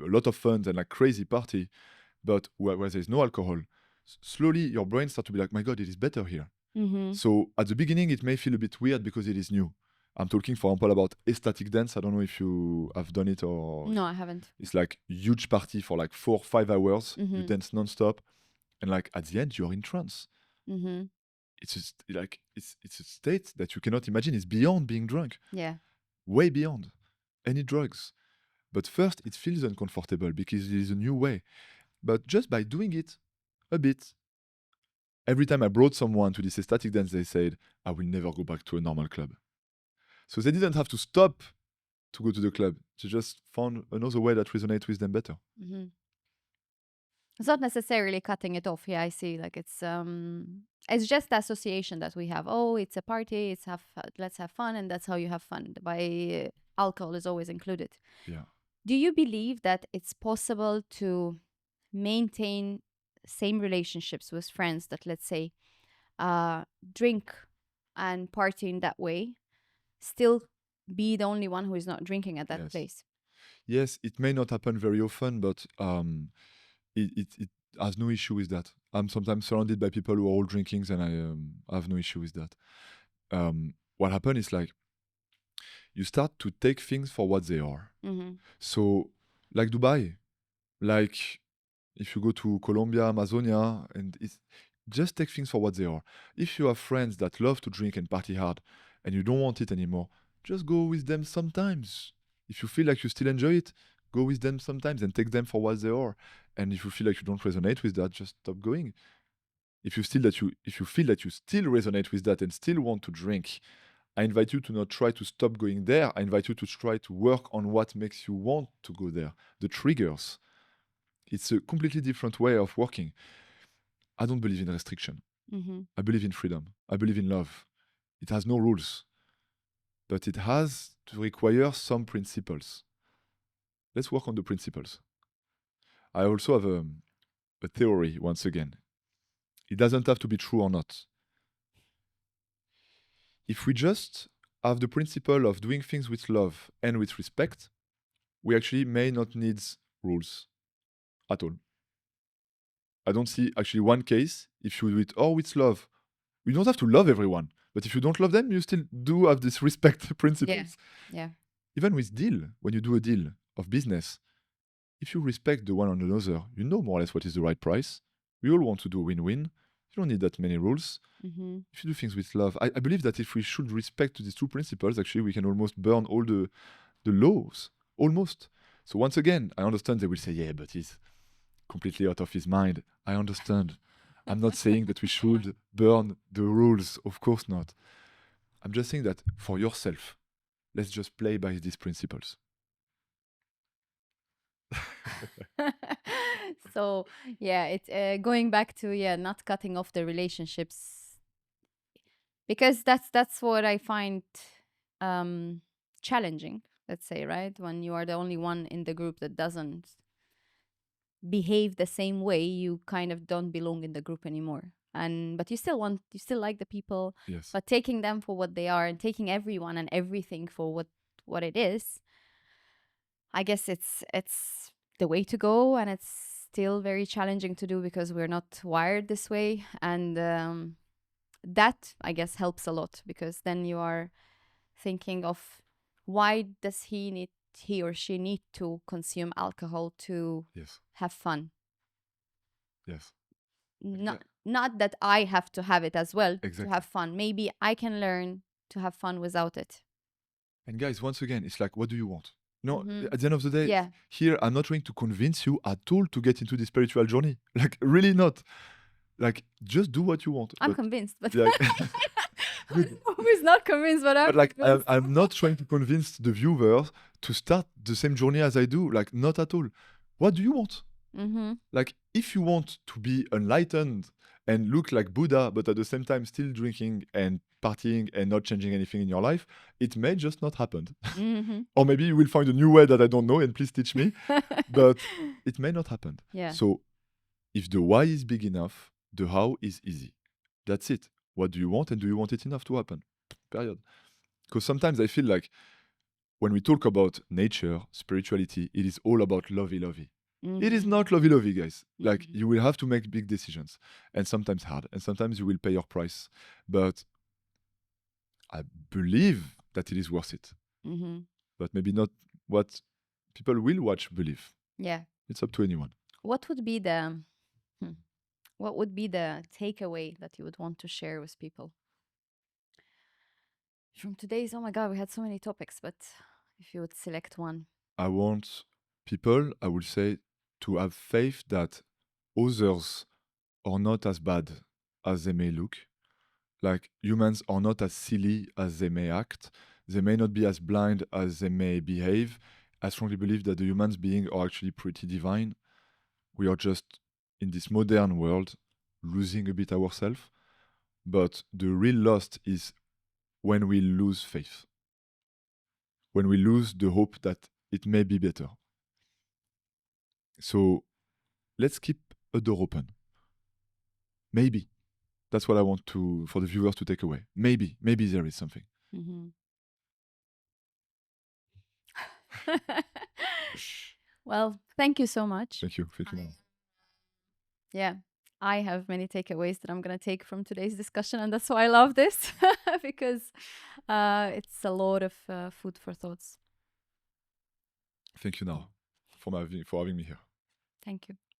a lot of fun and like crazy party, but where there's no alcohol, slowly your brain starts to be like, my God, it is better here. So at the beginning, it may feel a bit weird because it is new. I'm talking, for example, about ecstatic dance. I don't know if you have done it or... No, I haven't. It's like huge party for like 4 or 5 hours. You dance non-stop. And like at the end, you're in trance. It's just like, it's a state that you cannot imagine. It's beyond being drunk. Yeah. Way beyond any drugs. But first, it feels uncomfortable because it is a new way. But just by doing it a bit, every time I brought someone to this ecstatic dance, they said, I will never go back to a normal club. So they didn't have to stop to go to the club. They just found another way that resonates with them better. It's not necessarily cutting it off. Yeah, I see. Like it's just the association that we have. Oh, it's a party. Let's have fun, and that's how you have fun. By alcohol is always included. Yeah. Do you believe that it's possible to maintain same relationships with friends that, let's say, drink and party in that way, still be the only one who is not drinking at that place? Yes, it may not happen very often, but it has no issue with that. I'm sometimes surrounded by people who are all drinking, and I have no issue with that. What happens is like you start to take things for what they are. So, like Dubai, like if you go to Colombia, Amazonia, and it's just take things for what they are. If you have friends that love to drink and party hard, and you don't want it anymore, just go with them sometimes. If you feel like you still enjoy it, go with them sometimes and take them for what they are. And if you feel like you don't resonate with that, just stop going. If you feel that you still resonate with that and still want to drink, I invite you to not try to stop going there. I invite you to try to work on what makes you want to go there, the triggers. It's a completely different way of working. I don't believe in restriction. I believe in freedom. I believe in love. It has no rules, but it has to require some principles. Let's work on the principles. I also have a a theory once again. It doesn't have to be true or not. If we just have the principle of doing things with love and with respect, we actually may not need rules at all. I don't see actually one case if you do it all with love. You don't have to love everyone, but if you don't love them, you still do have this respect principles. Yeah. Even with deal, when you do a deal of business, if you respect the one on another, you know more or less what is the right price. We all want to do a win-win. You don't need that many rules. Mm-hmm. If you do things with love, I believe that if we should respect these two principles, actually we can almost burn all the laws. Almost. So once again, I understand they will say, yeah, but he's completely out of his mind. I understand. I'm not saying that we should burn the rules. Of course not. I'm just saying that for yourself, let's just play by these principles. So yeah, it's going back to not cutting off the relationships, because that's what I find challenging, let's say, right? When you are the only one in the group that doesn't behave the same way, you kind of don't belong in the group anymore. But you still like the people. Yes. But taking them for what they are and taking everyone and everything for what it is, I guess it's the way to go, and it's still very challenging to do because we're not wired this way. And that, I guess, helps a lot, because then you are thinking of, why does he or she need to consume alcohol to Yes. have fun? Yes. Not that I have to have it as well Exactly. to have fun. Maybe I can learn to have fun without it. And guys, once again, it's like, what do you want? No, Mhm. at the end of the day, Yeah. here, I'm not trying to convince you at all to get into the spiritual journey. Like, really not. Like, just do what you want. I'm But, convinced, but yeah. who's not convinced? But like, convinced. I'm not trying to convince the viewers to start the same journey as I do. Like, not at all. What do you want? Mm-hmm. Like, if you want to be enlightened and look like Buddha, but at the same time still drinking and partying and not changing anything in your life, it may just not happen. Mm-hmm. Or maybe you will find a new way that I don't know, and please teach me. But it may not happen. Yeah. So if the why is big enough, the how is easy. That's it. What do you want, and do you want it enough to happen? Period. Because sometimes I feel like when we talk about nature, spirituality, it is all about lovey-lovey. It is not lovey-lovey, guys. Like, you will have to make big decisions, and sometimes hard, and sometimes you will pay your price. But I believe that it is worth it. Mm-hmm. But maybe not what people will watch believe. Yeah. It's up to anyone. What would be the takeaway that you would want to share with people from today's? Oh my God, we had so many topics, but if you would select one. I want people, I would say, to have faith that others are not as bad as they may look. Like, humans are not as silly as they may act. They may not be as blind as they may behave. I strongly believe that the humans being are actually pretty divine. We are just, in this modern world, losing a bit ourselves. But the real loss is when we lose faith, when we lose the hope that it may be better. So let's keep a door open. Maybe. That's what I want for the viewers to take away. Maybe there is something. Mm-hmm. Well, thank you so much. Thank you. Yeah, I have many takeaways that I'm going to take from today's discussion, and that's why I love this, because it's a lot of food for thoughts. Thank you now for having me here. Thank you.